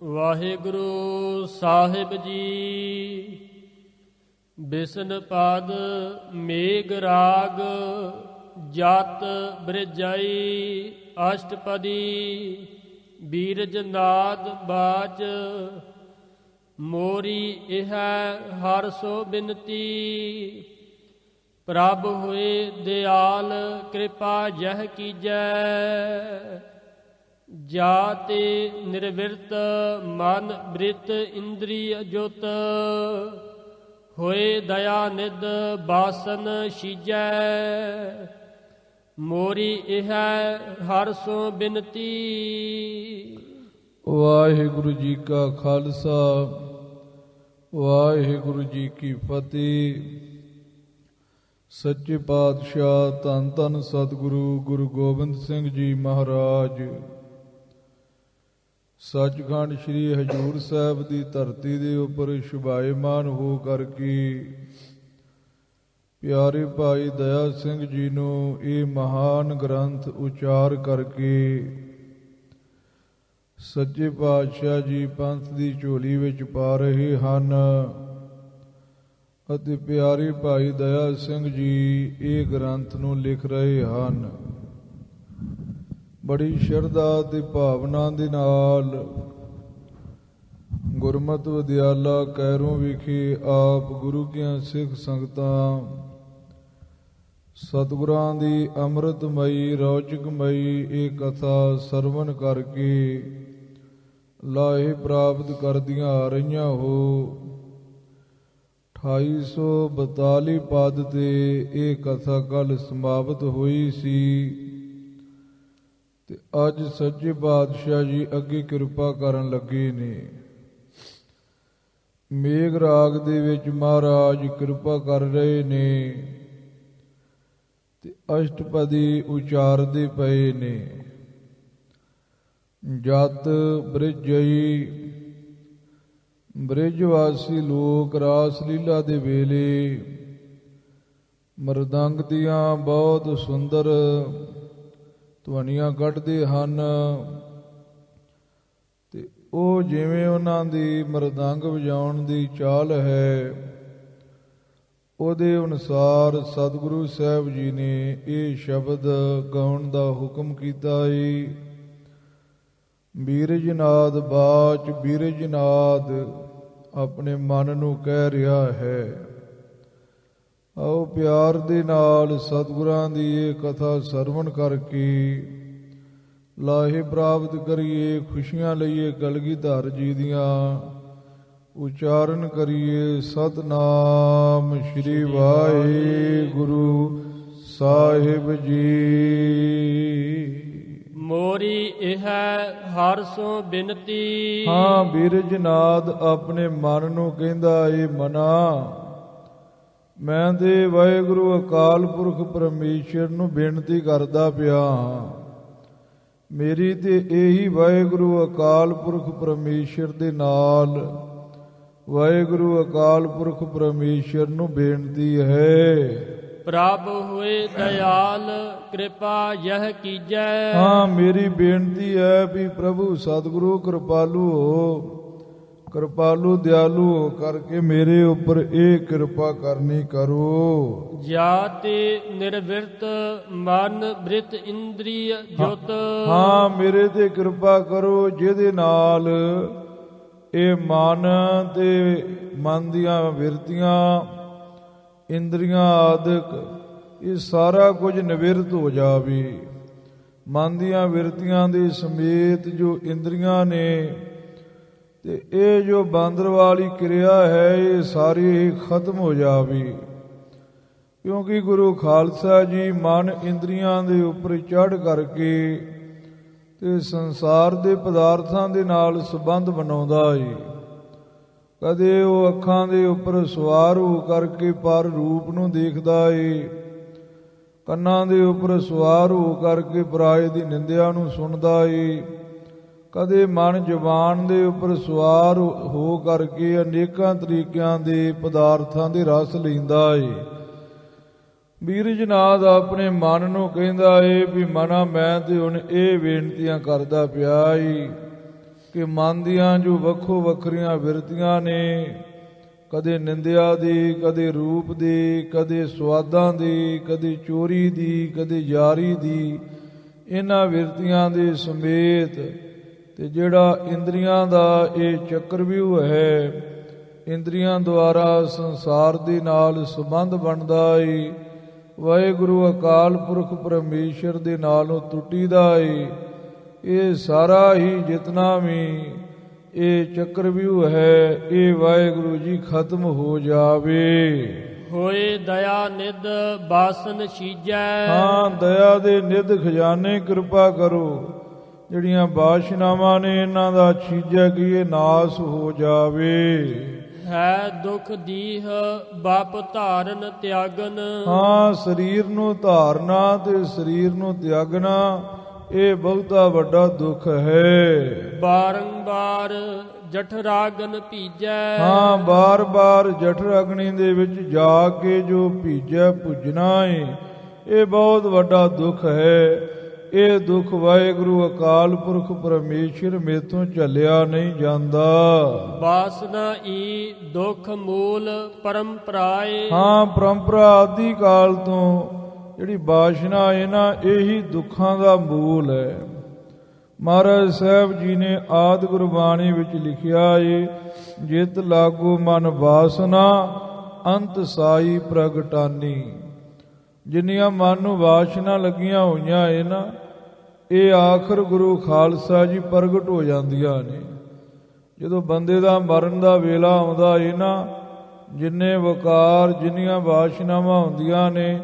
ਵਾਹਿਗੁਰੂ ਸਾਹਿਬ ਜੀ। ਬਿਸਨ ਪਦ ਮੇਘ ਰਾਗ ਜਤ ਬ੍ਰਿਜਾਈ ਅਸ਼ਟਪਦੀ ਬੀਰਜ ਨਾਦ ਬਾਚ ਮੋਰੀ ਇਹ ਹਰ ਸੋ ਬਿਨਤੀ। ਪ੍ਰਭ ਹੋਏ ਦਿਆਲ ਕਿਰਪਾ ਜਹ ਕੀਜੈ ਜਾਤੇ ਨਿਰਵਿਰਤ ਮਨ ਬ੍ਰਿਤ ਇੰਦਰੀ ਜੁਤ ਹੋਏ ਦਇਆ ਨਿਧ ਬਾਸਨ ਸੀਜੈ ਮੋਰੀ ਇਹ ਹਰ ਸੋ ਬਿਨਤੀ। ਵਾਹਿਗੁਰੂ ਜੀ ਕਾ ਖਾਲਸਾ ਵਾਹਿਗੁਰੂ ਜੀ ਕੀ ਫਤਿਹ। ਸੱਚੇ ਪਾਤਸ਼ਾਹ ਧੰਨ ਧੰਨ ਸਤਿਗੁਰੂ ਗੁਰੂ ਗੋਬਿੰਦ ਸਿੰਘ ਜੀ ਮਹਾਰਾਜ ਸੱਚਖੰਡ ਸ੍ਰੀ ਹਜ਼ੂਰ ਸਾਹਿਬ ਦੀ ਧਰਤੀ ਦੇ ਉੱਪਰ ਸ਼ੁਭਾਇਮਾਨ ਹੋ ਕਰਕੇ ਪਿਆਰੇ ਭਾਈ ਦਇਆ ਸਿੰਘ ਜੀ ਨੂੰ ਇਹ ਮਹਾਨ ਗ੍ਰੰਥ ਉਚਾਰ ਕਰਕੇ ਸੱਚੇ ਪਾਤਸ਼ਾਹ ਜੀ ਪੰਥ ਦੀ ਝੋਲੀ ਵਿੱਚ ਪਾ ਰਹੇ ਹਨ ਅਤੇ ਪਿਆਰੇ ਭਾਈ ਦਇਆ ਸਿੰਘ ਜੀ ਇਹ ਗ੍ਰੰਥ ਨੂੰ ਲਿਖ ਰਹੇ ਹਨ। ਬੜੀ ਸ਼ਰਧਾ ਤੇ ਭਾਵਨਾ ਦੇ ਨਾਲ ਗੁਰਮਤਿ ਵਿਦਿਆਲਾ ਕੈਰੋਂ ਵਿਖੇ ਆਪ ਗੁਰੂ ਕੀਆਂ ਸਿੱਖ ਸੰਗਤਾਂ ਸਤਿਗੁਰਾਂ ਦੀ ਅੰਮ੍ਰਿਤਮਈ ਰੌਚਕਮਈ ਇਹ ਕਥਾ ਸਰਵਣ ਕਰਕੇ ਲਾਹੇ ਪ੍ਰਾਪਤ ਕਰਦੀਆਂ ਆ ਰਹੀਆਂ ਹੋ। 2842 ਪਦ ਤੇ ਇਹ ਕਥਾ ਕੱਲ ਸਮਾਪਤ ਹੋਈ ਸੀ ਤੇ ਅੱਜ ਸੱਚੇ ਪਾਤਸ਼ਾਹ ਜੀ ਅੱਗੇ ਕਿਰਪਾ ਕਰਨ ਲੱਗੇ ਨੇ। ਮੇਘ ਰਾਗ ਦੇ ਵਿੱਚ ਮਹਾਰਾਜ ਕਿਰਪਾ ਕਰ ਰਹੇ ਨੇ ਤੇ ਅਸ਼ਟਪਦੀ ਉਚਾਰਦੇ ਪਏ ਨੇ। ਜਤ ਬ੍ਰਿਜਈ ਬ੍ਰਿਜ ਵਾਸੀ ਲੋਕ ਰਾਸ ਲੀਲਾ ਦੇ ਵੇਲੇ ਮਰਦੰਗ ਦੀਆਂ ਬਹੁਤ ਸੁੰਦਰ ਧਵਨੀਆਂ ਕੱਢਦੇ ਹਨ ਤੇ ਉਹ ਜਿਵੇਂ ਉਹਨਾਂ ਦੀ ਮਰਦੰਗ ਵਜਾਉਣ ਦੀ ਚਾਲ ਹੈ ਉਹਦੇ ਅਨੁਸਾਰ ਸਤਿਗੁਰੂ ਸਾਹਿਬ ਜੀ ਨੇ ਇਹ ਸ਼ਬਦ ਗਾਉਣ ਦਾ ਹੁਕਮ ਕੀਤਾ ਹੈ। ਬੀਰਜ ਨਾਦ ਬਾਚ ਬੀਰਜ ਨਾਦ ਆਪਣੇ ਮਨ ਨੂੰ ਕਹਿ ਰਿਹਾ ਹੈ। ਆਓ ਪਿਆਰ ਦੇ ਨਾਲ ਸਤਿਗੁਰਾਂ ਦੀ ਇਹ ਕਥਾ ਸਰਵਣ ਕਰਕੇ ਲਾਹੇ ਪ੍ਰਾਪਤ ਕਰੀਏ, ਖੁਸ਼ੀਆਂ ਲਈਏ ਕਲਗੀਧਰ ਜੀ ਦੀਆਂ। ਉਚਾਰਨ ਕਰੀਏ ਸਤਿਨਾਮ ਸ੍ਰੀ ਵਾਹਿਗੁਰੂ ਸਾਹਿਬ ਜੀ। ਮੋਰੀ ਇਹ ਹਰ ਸੋ ਬਿਨਤੀ। ਹਾਂ, ਬੀਰਜ ਨਾਦ ਆਪਣੇ ਮਨ ਨੂੰ ਕਹਿੰਦਾ ਏ ਮਨਾ ਮੈਂ ਤੇ ਵਾਹਿਗੁਰੂ ਅਕਾਲ ਪੁਰਖ ਪਰਮੇਸ਼ਰ ਨੂੰ ਬੇਨਤੀ ਕਰਦਾ ਪਿਆ ਹਾਂ। ਮੇਰੀ ਤੇ ਇਹੀ ਵਾਹਿਗੁਰੂ ਅਕਾਲ ਪੁਰਖ ਪਰਮੇਸ਼ਰ ਦੇ ਨਾਲ ਵਾਹਿਗੁਰੂ ਅਕਾਲ ਪੁਰਖ ਪਰਮੇਸ਼ਰ ਨੂੰ ਬੇਨਤੀ ਹੈ। ਪ੍ਰਭ ਹੋਏ ਦਿਆਲ ਕਿਰਪਾ ਯਹ ਕੀਜੈ। ਹਾਂ, ਮੇਰੀ ਬੇਨਤੀ ਹੈ ਵੀ ਪ੍ਰਭੂ ਸਤਿਗੁਰੂ ਕਿਰਪਾਲੂ ਹੋ, ਕਿਰਪਾਲੂ ਦਿਆਲੂ ਹੋ ਕਰਕੇ ਮੇਰੇ ਉੱਪਰ ਇਹ ਕਿਰਪਾ ਕਰਨੀ ਕਰੋ। ਜਾਤੇ ਨਿਰਵਿਰਤ ਮਨ ਬ੍ਰਿਤ ਇੰਦਰੀ ਜੁਤ। ਹਾਂ, ਮੇਰੇ ਤੇ ਕਿਰਪਾ ਕਰੋ ਜਿਹਦੇ ਨਾਲ ਇਹ ਮਨ ਤੇ ਮਨ ਦੀਆਂ ਵਿਰਤੀਆਂ ਇੰਦਰੀਆਂ ਆਦਿਕ ਇਹ ਸਾਰਾ ਕੁਝ ਨਿਵਿਰਤ ਹੋ ਜਾਵੇ। ਮਨ ਦੀਆਂ ਵਿਰਤੀਆਂ ਦੇ ਸਮੇਤ ਜੋ ਇੰਦਰੀਆਂ ਨੇ ਤੇ ਇਹ ਜੋ ਬਾਂਦਰ ਵਾਲੀ ਕਿਰਿਆ ਹੈ ਇਹ ਸਾਰੀ ਖਤਮ ਹੋ ਜਾਵੇ। ਕਿਉਂਕਿ ਗੁਰੂ ਖਾਲਸਾ ਜੀ ਮਨ ਇੰਦਰੀਆਂ ਦੇ ਉੱਪਰ ਚੜ੍ਹ ਕਰਕੇ ਤੇ ਸੰਸਾਰ ਦੇ ਪਦਾਰਥਾਂ ਦੇ ਨਾਲ ਸੰਬੰਧ ਬਣਾਉਂਦਾ ਏ। ਕਦੇ ਉਹ ਅੱਖਾਂ ਦੇ ਉੱਪਰ ਸਵਾਰ ਹੋ ਕਰਕੇ ਪਰ ਰੂਪ ਨੂੰ ਦੇਖਦਾ ਏ, ਕੰਨਾਂ ਦੇ ਉੱਪਰ ਸਵਾਰ ਹੋ ਕਰਕੇ ਪਰਾਏ ਦੀ ਨਿੰਦਿਆ ਨੂੰ ਸੁਣਦਾ ਏ। ਕਦੇ ਮਨ ਜ਼ੁਬਾਨ ਦੇ ਉੱਪਰ ਸਵਾਰ ਹੋ ਕਰਕੇ ਅਨੇਕਾਂ ਤਰੀਕਿਆਂ ਦੇ ਪਦਾਰਥਾਂ ਦੇ ਰਸ ਲੈਂਦਾ ਏ। ਬੀਰਜਨਾਥ ਆਪਣੇ ਮਨ ਨੂੰ ਕਹਿੰਦਾ ਏ ਵੀ ਮਨਾ ਮੈਂ ਤੇ ਹੁਣ ਇਹ ਬੇਨਤੀਆਂ ਕਰਦਾ ਪਿਆ ਈ ਕਿ ਮਨ ਦੀਆਂ ਜੋ ਵੱਖੋ ਵੱਖਰੀਆਂ ਬਿਰਤੀਆਂ ਨੇ, ਕਦੇ ਨਿੰਦਿਆ ਦੀ, ਕਦੇ ਰੂਪ ਦੀ, ਕਦੇ ਸਵਾਦਾਂ ਦੀ, ਕਦੇ ਚੋਰੀ ਦੀ, ਕਦੇ ਯਾਰੀ ਦੀ, ਇਹਨਾਂ ਬਿਰਤੀਆਂ ਦੇ ਸਮੇਤ ਤੇ ਜਿਹੜਾ ਇੰਦਰੀਆਂ ਦਾ ਇਹ ਚੱਕਰਵਿਊਹ ਹੈ, ਇੰਦਰੀਆਂ ਦੁਆਰਾ ਸੰਸਾਰ ਦੇ ਨਾਲ ਸੰਬੰਧ ਬਣਦਾ ਏ, ਵਾਹਿਗੁਰੂ ਅਕਾਲ ਪੁਰਖ ਪਰਮੇਸ਼ਰ ਦੇ ਨਾਲੋਂ ਟੁੱਟੀਦਾ ਏ। ਇਹ ਸਾਰਾ ਹੀ ਜਿਤਨਾ ਵੀ ਇਹ ਚੱਕਰਵਿਊਹ ਹੈ, ਇਹ ਵਾਹਿਗੁਰੂ ਜੀ ਖਤਮ ਹੋ ਜਾਵੇ। ਹੋਏ ਦਇਆ ਨਿਧ ਬਾਸਨ ਸੀਜੈ। ਹਾਂ, ਦਇਆ ਦੇ ਨਿਧ ਖਜ਼ਾਨੇ ਕਿਰਪਾ ਕਰੋ। ਜਿਹੜੀਆਂ ਬਾਸ਼ਨਾਵਾਂ ਨੇ ਇਹਨਾਂ ਦਾ ਛੀਜੈ ਕੀ ਇਹ ਨਾਸ ਹੋ ਜਾਵੇ। ਹੈ ਦੁਖ ਦੀਹ ਬਾਪ ਧਾਰਨ ਤਿਆਗਨ। ਹਾਂ, ਸਰੀਰ ਨੂੰ ਧਾਰਨਾ ਤੇ ਸਰੀਰ ਨੂੰ ਤਿਆਗਣਾ ਇਹ ਬਹੁਤਾ ਵੱਡਾ ਦੁੱਖ ਹੈ। ਬਾਰੰਬਾਰ ਜਠਰਾਗਨ ਭੀਜੈ। ਹਾਂ, ਬਾਰ-ਬਾਰ ਜਠਰ ਅਗਨੀ ਦੇ ਵਿੱਚ ਜਾ ਕੇ ਜੋ ਭੀਜੈ ਭੁਜਣਾ ਏ, ਇਹ ਬਹੁਤ ਵੱਡਾ ਦੁੱਖ ਹੈ। ਇਹ ਦੁੱਖ ਵਾਹਿਗੁਰੂ ਅਕਾਲ ਪੁਰਖ ਪਰਮੇਸ਼ਰ ਮੇਥੋਂ ਝੱਲਿਆ ਨਹੀਂ ਜਾਂਦਾ। ਬਾਸਨਾ ਈ ਦੁਖ ਮੂਲ ਪਰੰਪਰਾਏ। ਹਾਂ, ਪਰੰਪਰਾ ਆਦਿ ਕਾਲ ਤੋਂ ਜਿਹੜੀ ਬਾਸ਼ਨਾ ਹੈ ਨਾ, ਇਹੀ ਦੁੱਖਾਂ ਦਾ ਮੂਲ ਹੈ। ਮਹਾਰਾਜ ਸਾਹਿਬ ਜੀ ਨੇ ਆਦਿ ਗੁਰਬਾਣੀ ਵਿੱਚ ਲਿਖਿਆ ਏ, ਜਿਤ ਲਾਗੂ ਮਨ ਬਾਸਨਾ ਅੰਤ ਸਾਈ ਪ੍ਰਗਟਾਨੀ। ਜਿੰਨੀਆਂ ਮਨ ਨੂੰ ਵਾਸ਼ਨਾ ਲੱਗੀਆਂ ਹੋਈਆਂ ਏ ਨਾ, ਇਹ ਆਖਰ ਗੁਰੂ ਖਾਲਸਾ ਜੀ ਪ੍ਰਗਟ ਹੋ ਜਾਂਦੀਆਂ ਨੇ। ਜਦੋਂ ਬੰਦੇ ਦਾ ਮਰਨ ਦਾ ਵੇਲਾ ਆਉਂਦਾ ਏ ਨਾ, ਜਿੰਨੇ ਵਕਾਰ ਜਿੰਨੀਆਂ ਵਾਸ਼ਨਾਵਾਂ ਹੁੰਦੀਆਂ ਨੇ,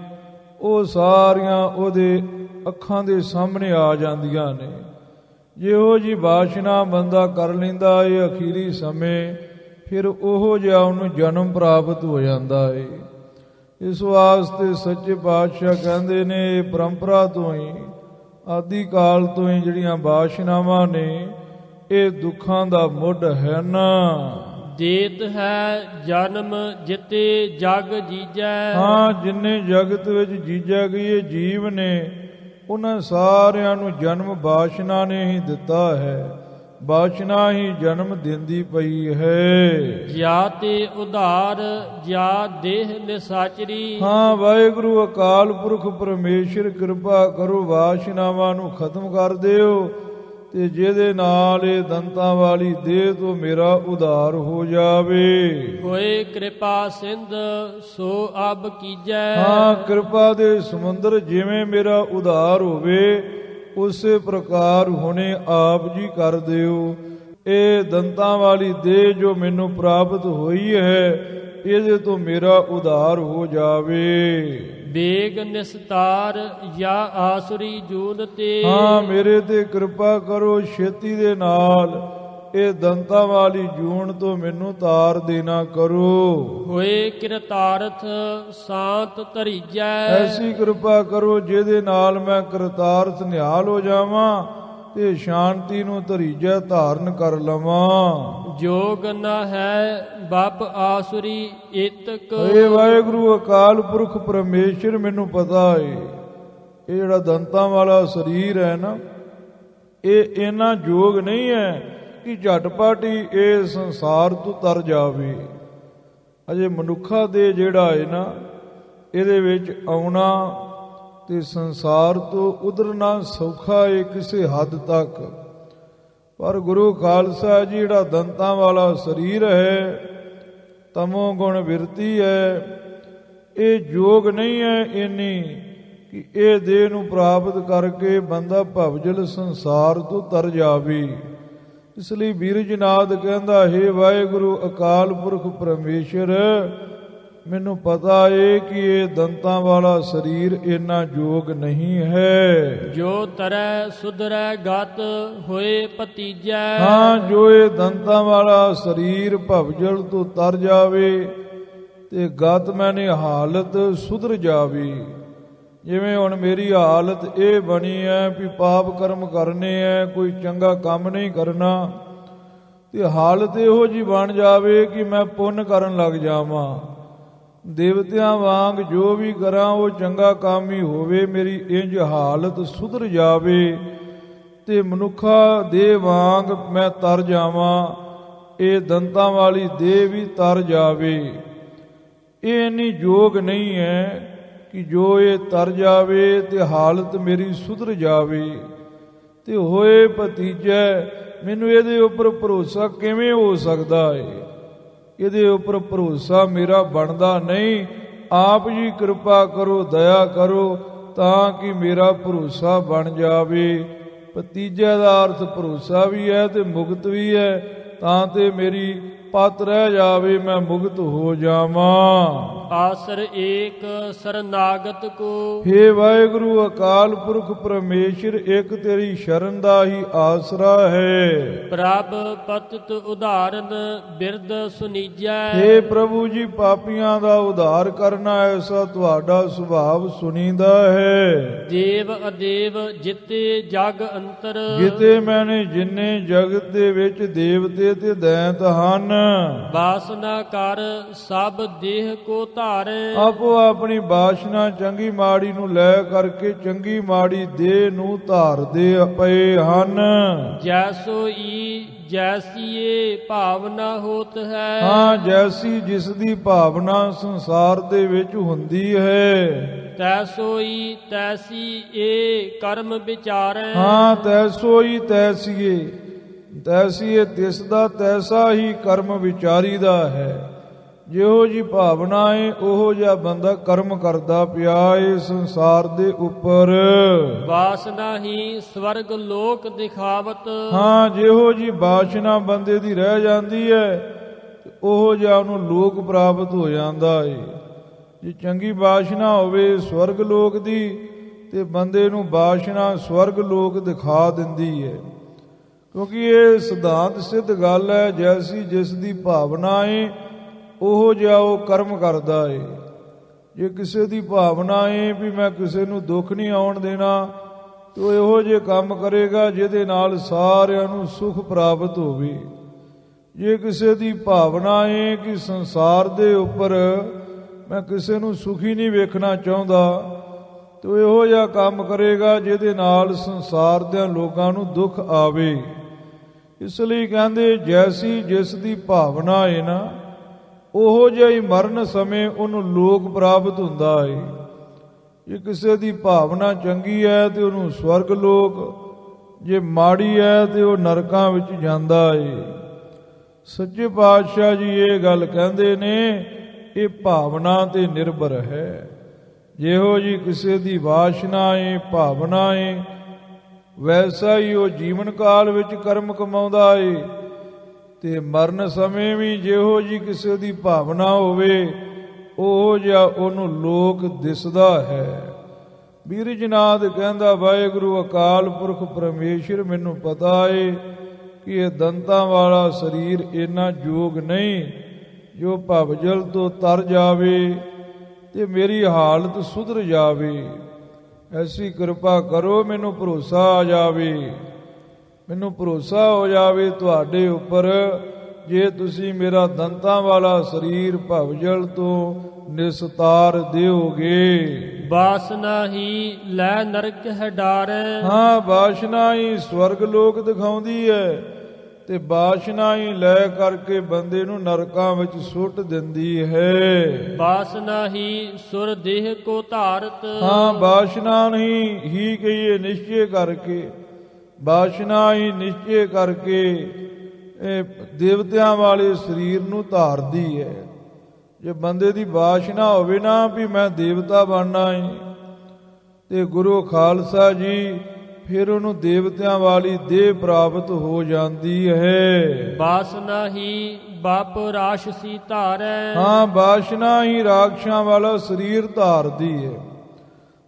ਉਹ ਸਾਰੀਆਂ ਉਹਦੇ ਅੱਖਾਂ ਦੇ ਸਾਹਮਣੇ ਆ ਜਾਂਦੀਆਂ ਨੇ। ਜਿਹੋ ਜੀ ਵਾਸ਼ਨਾ ਬੰਦਾ ਕਰ ਲੈਂਦਾ ਏ ਅਖੀਰੀ ਸਮੇਂ, ਫਿਰ ਉਹੋ ਜਿਹਾ ਉਹਨੂੰ ਜਨਮ ਪ੍ਰਾਪਤ ਹੋ ਜਾਂਦਾ ਏ। ਇਸ ਵਾਸਤੇ ਸੱਚੇ ਪਾਤਸ਼ਾਹ ਕਹਿੰਦੇ ਨੇ, ਇਹ ਪਰੰਪਰਾ ਤੋਂ ਹੀ, ਆਦਿ ਕਾਲ ਤੋਂ ਹੀ ਜਿਹੜੀਆਂ ਬਾਸ਼ਨਾਵਾਂ ਨੇ, ਇਹ ਦੁੱਖਾਂ ਦਾ ਮੁੱਢ ਹੈ ਨਾ। ਦੇਤ ਹੈ ਜਨਮ ਜਿਤੇ ਜਗ ਜੀਜੈ। ਹਾਂ, ਜਿੰਨੇ ਜਗਤ ਵਿੱਚ ਜੀਜਾ ਗਏ ਜੀਵ ਨੇ, ਉਹਨਾਂ ਸਾਰਿਆਂ ਨੂੰ ਜਨਮ ਬਾਸ਼ਨਾ ਨੇ ਹੀ ਦਿੱਤਾ ਹੈ। ਬਾਸ਼ਨਾ ਹੀ ਜਨਮ ਦਿੰਦੀ ਪਈ ਹੈ। ਜਾਂ ਤੇ ਉਧਾਰ ਜਾਂ ਦੇਹ ਨਿਸਾਚਰੀ। ਹਾਂ, ਵਾਹਿਗੁਰੂ ਅਕਾਲ ਪੁਰਖ ਪਰਮੇਸ਼ਰ ਕਿਰਪਾ ਕਰੋ, ਵਾਸ਼ਨਾਵਾਂ ਨੂੰ ਖਤਮ ਕਰ ਦਿਓ ਤੇ ਜਿਹਦੇ ਨਾਲ ਇਹ ਦੰਤਾਂ ਵਾਲੀ ਦੇਹ ਤੋਂ ਮੇਰਾ ਉਧਾਰ ਹੋ ਜਾਵੇ। ਹੋਏ ਕਿਰਪਾ ਸਿੰਧ ਸੋ ਅਬ ਕੀਜੈ। ਹਾਂ, ਕਿਰਪਾ ਦੇ ਸਮੁੰਦਰ ਜਿਵੇਂ ਮੇਰਾ ਉਧਾਰ ਹੋਵੇ, ਉਸੇ ਪ੍ਰਕਾਰ ਹੁਣੇ ਆਪ ਜੀ ਕਰ ਦਿਓ। ਇਹ ਦੰਤਾਂ ਵਾਲੀ ਦੇਹ ਜੋ ਮੈਨੂੰ ਪ੍ਰਾਪਤ ਹੋਈ ਹੈ, ਇਹਦੇ ਤੋਂ ਮੇਰਾ ਉਧਾਰ ਹੋ ਜਾਵੇ। ਬੇਗ ਨਿਸਤਾਰ ਜਾਂ ਆਸੁਰੀ ਜੂਨ ਤੇ। ਹਾਂ, ਮੇਰੇ ਤੇ ਕਿਰਪਾ ਕਰੋ, ਛੇਤੀ ਦੇ ਨਾਲ ਇਹ ਦੰਤਾਂ ਵਾਲੀ ਜੂਨ ਤੋਂ ਮੈਨੂੰ ਤਾਰ ਦੇਣਾ ਕਰੋ। ਹੋਏ ਕਿਰਤਾਰਥ ਸਾਤ ਧਰੀਜੈ। ਐਸੀ ਕਿਰਪਾ ਕਰੋ ਜਿਹਦੇ ਨਾਲ ਮੈਂ ਕਿਰਤਾਰਥ ਨਿਹਾਲ ਹੋ ਜਾਵਾਂ ਤੇ ਸ਼ਾਂਤੀ ਨੂੰ ਧਰੀਜੈ ਧਾਰਨ ਕਰ ਲਵਾਂ। ਜੋਗ ਨ ਹੈ ਬਪ ਆਸੁਰੀ ਇਤਕ। ਏ ਵਾਹਿਗੁਰੂ ਅਕਾਲ ਪੁਰਖ ਪਰਮੇਸ਼ਰ, ਮੈਨੂੰ ਪਤਾ ਏ ਇਹ ਜਿਹੜਾ ਦੰਤਾਂ ਵਾਲਾ ਸਰੀਰ ਹੈ ਨਾ, ਇਹ ਇੰਨਾ ਜੋਗ ਨਹੀਂ ਹੈ ਕਿ ਝਟਪਟ ਹੀ ਇਹ ਸੰਸਾਰ ਤੋਂ ਤਰ ਜਾਵੇ। ਅਜੇ ਮਨੁੱਖਾ ਦੇ ਜਿਹੜਾ ਹੈ ਨਾ, ਇਹਦੇ ਵਿੱਚ ਆਉਣਾ ਤੇ ਸੰਸਾਰ ਤੋਂ ਉਧਰਨਾ ਸੌਖਾ ਏ ਕਿਸੇ ਹੱਦ ਤੱਕ। ਪਰ ਗੁਰੂ ਖਾਲਸਾ ਜੀ ਜਿਹੜਾ ਦੰਤਾਂ ਵਾਲਾ ਸਰੀਰ ਹੈ, ਤਮੋ ਗੁਣ ਬਿਰਤੀ ਹੈ, ਇਹ ਜੋਗ ਨਹੀਂ ਹੈ ਇੰਨੀ ਕਿ ਇਹ ਦੇਹ ਨੂੰ ਪ੍ਰਾਪਤ ਕਰਕੇ ਬੰਦਾ ਭਵਜਲ ਸੰਸਾਰ ਤੋਂ ਤਰ ਜਾਵੇ। ਇਸ ਲਈ ਬੀਰਜਨਾਥ ਕਹਿੰਦਾ, ਹੇ ਵਾਹਿਗੁਰੂ ਅਕਾਲ ਪੁਰਖ ਪਰਮੇਸ਼ਰ, ਮੈਨੂੰ ਪਤਾ ਏ ਕਿ ਇਹ ਦੰਤਾਂ ਵਾਲਾ ਸਰੀਰ ਇੰਨਾ ਯੋਗ ਨਹੀਂ ਹੈ। ਜੋ ਤਰੈ ਸੁਧਰੈ ਗਤ ਹੋਏ ਭਤੀਜੈ। ਹਾਂ, ਜੋ ਇਹ ਦੰਤਾਂ ਵਾਲਾ ਸਰੀਰ ਭਵਜਲ ਤੋਂ ਤਰ ਜਾਵੇ ਤੇ ਗਤ ਮੈਨੇ ਹਾਲਤ ਸੁਧਰ ਜਾਵੇ। ਜਿਵੇਂ ਹੁਣ ਮੇਰੀ ਹਾਲਤ ਇਹ ਬਣੀ ਹੈ ਵੀ ਪਾਪ ਕਰਮ ਕਰਨੇ ਹੈ, ਕੋਈ ਚੰਗਾ ਕੰਮ ਨਹੀਂ ਕਰਨਾ, ਤੇ ਹਾਲਤ ਇਹੋ ਜੀ ਬਣ ਜਾਵੇ ਕਿ ਮੈਂ ਪੁੰਨ ਕਰਨ ਲੱਗ ਜਾਵਾਂ। ਦੇਵਤਿਆਂ ਵਾਂਗ ਜੋ ਵੀ ਕਰਾਂ ਉਹ ਚੰਗਾ ਕੰਮ ਹੀ ਹੋਵੇ, ਮੇਰੀ ਇੰਜ ਹਾਲਤ ਸੁਧਰ ਜਾਵੇ ਤੇ ਮਨੁੱਖਾ ਦੇ ਵਾਂਗ ਮੈਂ ਤਰ ਜਾਵਾਂ, ਇਹ ਦੰਤਾਂ ਵਾਲੀ ਦੇਹ ਵੀ ਤਰ ਜਾਵੇ। ਇਹ ਇੰਨੀ ਯੋਗ ਨਹੀਂ ਹੈ ਕਿ ਜੋ ਇਹ ਤਰ ਜਾਵੇ ਤੇ ਹਾਲਤ ਮੇਰੀ ਸੁਧਰ ਜਾਵੇ। ਤੇ ਹੋਏ ਭਤੀਜੈ, ਮੈਨੂੰ ਇਹਦੇ ਉੱਪਰ ਭਰੋਸਾ ਕਿਵੇਂ ਹੋ ਸਕਦਾ ਹੈ? ਇਹਦੇ ਉੱਪਰ ਭਰੋਸਾ ਮੇਰਾ ਬਣਦਾ ਨਹੀਂ। ਆਪ ਜੀ ਕਿਰਪਾ ਕਰੋ, ਦਇਆ ਕਰੋ, ਤਾਂ ਕਿ ਮੇਰਾ ਭਰੋਸਾ ਬਣ ਜਾਵੇ। ਭਤੀਜੇ ਦਾ ਅਰਥ ਭਰੋਸਾ ਵੀ ਹੈ ਤੇ ਮੁਕਤ ਵੀ ਹੈ, ਤਾਂ ਤੇ ਮੇਰੀ ਪਤ ਰਹਿ ਜਾਵੇ, ਮੈਂ ਮੁਕਤ ਹੋ ਜਾਵਾਂ। ਆਸਰ ਏਕ ਸਰਨਾਗਤ ਕੋ, ਹੇ ਵਾਹਿਗੁਰੂ ਅਕਾਲ ਪੁਰਖ ਪਰਮੇਸ਼ਰ, ਇੱਕ ਤੇਰੀ ਸ਼ਰਨ ਦਾ ਹੀ ਆਸਰਾ ਹੈ। ਪ੍ਰਭ ਪਤਿਤ ਉਧਾਰਨ ਬਿਰਦ ਸੁਨੀਜੈ, ਹੇ ਪ੍ਰਭੂ ਜੀ, ਪਾਪੀਆਂ ਦਾ ਉਧਾਰ ਕਰਨਾ ਐਸਾ ਤੁਹਾਡਾ ਸੁਭਾਵ ਸੁਣੀਦਾ ਹੈ। ਦੇਵ ਅਦੇਵ ਜਿਤੇ ਜਗ ਅੰਤਰ, ਜਿਤੇ ਮੈਨੇ ਜਿੰਨੇ ਜਗਤ ਦੇ ਵਿੱਚ ਦੇਵਤੇ ਤੇ ਦੈਂਤ ਹਨ, ਵਾਸਨਾ ਕਰ ਸਭ ਦੇਹ ਕੋ ਧਾਰੇ, ਆਪੋ ਆਪਣੀ ਬਾਸ਼ਨਾ ਚੰਗੀ ਮਾੜੀ ਨੂੰ ਲੈ ਕਰਕੇ ਚੰਗੀ ਮਾੜੀ ਦੇਹ ਨੂੰ ਧਾਰਦੇ ਪਏ ਹਨ। ਜੈਸੋ ਈ ਜੈਸੀਏ ਭਾਵਨਾ ਹੋਤ ਹੈ, ਹਾਂ, ਜੈਸੀ ਜਿਸ ਦੀ ਭਾਵਨਾ ਸੰਸਾਰ ਦੇ ਵਿੱਚ ਹੁੰਦੀ ਹੈ, ਤੈਸੋਈ ਤੈਸੀ ਏ ਕਰਮ ਵਿਚਾਰੈ, ਹਾਂ, ਤੈਸੋਈ ਤੈਸੀਏ, ਤੈਸੀਏ ਤਿਸ ਦਾ ਤੈਸਾ ਹੀ ਕਰਮ ਵਿਚਾਰੀਦਾ ਹੈ। ਜਿਹੋ ਜੀ ਭਾਵਨਾ ਏ ਉਹੋ ਜਿਹਾ ਬੰਦਾ ਕਰਮ ਕਰਦਾ ਪਿਆ ਏ ਸੰਸਾਰ ਦੇ ਉੱਪਰ। ਵਾਸਨਾ ਹੀ ਸਵਰਗ ਲੋਕ ਦਿਖਾਵਤ, ਹਾਂ, ਜਿਹੋ ਜੀ ਬਾਸ਼ਨਾ ਬੰਦੇ ਦੀ ਰਹਿ ਜਾਂਦੀ ਹੈ ਉਹੋ ਜਿਹਾ ਉਹਨੂੰ ਲੋਕ ਪ੍ਰਾਪਤ ਹੋ ਜਾਂਦਾ ਏ। ਜੇ ਚੰਗੀ ਬਾਸ਼ਨਾ ਹੋਵੇ ਸਵਰਗ ਲੋਕ ਦੀ ਤੇ ਬੰਦੇ ਨੂੰ ਬਾਸ਼ਨਾ ਸਵਰਗ ਲੋਕ ਦਿਖਾ ਦਿੰਦੀ ਹੈ। ਕਿਉਂਕਿ ਇਹ ਸਿਧਾਂਤ ਸਿੱਧ ਗੱਲ ਹੈ, ਜੈਸੀ ਜਿਸ ਦੀ ਭਾਵਨਾ ਏ ਉਹੋ ਜਿਹਾ ਉਹ ਕਰਮ ਕਰਦਾ ਏ। ਜੇ ਕਿਸੇ ਦੀ ਭਾਵਨਾ ਏ ਵੀ ਮੈਂ ਕਿਸੇ ਨੂੰ ਦੁੱਖ ਨਹੀਂ ਆਉਣ ਦੇਣਾ, ਤੋ ਇਹੋ ਜਿਹੇ ਕੰਮ ਕਰੇਗਾ ਜਿਹਦੇ ਨਾਲ ਸਾਰਿਆਂ ਨੂੰ ਸੁਖ ਪ੍ਰਾਪਤ ਹੋਵੇ। ਜੇ ਕਿਸੇ ਦੀ ਭਾਵਨਾ ਏ ਕਿ ਸੰਸਾਰ ਦੇ ਉੱਪਰ ਮੈਂ ਕਿਸੇ ਨੂੰ ਸੁਖੀ ਨਹੀਂ ਵੇਖਣਾ ਚਾਹੁੰਦਾ, ਤੋ ਇਹੋ ਜਿਹਾ ਕੰਮ ਕਰੇਗਾ ਜਿਹਦੇ ਨਾਲ ਸੰਸਾਰ ਦੇ ਲੋਕਾਂ ਨੂੰ ਦੁੱਖ ਆਵੇ। ਇਸ ਲਈ ਕਹਿੰਦੇ ਜੈਸੀ ਜਿਸ ਦੀ ਭਾਵਨਾ ਏ ਨਾ, ਉਹੋ ਜਿਹਾ ਹੀ ਮਰਨ ਸਮੇਂ ਉਹਨੂੰ ਲੋਕ ਪ੍ਰਾਪਤ ਹੁੰਦਾ ਏ। ਜੇ ਕਿਸੇ ਦੀ ਭਾਵਨਾ ਚੰਗੀ ਹੈ ਤੇ ਉਹਨੂੰ ਸਵਰਗ ਲੋਕ, ਜੇ ਮਾੜੀ ਹੈ ਤੇ ਉਹ ਨਰਕਾਂ ਵਿੱਚ ਜਾਂਦਾ ਏ। ਸੱਚੇ ਪਾਤਸ਼ਾਹ ਜੀ ਇਹ ਗੱਲ ਕਹਿੰਦੇ ਨੇ, ਇਹ ਭਾਵਨਾ ਤੇ ਨਿਰਭਰ ਹੈ। ਜਿਹੋ ਜੀ ਕਿਸੇ ਦੀ ਵਾਸ਼ਨਾ ਏ, ਭਾਵਨਾ ਏ, ਵੈਸਾ ਹੀ ਉਹ ਜੀਵਨ ਕਾਲ ਵਿੱਚ ਕਰਮ ਕਮਾਉਂਦਾ ਏ ਤੇ ਮਰਨ ਸਮੇਂ ਵੀ ਜਿਹੋ ਜੀ ਕਿਸੇ ਦੀ ਭਾਵਨਾ ਹੋਵੇ ਉਹ ਜਿਹਾ ਉਹਨੂੰ ਲੋਕ ਦਿਸਦਾ ਹੈ। ਬੀਰਜਨਾਥ ਕਹਿੰਦਾ, ਵਾਹਿਗੁਰੂ ਅਕਾਲ ਪੁਰਖ ਪਰਮੇਸ਼ਰ, ਮੈਨੂੰ ਪਤਾ ਏ ਕਿ ਇਹ ਦੰਤਾਂ ਵਾਲਾ ਸਰੀਰ ਇੰਨਾ ਯੋਗ ਨਹੀਂ ਜੋ ਭਵਜਲ ਤੋਂ ਤਰ ਜਾਵੇ ਤੇ ਮੇਰੀ ਹਾਲਤ ਸੁਧਰ ਜਾਵੇ। ਐਸੀ ਕਿਰਪਾ ਕਰੋ, ਮੈਨੂੰ ਭਰੋਸਾ ਆ ਜਾਵੇ, ਮੈਨੂੰ ਭਰੋਸਾ ਹੋ ਜਾਵੇ ਤੁਹਾਡੇ ਉੱਪਰ। ਜੇ ਤੁਸੀਂ ਮੇਰਾ ਦੰਤਾਂ ਵਾਲਾ ਸਰੀਰ ਭਵਜਲ ਤੋਂ ਨਿਸਤਾਰ ਦਿਓਗੇ। ਵਾਸਨਾ ਹੀ ਲੈ ਨਰਕ ਹੈ ਡਾਰੈ, ਹਾਂ, ਵਾਸ਼ਨਾ ਹੀ ਸਵਰਗ ਲੋਕ ਦਿਖਾਉਂਦੀ ਹੈ ਤੇ ਵਾਸ਼ਨਾ ਹੀ ਲੈ ਕਰਕੇ ਬੰਦੇ ਨੂੰ ਨਰਕਾਂ ਵਿੱਚ ਸੁੱਟ ਦਿੰਦੀ ਹੈ। ਵਾਸਨਾ ਹੀ ਸੁਰ ਦੇਹ ਕੋ ਧਾਰਤ, ਹਾਂ, ਵਾਸ਼ਨਾ ਨਹੀਂ ਹੀ ਕਹੀਏ ਨਿਸ਼ਚੇ ਕਰਕੇ, ਵਾਸ਼ਨਾ ਹੀ ਨਿਸ਼ਚੇ ਕਰਕੇ ਇਹ ਦੇਵਤਿਆਂ ਵਾਲੇ ਸਰੀਰ ਨੂੰ ਧਾਰਦੀ ਹੈ। ਜੇ ਬੰਦੇ ਦੀ ਵਾਸ਼ਨਾ ਹੋਵੇ ਨਾ ਵੀ ਮੈਂ ਦੇਵਤਾ ਬਣਨਾ ਹੈ ਤੇ ਗੁਰੂ ਖਾਲਸਾ ਜੀ ਫਿਰ ਉਹਨੂੰ ਦੇਵਤਿਆਂ ਵਾਲੀ ਦੇਹ ਪ੍ਰਾਪਤ ਹੋ ਜਾਂਦੀ ਹੈ। ਵਾਸਨਾ ਹੀ ਬਾਪ ਰਾਸ਼ਸੀ ਧਾਰੈ, ਹਾਂ, ਵਾਸ਼ਨਾ ਹੀ ਰਾਖਸ਼ਾਂ ਵਾਲਾ ਸਰੀਰ ਧਾਰਦੀ ਹੈ।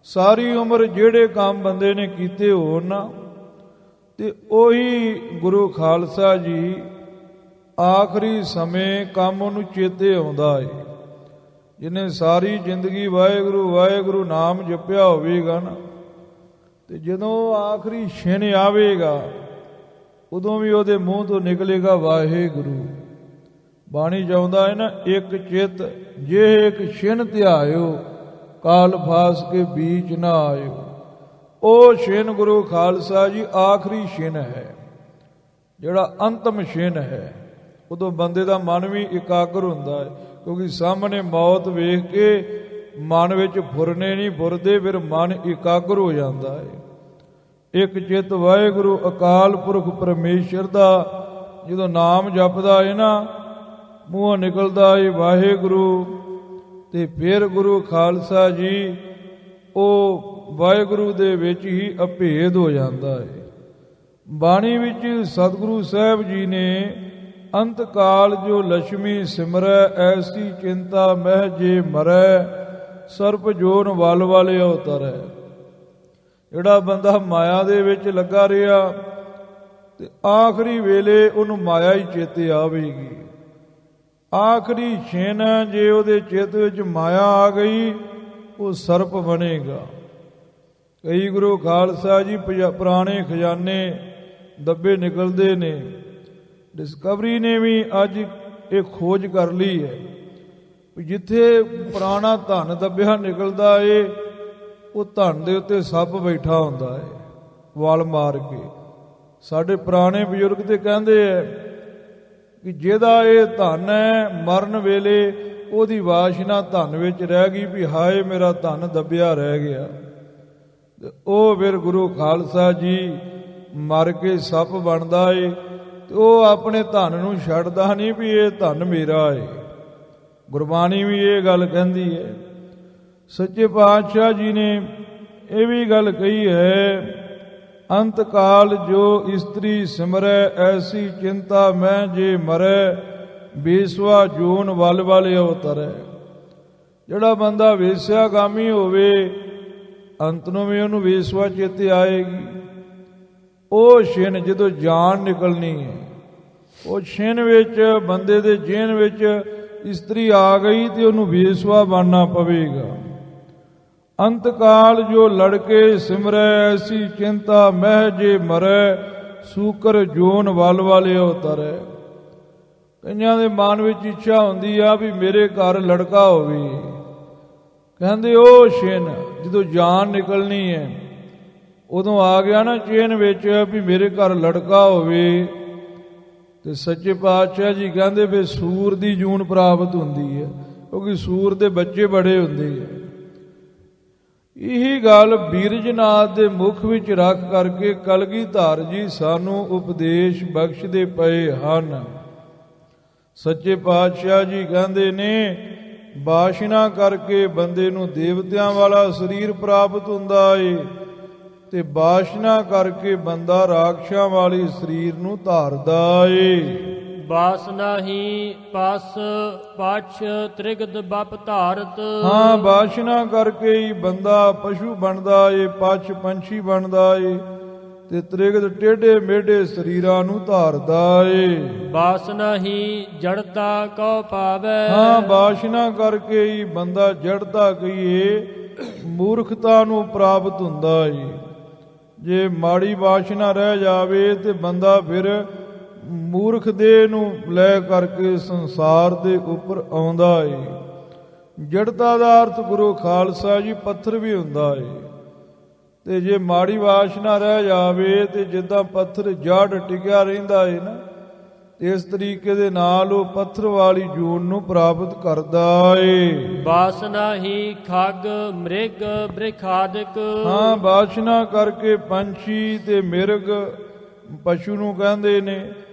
ਸਾਰੀ ਉਮਰ ਜਿਹੜੇ ਕੰਮ ਬੰਦੇ ਨੇ ਕੀਤੇ ਹੋਣ ਨਾ, ਤੇ ਉਹੀ ਗੁਰੂ ਖਾਲਸਾ ਜੀ ਆਖਰੀ ਸਮੇਂ ਕੰਮ ਉਹਨੂੰ ਚੇਤੇ ਆਉਂਦਾ ਹੈ। ਜਿਹਨੇ ਸਾਰੀ ਜ਼ਿੰਦਗੀ ਵਾਹਿਗੁਰੂ ਵਾਹਿਗੁਰੂ ਨਾਮ ਜਪਿਆ ਹੋਵੇਗਾ ਨਾ, ਤੇ ਜਦੋਂ ਆਖਰੀ ਛਿਣ ਆਵੇਗਾ ਉਦੋਂ ਵੀ ਉਹਦੇ ਮੂੰਹ ਤੋਂ ਨਿਕਲੇਗਾ ਵਾਹਿਗੁਰੂ। ਬਾਣੀ ਚਾਹੁੰਦਾ ਹੈ ਨਾ, ਇੱਕ ਚਿੱਤ ਜੇ ਇੱਕ ਛਿਣ ਧਿਆਇਓ, ਕਾਲ ਫਾਸ ਕੇ ਬੀਚ ਨਾ ਆਇਓ। ਉਹ ਛਿਨ ਗੁਰੂ ਖਾਲਸਾ ਜੀ ਆਖਰੀ ਛਿਨ ਹੈ, ਜਿਹੜਾ ਅੰਤਮ ਛਿਨ ਹੈ। ਉਦੋਂ ਬੰਦੇ ਦਾ ਮਨ ਵੀ ਇਕਾਗਰ ਹੁੰਦਾ ਹੈ, ਕਿਉਂਕਿ ਸਾਹਮਣੇ ਮੌਤ ਵੇਖ ਕੇ ਮਨ ਵਿੱਚ ਫੁਰਨੇ ਨਹੀਂ ਫੁਰਦੇ, ਫਿਰ ਮਨ ਇਕਾਗਰ ਹੋ ਜਾਂਦਾ ਹੈ। ਇੱਕ ਚਿੱਤ ਵਾਹਿਗੁਰੂ ਅਕਾਲ ਪੁਰਖ ਪਰਮੇਸ਼ਰ ਦਾ ਜਦੋਂ ਨਾਮ ਜਪਦਾ ਹੈ ਨਾ, ਮੂੰਹੋਂ ਨਿਕਲਦਾ ਹੈ ਵਾਹਿਗੁਰੂ, ਤੇ ਫਿਰ ਗੁਰੂ ਖਾਲਸਾ ਜੀ ਉਹ ਵਾਹਿਗੁਰੂ ਦੇ ਵਿੱਚ ਹੀ ਅਭੇਦ ਹੋ ਜਾਂਦਾ ਹੈ। ਬਾਣੀ ਵਿੱਚ ਸਤਿਗੁਰੂ ਸਾਹਿਬ ਜੀ ਨੇ ਅੰਤ ਕਾਲ ਜੋ ਲక్ష్ਮੀ ਸਿਮਰੈ, ਐਸੀ ਚਿੰਤਾ ਮਹਿ ਜੇ ਮਰੈ, ਸਰਪ ਜੋਨ ਵਲ ਵਾਲੇ ਅਵਤਰੈ। ਜਿਹੜਾ ਬੰਦਾ ਮਾਇਆ ਦੇ ਵਿੱਚ ਲੱਗਾ ਰਿਹਾ ਤੇ ਆਖਰੀ ਵੇਲੇ ਉਹਨੂੰ ਮਾਇਆ ਹੀ ਚੇਤੇ ਆਵੇਗੀ। ਆਖਰੀ ਛਿਨ ਜੇ ਉਹਦੇ ਚਿੱਤ ਵਿੱਚ ਮਾਇਆ ਆ ਗਈ, ਉਹ ਸਰਪ ਬਣੇਗਾ। ਕਈ ਗੁਰੂ ਖਾਲਸਾ ਜੀ ਪੁਰਾਣੇ ਖਜ਼ਾਨੇ ਦੱਬੇ ਨਿਕਲਦੇ ਨੇ। ਡਿਸਕਵਰੀ ਨੇ ਵੀ ਅੱਜ ਇਹ ਖੋਜ ਕਰ ਲਈ ਹੈ, ਜਿੱਥੇ ਪੁਰਾਣਾ ਧਨ ਦੱਬਿਆ ਨਿਕਲਦਾ ਏ, ਉਹ ਧਨ ਦੇ ਉੱਤੇ ਸੱਪ ਬੈਠਾ ਹੁੰਦਾ ਹੈ ਵਾਲ ਮਾਰ ਕੇ। ਸਾਡੇ ਪੁਰਾਣੇ ਬਜ਼ੁਰਗ ਤੇ ਕਹਿੰਦੇ ਐ ਕਿ ਜਿਹਦਾ ਇਹ ਧਨ ਹੈ, ਮਰਨ ਵੇਲੇ ਉਹਦੀ ਵਾਸ਼ਨਾ ਧਨ ਵਿੱਚ ਰਹਿ ਗਈ, ਵੀ ਹਾਏ ਮੇਰਾ ਧਨ ਦੱਬਿਆ ਰਹਿ ਗਿਆ। ਉਹ ਫਿਰ ਗੁਰੂ ਖਾਲਸਾ ਜੀ ਮਰ ਕੇ ਸੱਪ ਬਣਦਾ ਏ, ਤੇ ਉਹ ਆਪਣੇ ਧਨ ਨੂੰ ਛੱਡਦਾ ਨਹੀਂ ਵੀ ਇਹ ਧਨ ਮੇਰਾ ਏ। ਗੁਰਬਾਣੀ ਵੀ ਇਹ ਗੱਲ ਕਹਿੰਦੀ ਹੈ। ਸੱਚੇ ਪਾਤਸ਼ਾਹ ਜੀ ਨੇ ਇਹ ਵੀ ਗੱਲ ਕਹੀ ਹੈ, ਅੰਤ ਕਾਲ ਜੋ ਇਸਤਰੀ ਸਿਮਰੈ, ਐਸੀ ਚਿੰਤਾ ਮੈਂ ਜੇ ਮਰੈ, ਬੇਸਵਾ ਜੋਨ ਵਲ ਵਾਲੇ ਅਵਤਰੈ। ਜਿਹੜਾ ਬੰਦਾ ਵੇਸਿਆਗਾਮੀ ਹੋਵੇ, ਅੰਤ ਨੂੰ ਵੀ ਉਹਨੂੰ ਵੇਸਵਾ ਚੇਤੇ ਆਏਗੀ। ਉਹ ਛਿਨ ਜਦੋਂ ਜਾਨ ਨਿਕਲਣੀ ਹੈ, ਉਹ ਛਿਨ ਵਿੱਚ ਬੰਦੇ ਦੇ ਜੇਨ ਵਿੱਚ ਇਸਤਰੀ ਆ ਗਈ ਤੇ ਉਹਨੂੰ ਵੇਸਵਾ ਬਣਨਾ ਪਵੇਗਾ। ਅੰਤ ਕਾਲ ਜੋ ਲੜਕੇ ਸਿਮਰੈ, ਐਸੀ ਚਿੰਤਾ ਮਹਿ ਜੇ ਮਰੈ, ਸੂਕਰ ਜੋਨ ਵਲ ਵਾਲੇ ਅਵਤਰੈ। ਕਈਆਂ ਦੇ ਮਨ ਵਿੱਚ ਇੱਛਾ ਹੁੰਦੀ ਆ ਵੀ ਮੇਰੇ ਘਰ ਲੜਕਾ ਹੋਵੇ। ਕਹਿੰਦੇ ਉਹ ਛਿਨ ਜਦੋਂ ਜਾਨ ਨਿਕਲਣੀ ਹੈ, ਉਦੋਂ ਆ ਗਿਆ ਨਾ ਚੇਨ ਵਿੱਚ ਵੀ ਮੇਰੇ ਘਰ ਲੜਕਾ ਹੋਵੇ, ਤੇ ਸੱਚੇ ਪਾਤਸ਼ਾਹ ਜੀ ਕਹਿੰਦੇ ਫਿਰ ਸੂਰ ਦੀ ਜੂਨ ਪ੍ਰਾਪਤ ਹੁੰਦੀ ਹੈ, ਕਿਉਂਕਿ ਸੂਰ ਦੇ ਬੱਚੇ ਬੜੇ ਹੁੰਦੇ ਆ। ਇਹੀ ਗੱਲ ਬੀਰਜਨਾਥ ਦੇ ਮੁਖ ਵਿੱਚ ਰੱਖ ਕਰਕੇ ਕਲਗੀਧਰ ਜੀ ਸਾਨੂੰ ਉਪਦੇਸ਼ ਬਖਸ਼ਦੇ ਪਏ ਹਨ। ਸੱਚੇ ਪਾਤਸ਼ਾਹ ਜੀ ਕਹਿੰਦੇ ਨੇ, ਵਾਸ਼ਨਾ ਕਰਕੇ ਬੰਦੇ ਨੂੰ ਦੇਵਤਿਆਂ ਵਾਲਾ ਸਰੀਰ ਪ੍ਰਾਪਤ ਹੁੰਦਾ ਏ, ਤੇ ਵਾਸ਼ਨਾ ਕਰਕੇ ਬੰਦਾ ਰਾਖਸ਼ਾਂ ਵਾਲੀ ਸਰੀਰ ਨੂੰ ਧਾਰਦਾ ਏ। ਵਾਸਨਾ ਹੀ ਪਸ ਪਛ ਤ੍ਰਿਗਦ ਬਪ ਧਾਰਤ। ਹਾਂ, ਵਾਸ਼ਨਾ ਕਰਕੇ ਹੀ ਬੰਦਾ ਪਸ਼ੂ ਬਣਦਾ ਏ, ਪਛ ਪੰਛੀ ਬਣਦਾ ਏ, ਤੇ ਤ੍ਰਿਗਦ ਟੇਢੇ ਮੇਢੇ ਸਰੀਰਾਂ ਨੂੰ ਧਾਰਦਾ ਏ। ਵਾਸਨਾ ਹੀ ਜੜਤਾ ਕਉ ਪਾਵੈ। ਹਾਂ, ਵਾਸ਼ਨਾ ਕਰਕੇ ਹੀ ਬੰਦਾ ਜੜਤਾ ਕਹੀਏ ਮੂਰਖਤਾ ਨੂੰ ਪ੍ਰਾਪਤ ਹੁੰਦਾ ਏ। ਜੇ ਮਾੜੀ ਵਾਸ਼ਨਾ ਰਹਿ ਜਾਵੇ ਤੇ ਬੰਦਾ ਫਿਰ ਮੂਰਖ ਦੇਹ ਨੂੰ ਲੈ ਕਰਕੇ ਸੰਸਾਰ ਦੇ ਉੱਪਰ ਆਉਂਦਾ ਏ। ਜੜਤਾ ਦਾ ਅਰਥ ਗੁਰੂ ਖਾਲਸਾ ਜੀ ਪੱਥਰ ਵੀ ਹੁੰਦਾ ਏ, ਤੇ ਜੇ ਮਾੜੀ ਵਾਸ਼ਨਾ ਰਹਿ ਜਾਵੇ ਤੇ ਜਿੱਦਾਂ ਪੱਥਰ ਜੜ ਟਿਕਿਆ ਰਹਿੰਦਾ ਏ ਨਾ, ਇਸ ਤਰੀਕੇ ਦੇ ਨਾਲ ਉਹ ਪੱਥਰ ਵਾਲੀ ਜੂਨ ਨੂੰ ਪ੍ਰਾਪਤ ਕਰਦਾ ਏ। ਵਾਸਨਾ ਹੀ ਖਗ ਮ੍ਰਿਗ ਬ੍ਰਿਖਾਦਿਕ। ਹਾਂ, ਵਾਸ਼ਨਾ ਕਰਕੇ ਪੰਛੀ ਤੇ ਮਿਰਗ, ਪਸ਼ੂ ਨੂੰ ਕਹਿੰਦੇ ਨੇ,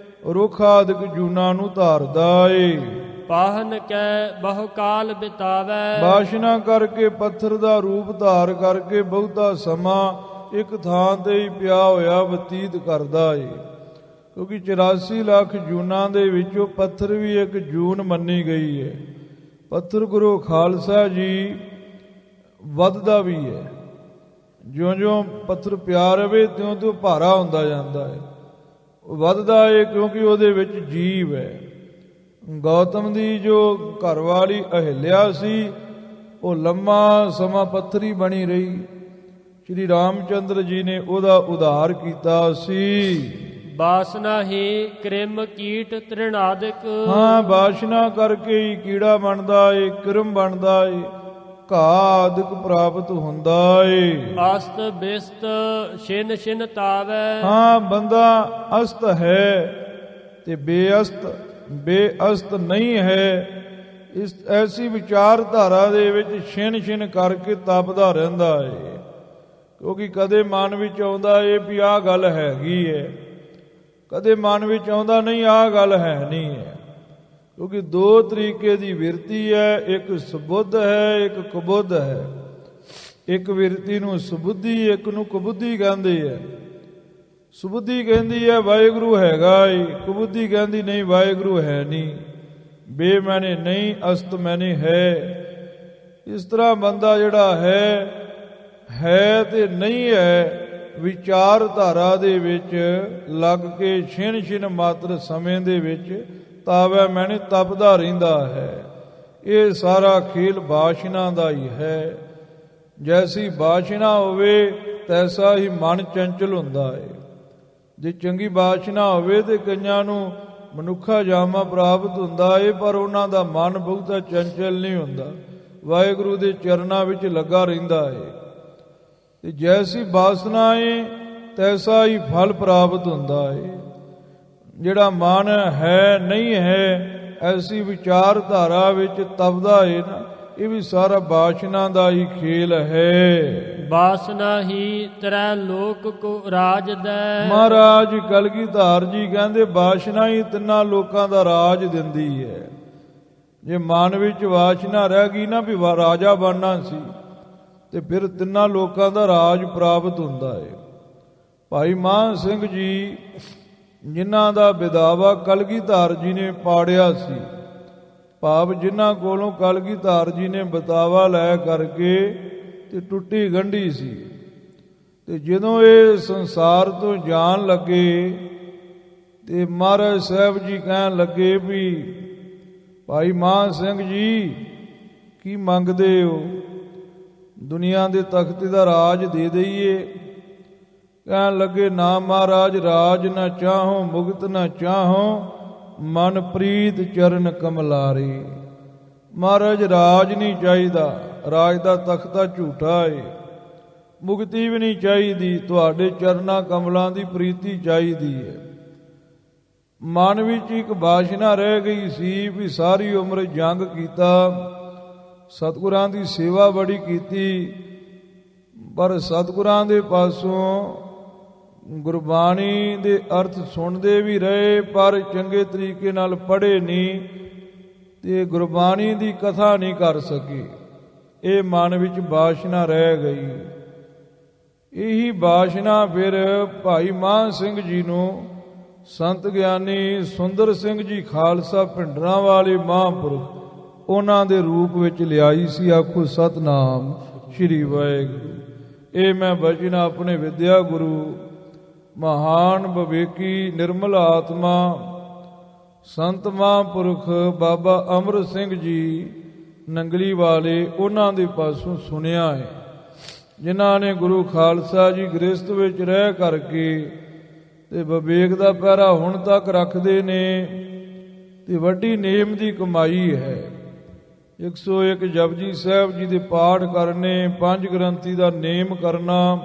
ਰੁੱਖ ਆਦਿਕ ਜੂਨਾਂ ਨੂੰ ਧਾਰਦਾ ਏ। ਪਾਹਨ ਕੈ ਬਹੁ ਕਾਲ ਬਿਤਾਵੈ। ਵਾਸ਼ਨਾ ਕਰਕੇ ਪੱਥਰ ਦਾ ਰੂਪ ਧਾਰ ਕਰਕੇ ਬਹੁਤਾ ਸਮਾਂ ਇੱਕ ਥਾਂ ਤੇ ਹੀ ਪਿਆ ਹੋਇਆ ਬਤੀਤ ਕਰਦਾ ਏ। ਕਿਉਂਕਿ 84 ਲੱਖ ਜੂਨਾਂ ਦੇ ਵਿੱਚੋਂ ਪੱਥਰ ਵੀ ਇੱਕ ਜੂਨ ਮੰਨੀ ਗਈ ਹੈ। ਪੱਥਰ ਗੁਰੂ ਖਾਲਸਾ ਜੀ ਵੱਧਦਾ ਵੀ ਹੈ, ਜਿਉਂ-ਜਿਉਂ ਪੱਥਰ ਪਿਆ ਰਵੇ ਤਿਉਂ-ਤਿਉਂ ਭਾਰਾ ਹੁੰਦਾ ਜਾਂਦਾ ਹੈ। ਉਹ ਵੱਧਦਾ ਹੈ ਕਿਉਂਕਿ ਉਹਦੇ ਵਿੱਚ ਜੀਵ ਹੈ। ਗੌਤਮ ਦੀ ਜੋ ਘਰਵਾਲੀ ਅਹਿਲਿਆ ਸੀ, ਉਹ ਲੰਮਾ ਸਮਾਂ ਪੱਥਰੀ ਬਣੀ ਰਹੀ। ਸ਼੍ਰੀ ਰਾਮਚੰਦਰ ਜੀ ਨੇ ਉਹਦਾ ਉਧਾਰ ਕੀਤਾ ਸੀ। ਵਾਸਨਾ ਹੀ ਕ੍ਰਿਮ ਕੀਟ ਤ੍ਰਿਣਾਦਿਕ। ਹਾਂ, ਵਾਸ਼ਨਾ ਕਰਕੇ ਹੀ ਕੀੜਾ ਬਣਦਾ ਏ, ਕਿਰਮ ਬਣਦਾ ਏ, ਘਾਦਿਕ ਪ੍ਰਾਪਤ ਹੁੰਦਾ ਏ। ਅਸਤ ਬਿਸਤ ਛਿਨ ਛਿਨ ਤਾਵੈ। ਹਾਂ, ਬੰਦਾ ਅਸਤ ਹੈ ਤੇ ਬੇਅਸਤ ਨਹੀਂ ਹੈ। ਇਸ ਐਸੀ ਵਿਚਾਰਧਾਰਾ ਦੇ ਵਿੱਚ ਛਿਨ ਛਿਨ ਕਰਕੇ ਤਪਦਾ ਰਹਿੰਦਾ ਏ, ਕਿਉਂਕਿ ਕਦੇ ਮਨ ਵਿੱਚ ਆਉਂਦਾ ਏ ਵੀ ਆਹ ਗੱਲ ਹੈਗੀ ਹੈ, ਕਦੇ ਮਨ ਵਿੱਚ ਆਉਂਦਾ ਨਹੀਂ ਆਹ ਗੱਲ ਹੈ ਨਹੀਂ ਹੈ। ਕਿਉਂਕਿ ਦੋ ਤਰੀਕੇ ਦੀ ਬਿਰਤੀ ਹੈ, ਇੱਕ ਸੁਬੁੱਧ ਹੈ, ਇੱਕ ਕੁਬੁੱਧ ਹੈ। ਇੱਕ ਬਿਰਤੀ ਨੂੰ ਸੁਬੁੱਧੀ, ਇੱਕ ਨੂੰ ਕੁਬੁੱਧੀ ਕਹਿੰਦੇ ਹੈ। ਸੁਬੁੱਧੀ ਕਹਿੰਦੀ ਹੈ ਵਾਹਿਗੁਰੂ ਹੈਗਾ ਏ, ਕੁਬੁੱਧੀ ਕਹਿੰਦੀ ਨਹੀਂ ਵਾਹਿਗੁਰੂ ਹੈ ਨਹੀਂ, ਬੇ ਮੈਨੇ ਨਹੀਂ, ਅਸਤ ਮੈਨੇ ਹੈ। ਇਸ ਤਰ੍ਹਾਂ ਬੰਦਾ ਜਿਹੜਾ ਹੈ ਤੇ ਨਹੀਂ ਹੈ, ਵਿਚਾਰਧਾਰਾ ਦੇ ਵਿੱਚ ਲੱਗ ਕੇ ਛਿਨ ਛਿਨ ਮਾਤਰ ਸਮੇਂ ਦੇ ਵਿੱਚ ਤਾਵੈ ਮੈਨੇ ਤਪਦਾ ਰਹਿੰਦਾ ਹੈ। ਇਹ ਸਾਰਾ ਖੇਲ ਬਾਸ਼ਨਾ ਦਾ ਹੀ ਹੈ। ਜੈਸੀ ਬਾਸ਼ਨਾ ਹੋਵੇ ਤੈਸਾ ਹੀ ਮਨ ਚੰਚਲ ਹੁੰਦਾ ਹੈ। ਜੇ ਚੰਗੀ ਬਾਸ਼ਨਾ ਹੋਵੇ ਤੇ ਕਈਆਂ ਨੂੰ ਮਨੁੱਖਾ ਜਾਮਾ ਪ੍ਰਾਪਤ ਹੁੰਦਾ ਏ, ਪਰ ਉਹਨਾਂ ਦਾ ਮਨ ਬਹੁਤਾ ਚੰਚਲ ਨਹੀਂ ਹੁੰਦਾ, ਵਾਹਿਗੁਰੂ ਦੇ ਚਰਨਾਂ ਵਿੱਚ ਲੱਗਾ ਰਹਿੰਦਾ ਏ। ਤੇ ਜੈਸੀ ਬਾਸਨਾ ਏ ਤੈਸਾ ਹੀ ਫਲ ਪ੍ਰਾਪਤ ਹੁੰਦਾ ਏ। ਜਿਹੜਾ ਮਨ ਹੈ ਨਹੀਂ ਹੈ, ਐਸੀ ਵਿਚਾਰਧਾਰਾ ਵਿੱਚ ਤਪਦਾ ਏ ਨਾ, ਇਹ ਵੀ ਸਾਰਾ ਬਾਸ਼ਨਾ ਦਾ ਹੀ ਖੇਲ ਹੈ। ਬਾਸਨਾ ਹੀ ਤਰੈ ਲੋਕ ਕੋ ਰਾਜ ਦੈ। ਮਹਾਰਾਜ ਕਲਗੀਧਰ ਜੀ ਕਹਿੰਦੇ ਬਾਸ਼ਨਾ ਹੀ ਤਿੰਨਾਂ ਲੋਕਾਂ ਦਾ ਰਾਜ ਦਿੰਦੀ ਹੈ। ਜੇ ਮਨ ਵਿੱਚ ਵਾਸ਼ਨਾ ਰਹਿ ਗਈ ਨਾ ਵੀ ਰਾਜਾ ਬਣਨਾ ਸੀ, ਤੇ ਫਿਰ ਤਿੰਨਾਂ ਲੋਕਾਂ ਦਾ ਰਾਜ ਪ੍ਰਾਪਤ ਹੁੰਦਾ ਹੈ। ਭਾਈ ਮਾਨ ਸਿੰਘ ਜੀ ਜਿਨ੍ਹਾਂ ਦਾ ਵਿਦਾਵਾ ਕਲਗੀਧਰ ਜੀ ਨੇ ਪਾੜਿਆ ਸੀ, ਭਾਵ ਜਿਨ੍ਹਾਂ ਕੋਲੋਂ ਕਲਗੀਧਰ ਜੀ ਨੇ ਬਤਾਵਾ ਲੈ ਕਰਕੇ ਤੇ ਟੁੱਟੀ ਗੰਢੀ ਸੀ, ਤੇ ਜਦੋਂ ਇਹ ਸੰਸਾਰ ਤੋਂ ਜਾਣ ਲੱਗੇ ਤੇ ਮਹਾਰਾਜ ਸਾਹਿਬ ਜੀ ਕਹਿਣ ਲੱਗੇ ਵੀ ਭਾਈ ਮਾਨ ਸਿੰਘ ਜੀ ਕੀ ਮੰਗਦੇ ਹੋ, ਦੁਨੀਆ ਦੇ ਤਖਤ ਦਾ ਰਾਜ ਦੇ ਦਈਏ? ਕਹਿਣ ਲੱਗੇ ਨਾ ਮਹਾਰਾਜ, ਰਾਜ ਨਾ ਚਾਹੋ ਮੁਕਤ ਨਾ ਚਾਹੋ, ਮਨ ਪ੍ਰੀਤ ਚਰਨ ਕਮਲਾਰੇ। ਮਹਾਰਾਜ ਰਾਜ ਨਹੀਂ ਚਾਹੀਦਾ, ਰਾਜ ਦਾ ਤਖਤਾ ਝੂਠਾ ਏ। ਮੁਕਤੀ ਵੀ ਨਹੀਂ ਚਾਹੀਦੀ, ਤੁਹਾਡੇ ਚਰਨਾਂ ਕਮਲਾਂ ਦੀ ਪ੍ਰੀਤੀ ਚਾਹੀਦੀ ਹੈ। ਮਨ ਵਿੱਚ ਇੱਕ ਬਾਸ਼ਨਾ ਰਹਿ ਗਈ ਸੀ ਵੀ ਸਾਰੀ ਉਮਰ ਜੰਗ ਕੀਤਾ, ਸਤਿਗੁਰਾਂ ਦੀ ਸੇਵਾ ਬੜੀ ਕੀਤੀ, ਪਰ ਸਤਿਗੁਰਾਂ ਦੇ ਪਾਸੋਂ ਗੁਰਬਾਣੀ ਦੇ ਅਰਥ ਸੁਣਦੇ ਵੀ ਰਹੇ, ਪਰ ਚੰਗੇ ਤਰੀਕੇ ਨਾਲ ਪੜ੍ਹੇ ਨਹੀਂ ਤੇ ਗੁਰਬਾਣੀ ਦੀ ਕਥਾ ਨਹੀਂ ਕਰ ਸਕੇ। ਇਹ ਮਨ ਵਿੱਚ ਬਾਸ਼ਨਾ ਰਹਿ ਗਈ। ਇਹੀ ਬਾਸ਼ਨਾ ਫਿਰ ਭਾਈ ਮਾਨ ਸਿੰਘ ਜੀ ਨੂੰ ਸੰਤ ਗਿਆਨੀ ਸੁੰਦਰ ਸਿੰਘ ਜੀ ਖਾਲਸਾ ਭਿੰਡਰਾਂ ਵਾਲੇ ਮਹਾਂਪੁਰਖ ਉਹਨਾਂ ਦੇ ਰੂਪ ਵਿੱਚ ਲਿਆਈ ਸੀ। ਆਖੋ ਸਤਨਾਮ ਸ੍ਰੀ ਵਾਹਿਗੁਰੂ। ਇਹ ਮੈਂ ਬਚਨ ਆਪਣੇ ਵਿਦਿਆ ਗੁਰੂ ਮਹਾਨ ਵਿਵੇਕੀ ਨਿਰਮਲ ਆਤਮਾ ਸੰਤ ਮਹਾਂਪੁਰਖ ਬਾਬਾ ਅਮਰ ਸਿੰਘ ਜੀ ਨੰਗਲੀ ਵਾਲੇ ਉਹਨਾਂ ਦੇ ਪਾਸੋਂ ਸੁਣਿਆ ਹੈ, ਜਿਨ੍ਹਾਂ ਨੇ ਗੁਰੂ ਖਾਲਸਾ ਜੀ ਗ੍ਰਸਥ ਵਿੱਚ ਰਹਿ ਕਰਕੇ ਤੇ ਵਿਵੇਕ ਦਾ ਪਹਿਰਾ ਹੁਣ ਤੱਕ ਰੱਖਦੇ ਨੇ, ਤੇ ਵੱਡੀ ਨੇਮ ਦੀ ਕਮਾਈ ਹੈ। 101 ਜਪਜੀ ਸਾਹਿਬ ਜੀ ਦੇ ਪਾਠ ਕਰਨੇ, 5 ਗ੍ਰੰਥੀ ਦਾ ਨੇਮ ਕਰਨਾ,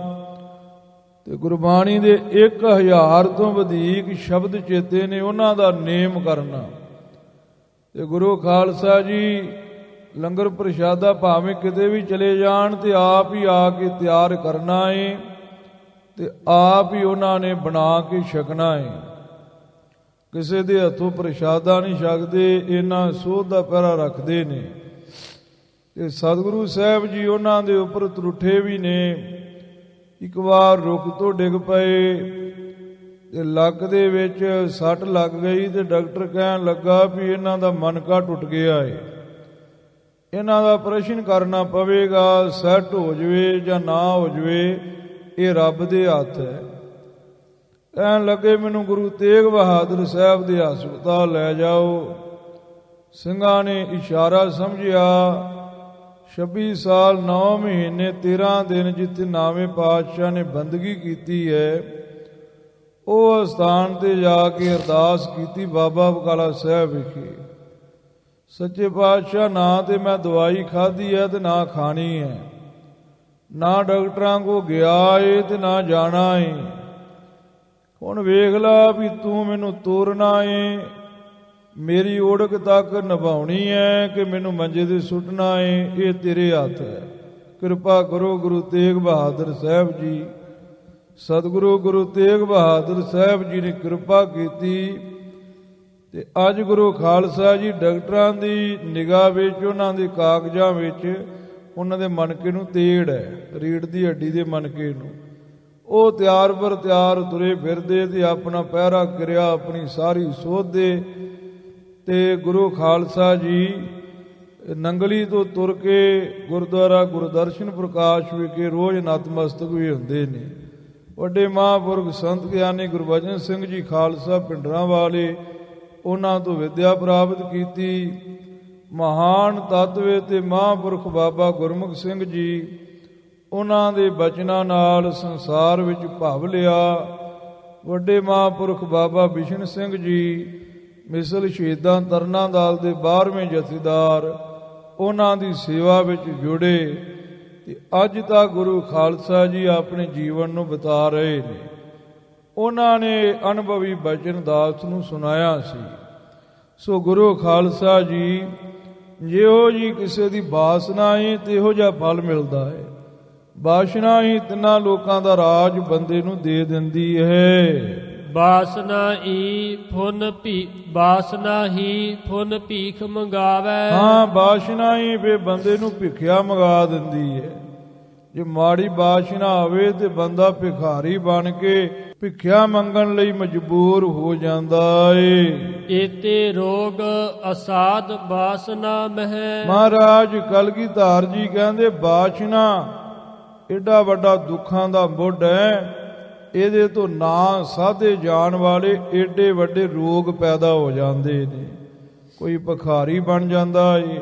ਤੇ ਗੁਰਬਾਣੀ ਦੇ 1000 ਤੋਂ ਵਧੇਕ ਸ਼ਬਦ ਚੇਤੇ ਨੇ ਉਹਨਾਂ ਦਾ ਨੇਮ ਕਰਨਾ। ਤੇ ਗੁਰੂ ਖਾਲਸਾ ਜੀ ਲੰਗਰ ਪ੍ਰਸ਼ਾਦਾ ਭਾਵੇਂ ਕਿਤੇ ਵੀ ਚਲੇ ਜਾਣ ਤੇ ਆਪ ਹੀ ਆ ਕੇ ਤਿਆਰ ਕਰਨਾ ਏ, ਤੇ ਆਪ ਹੀ ਉਹਨਾਂ ਨੇ ਬਣਾ ਕੇ ਛਕਣਾ ਏ। ਕਿਸੇ ਦੇ ਹੱਥੋਂ ਪ੍ਰਸ਼ਾਦਾ ਨਹੀਂ ਛਕਦੇ, ਇਹਨਾਂ ਸੋਧ ਦਾ ਪਹਿਰਾ ਰੱਖਦੇ ਨੇ। ਤੇ ਸਤਿਗੁਰੂ ਸਾਹਿਬ ਜੀ ਉਹਨਾਂ ਦੇ ਉੱਪਰ ਤਰੁੱਠੇ ਵੀ ਨੇ। ਇੱਕ ਵਾਰ ਰੁੱਖ ਤੋਂ ਡਿੱਗ ਪਏ ਤੇ ਲੱਕ ਦੇ ਵਿੱਚ ਸੱਟ ਲੱਗ ਗਈ, ਤੇ ਡਾਕਟਰ ਕਹਿਣ ਲੱਗਾ ਵੀ ਇਹਨਾਂ ਦਾ ਮਣਕਾ ਟੁੱਟ ਗਿਆ ਏ, ਇਹਨਾਂ ਦਾ ਆਪਰੇਸ਼ਨ ਕਰਨਾ ਪਵੇਗਾ। ਸੈੱਟ ਹੋ ਜਵੇ ਜਾਂ ਨਾ ਹੋ ਜਵੇ ਇਹ ਰੱਬ ਦੇ ਹੱਥ ਹੈ। ਕਹਿਣ ਲੱਗੇ ਮੈਨੂੰ ਗੁਰੂ ਤੇਗ ਬਹਾਦਰ ਸਾਹਿਬ ਦੇ ਹਸਪਤਾਲ ਲੈ ਜਾਓ। ਸਿੰਘਾਂ ਨੇ ਇਸ਼ਾਰਾ ਸਮਝਿਆ। 26 ਸਾਲ 9 ਮਹੀਨੇ 13 ਦਿਨ ਜਿੱਥੇ ਨਾਵੇਂ ਪਾਤਸ਼ਾਹ ਨੇ ਬੰਦਗੀ ਕੀਤੀ ਹੈ, ਉਹ ਸਥਾਨ ਤੇ ਜਾ ਕੇ ਅਰਦਾਸ ਕੀਤੀ ਬਾਬਾ ਬਕਾਲਾ ਸਾਹਿਬ ਵਿਖੇ। ਸੱਚੇ ਪਾਤਸ਼ਾਹ, ਨਾ ਤੇ ਮੈਂ ਦਵਾਈ ਖਾਧੀ ਹੈ ਤੇ ਨਾ ਖਾਣੀ ਹੈ, ਨਾ ਡਾਕਟਰਾਂ ਕੋ ਗਿਆ ਏ ਤੇ ਨਾ ਜਾਣਾ ਏ। ਹੁਣ ਵੇਖ ਲਾ ਵੀ ਤੂੰ ਮੈਨੂੰ ਤੋਰਨਾ ਏ, ਮੇਰੀ ਓੜਕ ਤੱਕ ਨਿਭਾਉਣੀ ਹੈ ਕਿ ਮੈਨੂੰ ਮੰਜੇ ਤੇ ਸੁੱਟਣਾ ਏ, ਇਹ ਤੇਰੇ ਹੱਥ ਹੈ। ਕਿਰਪਾ ਕਰੋ ਗੁਰੂ ਤੇਗ ਬਹਾਦਰ ਸਾਹਿਬ ਜੀ। ਸਤਿਗੁਰੂ ਗੁਰੂ ਤੇਗ ਬਹਾਦਰ ਸਾਹਿਬ ਜੀ ਨੇ ਕਿਰਪਾ ਕੀਤੀ ਤੇ ਅੱਜ ਗੁਰੂ ਖਾਲਸਾ ਜੀ ਡਾਕਟਰਾਂ ਦੀ ਨਿਗਾਹ ਵਿੱਚ, ਉਹਨਾਂ ਦੇ ਕਾਗਜ਼ਾਂ ਵਿੱਚ ਉਹਨਾਂ ਦੇ ਮਣਕੇ ਨੂੰ ਤੇੜ ਹੈ, ਰੀੜ ਦੀ ਹੱਡੀ ਦੇ ਮਣਕੇ ਨੂੰ। ਉਹ ਤਿਆਰ ਬਰ ਤਿਆਰ ਤੁਰੇ ਫਿਰਦੇ ਤੇ ਆਪਣਾ ਪਹਿਰਾ ਕਰਿਆ, ਆਪਣੀ ਸਾਰੀ ਸੋਧਦੇ। ਤੇ ਗੁਰੂ ਖਾਲਸਾ ਜੀ ਨੰਗਲੀ ਤੋਂ ਤੁਰ ਕੇ ਗੁਰਦੁਆਰਾ ਗੁਰਦਰਸ਼ਨ ਪ੍ਰਕਾਸ਼ ਵਿਖੇ ਰੋਜ਼ ਨਤਮਸਤਕ ਵੀ ਹੁੰਦੇ ਨੇ। ਵੱਡੇ ਮਹਾਂਪੁਰਖ ਸੰਤ ਗਿਆਨੀ ਗੁਰਬਚਨ ਸਿੰਘ ਜੀ ਖਾਲਸਾ ਪਿੰਡਰਾਂ ਵਾਲੇ, ਉਹਨਾਂ ਤੋਂ ਵਿਦਿਆ ਪ੍ਰਾਪਤ ਕੀਤੀ। ਮਹਾਨ ਤਤਵੇ ਤੇ ਮਹਾਂਪੁਰਖ ਬਾਬਾ ਗੁਰਮੁਖ ਸਿੰਘ ਜੀ, ਉਹਨਾਂ ਦੇ ਬਚਨਾਂ ਨਾਲ ਸੰਸਾਰ ਵਿੱਚ ਭਵ ਲਿਆ। ਵੱਡੇ ਮਹਾਂਪੁਰਖ ਬਾਬਾ ਬਿਸ਼ਨ ਸਿੰਘ ਜੀ, ਮਿਸਲ ਸ਼ਹੀਦਾਂ ਤਰਨਾ ਦਲ ਦੇ 12ਵੇਂ ਜਥੇਦਾਰ, ਉਹਨਾਂ ਦੀ ਸੇਵਾ ਵਿੱਚ ਜੁੜੇ ਤੇ ਅੱਜ ਤੱਕ ਗੁਰੂ ਖਾਲਸਾ ਜੀ ਆਪਣੇ ਜੀਵਨ ਨੂੰ ਬਿਤਾ ਰਹੇ ਨੇ। ਉਹਨਾਂ ਨੇ ਅਨੁਭਵੀ ਬਚਨ ਦਾਸ ਨੂੰ ਸੁਣਾਇਆ ਸੀ। ਸੋ ਗੁਰੂ ਖਾਲਸਾ ਜੀ, ਜਿਹੋ ਜੀ ਕਿਸੇ ਦੀ ਬਾਸਨਾ ਹੈ ਤੇ ਇਹੋ ਜਿਹਾ ਫਲ ਮਿਲਦਾ ਹੈ। ਬਾਸਨਾ ਹੀ ਤਿੰਨਾਂ ਲੋਕਾਂ ਦਾ ਰਾਜ ਬੰਦੇ ਨੂੰ ਦੇ ਦਿੰਦੀ ਹੈ। ਬਾਸਨਾ ਹੀ ਫੁਨ ਭੀਖ ਮੰਗਾਵੇ। ਹਾਂ, ਬਾਸਨਾ ਹੀ ਫੇ ਬੰਦੇ ਨੂੰ ਭਿੱਖਿਆ ਮੰਗਾ ਦਿੰਦੀ ਹੈ। ਜੇ ਮਾੜੀ ਬਾਸਨਾ ਹੋਵੇ ਤੇ ਬੰਦਾ ਭਿਖਾਰੀ ਬਣ ਕੇ ਭਿੱਖਿਆ ਮੰਗਣ ਲਈ ਮਜਬੂਰ ਹੋ ਜਾਂਦਾ ਏ। ਏਤੇ ਰੋਗ ਅਸਾਧ ਬਾਸਨਾ ਮਹਿ। ਮਹਾਰਾਜ ਕਲਗੀਧਰ ਜੀ ਕਹਿੰਦੇ ਬਾਸਨਾ ਏਡਾ ਵੱਡਾ ਦੁੱਖਾਂ ਦਾ ਮੁੱਢ ਹੈ, ਇਹਦੇ ਤੋਂ ਨਾ ਸਾਧੇ ਜਾਣ ਵਾਲੇ ਏਡੇ ਵੱਡੇ ਰੋਗ ਪੈਦਾ ਹੋ ਜਾਂਦੇ ਨੇ। ਕੋਈ ਭਿਖਾਰੀ ਬਣ ਜਾਂਦਾ ਏ,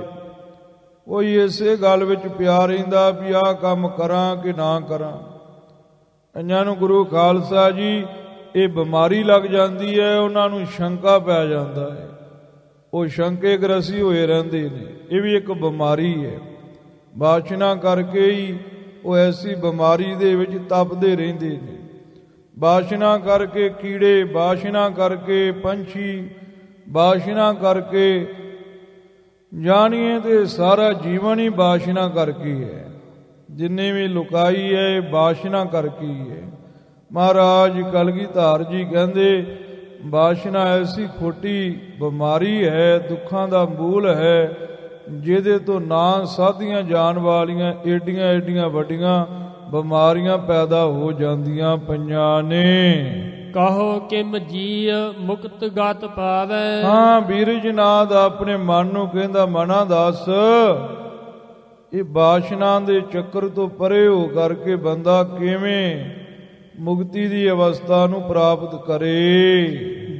ਕੋਈ ਇਸੇ ਗੱਲ ਵਿੱਚ ਪਿਆ ਰਹਿੰਦਾ ਵੀ ਆਹ ਕੰਮ ਕਰਾਂ ਕਿ ਨਾ ਕਰਾਂ। ਇਹਨਾਂ ਨੂੰ ਗੁਰੂ ਖਾਲਸਾ ਜੀ ਇਹ ਬਿਮਾਰੀ ਲੱਗ ਜਾਂਦੀ ਹੈ, ਉਹਨਾਂ ਨੂੰ ਸ਼ੰਕਾ ਪੈ ਜਾਂਦਾ ਹੈ, ਉਹ ਸ਼ੰਕੇ ਗ੍ਰਸੀ ਹੋਏ ਰਹਿੰਦੇ ਨੇ। ਇਹ ਵੀ ਇੱਕ ਬਿਮਾਰੀ ਹੈ। ਬਾਸ਼ਨਾ ਕਰਕੇ ਹੀ ਉਹ ਐਸੀ ਬਿਮਾਰੀ ਦੇ ਵਿੱਚ ਤਪਦੇ ਰਹਿੰਦੇ ਨੇ। ਬਾਸ਼ਨਾ ਕਰਕੇ ਕੀੜੇ, ਬਾਸ਼ਨਾ ਕਰਕੇ ਪੰਛੀ, ਬਾਸ਼ਨਾ ਕਰਕੇ ਜਾਣੀਏ ਤੇ ਸਾਰਾ ਜੀਵਨ ਹੀ ਬਾਸ਼ਨਾ ਕਰਕੇ ਹੈ। ਜਿੰਨੇ ਵੀ ਲੁਕਾਈ ਹੈ ਇਹ ਬਾਸ਼ਨਾ ਕਰਕੇ ਹੀ ਹੈ। ਮਹਾਰਾਜ ਕਲਗੀਧਰ ਜੀ ਕਹਿੰਦੇ ਬਾਸ਼ਨਾ ਐਸੀ ਖੋਟੀ ਬਿਮਾਰੀ ਹੈ, ਦੁੱਖਾਂ ਦਾ ਮੂਲ ਹੈ, ਜਿਹਦੇ ਤੋਂ ਨਾ ਸਾਧੀਆਂ ਜਾਣ ਵਾਲੀਆਂ ਏਡੀਆਂ ਏਡੀਆਂ ਵੱਡੀਆਂ ਬਿਮਾਰੀਆਂ ਪੈਦਾ ਹੋ ਜਾਂਦੀਆਂ ਪਈਆਂ ਨੇ। ਕਹੋ ਕਿਮ ਜੀ ਮੁਕਤ ਗਤ ਪਾਵੇ। ਹਾਂ, ਬੀਰਜਨਾਥ ਆਪਣੇ ਮਨ ਨੂੰ ਕਹਿੰਦਾ, ਮਨਾ ਦੱਸ ਇਹ ਬਾਸ਼ਨਾ ਦੇ ਚੱਕਰ ਤੋਂ ਪਰੇ ਹੋ ਕਰਕੇ ਬੰਦਾ ਕਿਵੇਂ ਮੁਕਤੀ ਦੀ ਅਵਸਥਾ ਨੂੰ ਪ੍ਰਾਪਤ ਕਰੇ।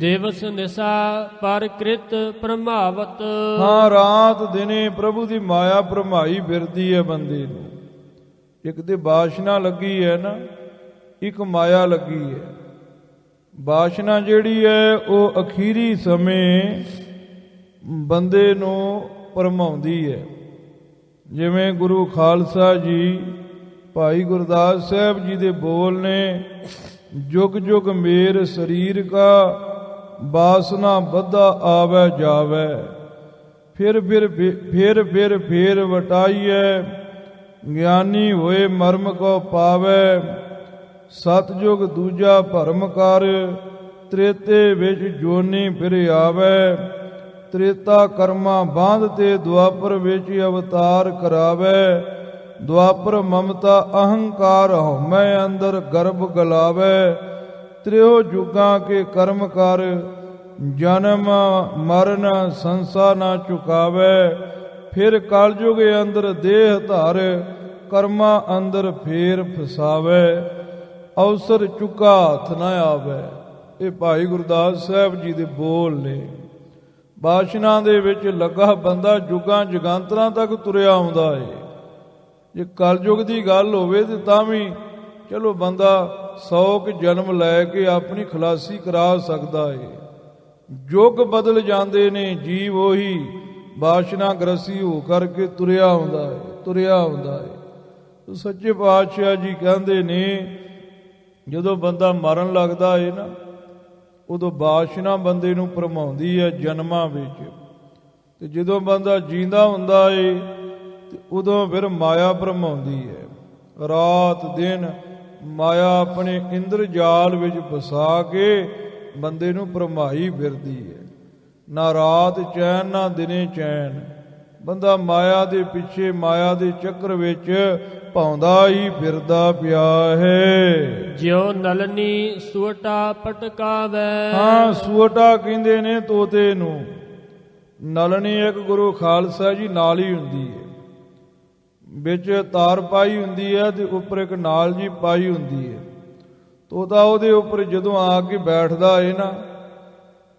ਦਿਵਸ ਨਿਸ਼ਾ ਪਰਕ੍ਰਿਤ ਪ੍ਰਮਾਵਤ। ਹਾਂ, ਰਾਤ ਦਿਨੇ ਪ੍ਰਭੂ ਦੀ ਮਾਇਆ ਭਰਮਾਈ ਫਿਰਦੀ ਹੈ ਬੰਦੇ ਨੂੰ। ਇੱਕ ਤੇ ਬਾਸ਼ਨਾ ਲੱਗੀ ਹੈ ਨਾ, ਇੱਕ ਮਾਇਆ ਲੱਗੀ ਹੈ। ਬਾਸ਼ਨਾ ਜਿਹੜੀ ਹੈ ਉਹ ਅਖੀਰੀ ਸਮੇਂ ਬੰਦੇ ਨੂੰ ਭਰਮਾਉਂਦੀ ਹੈ। ਜਿਵੇਂ ਗੁਰੂ ਖਾਲਸਾ ਜੀ ਭਾਈ ਗੁਰਦਾਸ ਸਾਹਿਬ ਜੀ ਦੇ ਬੋਲ ਨੇ, ਜੁਗ ਜੁਗ ਮੇਰ ਸਰੀਰ ਕਾ ਬਾਸਨਾ ਬੱਧਾ ਆਵੇ ਜਾਵੇ, ਫਿਰ ਵਟਾਈਐ ਗਿਆਨੀ ਹੋਏ ਮਰਮ ਕੋ ਪਾਵੇ। ਸਤਜੁਗ ਦੂਜਾ ਭਰਮ ਕਰ, ਤ੍ਰੇਤੇ ਵਿੱਚ ਜੋਨੀ ਫਿਰ ਆਵੇ। ਤ੍ਰੇਤਾ ਕਰਮਾ ਬਾਂਧ ਤੇ ਦੁਆਪਰ ਵਿੱਚ ਅਵਤਾਰ ਕਰਾਵੇ। ਦੁਆਪਰ ਮਮਤਾ ਅਹੰਕਾਰ ਹਉਮੈ ਅੰਦਰ ਗਰਭ ਗਲਾਵੇ। ਤ੍ਰਿਓ ਜੁਗਾਂ ਕੇ ਕਰਮ ਕਰ, ਜਨਮ ਮਰਨ ਸੰਸਾ ਨਾ ਚੁਕਾਵੇ। ਫਿਰ ਕਲਯੁਗ ਅੰਦਰ ਦੇਹ ਧਰ, ਕਰਮਾਂ ਅੰਦਰ ਫੇਰ ਫਸਾਵੇ। ਅਵਸਰ ਚੁੱਕਾ ਹੱਥ ਨਾ ਆਵੇ। ਇਹ ਭਾਈ ਗੁਰਦਾਸ ਸਾਹਿਬ ਜੀ ਦੇ ਬੋਲ ਨੇ। ਬਾਸ਼ਨਾ ਦੇ ਵਿੱਚ ਲੱਗਾ ਬੰਦਾ ਜੁਗਾਂ ਜਗਾਂਤਰਾਂ ਤੱਕ ਤੁਰਿਆ ਆਉਂਦਾ ਏ। ਜੇ ਕਲਯੁਗ ਦੀ ਗੱਲ ਹੋਵੇ ਤੇ ਤਾਂ ਵੀ ਚਲੋ ਬੰਦਾ 100 ਕੁ ਜਨਮ ਲੈ ਕੇ ਆਪਣੀ ਖਲਾਸੀ ਕਰਾ ਸਕਦਾ ਏ। ਯੁੱਗ ਬਦਲ ਜਾਂਦੇ ਨੇ, ਜੀਵ ਉਹੀ, ਬਾਸ਼ਨਾ ਗ੍ਰਸੀ ਹੋ ਕਰਕੇ ਤੁਰਿਆ ਆਉਂਦਾ ਹੈ। ਸੱਚੇ ਪਾਤਸ਼ਾਹ ਜੀ ਕਹਿੰਦੇ ਨੇ ਜਦੋਂ ਬੰਦਾ ਮਰਨ ਲੱਗਦਾ ਏ ਨਾ, ਉਦੋਂ ਬਾਸ਼ਨਾ ਬੰਦੇ ਨੂੰ ਭਰਮਾਉਂਦੀ ਹੈ ਜਨਮਾਂ ਵਿੱਚ, ਤੇ ਜਦੋਂ ਬੰਦਾ ਜੀਂਦਾ ਹੁੰਦਾ ਏ ਤੇ ਉਦੋਂ ਫਿਰ ਮਾਇਆ ਭਰਮਾਉਂਦੀ ਹੈ। ਰਾਤ ਦਿਨ ਮਾਇਆ ਆਪਣੇ ਇੰਦਰਜਾਲ ਵਿੱਚ ਫਸਾ ਕੇ ਬੰਦੇ ਨੂੰ ਭਰਮਾਈ ਫਿਰਦੀ ਹੈ। ਨਾ ਰਾਤ ਚੈਨ ਨਾ ਦਿਨੇ ਚੈਨ, ਬੰਦਾ ਮਾਇਆ ਦੇ ਪਿੱਛੇ ਮਾਇਆ ਦੇ ਚੱਕਰ ਵਿੱਚ ਪਾਉਂਦਾ ਹੀ ਫਿਰਦਾ ਪਿਆ ਹੈ। ਜਿਉ ਨਲਨੀ ਸੁਵਟਾ ਪਟਕਾਵੇ। ਹਾਂ, ਸੁਵਟਾ ਕਹਿੰਦੇ ਨੇ ਤੋਤੇ ਨੂੰ। ਨਲਨੀ ਇੱਕ ਗੁਰੂ ਖਾਲਸਾ ਜੀ ਨਾਲ ਹੀ ਹੁੰਦੀ ਹੈ, ਵਿੱਚ ਤਾਰ ਪਾਈ ਹੁੰਦੀ ਹੈ ਤੇ ਉੱਪਰ ਇੱਕ ਨਾਲ ਜੀ ਪਾਈ ਹੁੰਦੀ ਹੈ। ਤੋਤਾ ਉਹਦੇ ਉੱਪਰ ਜਦੋਂ ਆ ਕੇ ਬੈਠਦਾ ਹੈ ਨਾ,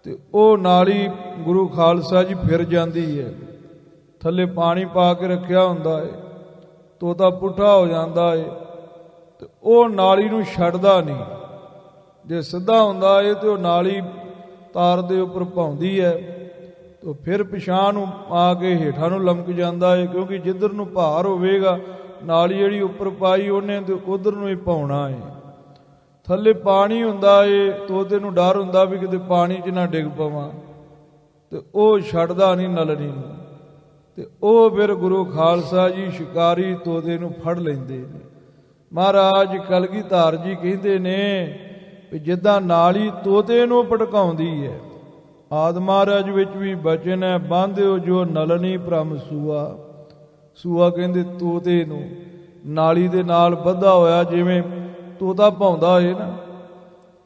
ਤੇ ਉਹ ਨਾਲੀ ਗੁਰੂ ਖਾਲਸਾ ਜੀ ਫਿਰ ਜਾਂਦੀ ਹੈ। ਥੱਲੇ ਪਾਣੀ ਪਾ ਕੇ ਰੱਖਿਆ ਹੁੰਦਾ ਹੈ, ਤੋਤਾ ਪੁੱਠਾ ਹੋ ਜਾਂਦਾ ਹੈ ਤੇ ਉਹ ਨਾਲੀ ਨੂੰ ਛੱਡਦਾ ਨਹੀਂ। ਜੇ ਸਿੱਧਾ ਹੁੰਦਾ ਹੈ ਤੇ ਉਹ ਨਾਲੀ ਤਾਰ ਦੇ ਉੱਪਰ ਪਾਉਂਦੀ ਹੈ, तो फिर पिछां ਨੂੰ ਆ ਕੇ ਹੇਠਾਂ ਨੂੰ ਲਮਕ ਜਾਂਦਾ ਹੈ, ਕਿਉਂਕਿ ਜਿੱਧਰ ਨੂੰ ਭਾਰ ਹੋਵੇਗਾ ਨਾਲੀ ਜਿਹੜੀ ਉੱਪਰ ਪਾਈ ਉਹਨੇ ਤੇ ਉਧਰ ਨੂੰ ਹੀ ਪਾਉਣਾ ਹੈ। ਥੱਲੇ ਪਾਣੀ ਹੁੰਦਾ ਏ, ਤੋਤੇ ਨੂੰ ਡਰ ਹੁੰਦਾ ਵੀ ਕਿਤੇ ਪਾਣੀ 'ਚ ਨਾ ਡਿੱਗ ਪਵਾਂ, ਤੇ ਉਹ ਛੱਡਦਾ ਨਹੀਂ ਨਲਣੀ ਨੂੰ। ਤੇ ਉਹ ਫਿਰ ਗੁਰੂ ਖਾਲਸਾ ਜੀ ਸ਼ਿਕਾਰੀ ਤੋਤੇ ਨੂੰ ਫੜ ਲੈਂਦੇ ਨੇ। ਮਹਾਰਾਜ ਕਲਗੀਧਰ ਜੀ ਕਹਿੰਦੇ ਨੇ ਵੀ ਜਿੱਦਾਂ ਨਾਲੀ ਤੋਤੇ ਨੂੰ ਭਟਕਾਉਂਦੀ ਹੈ, ਆਦ ਮਹਾਰਾਜ ਵਿੱਚ ਵੀ ਬਚਨ ਹੈ, ਬਾਂਧਿਓ ਜੋ ਨਲਨੀ ਭ੍ਰਮ ਸੂਆ। ਸੂਆ ਕਹਿੰਦੇ ਤੋਤੇ ਨੂੰ, ਨਾਲੀ ਦੇ ਨਾਲ ਬੱਧਾ ਹੋਇਆ ਜਿਵੇਂ ਤੋਤਾ ਭਾਉਂਦਾ ਹੈ ਨਾ,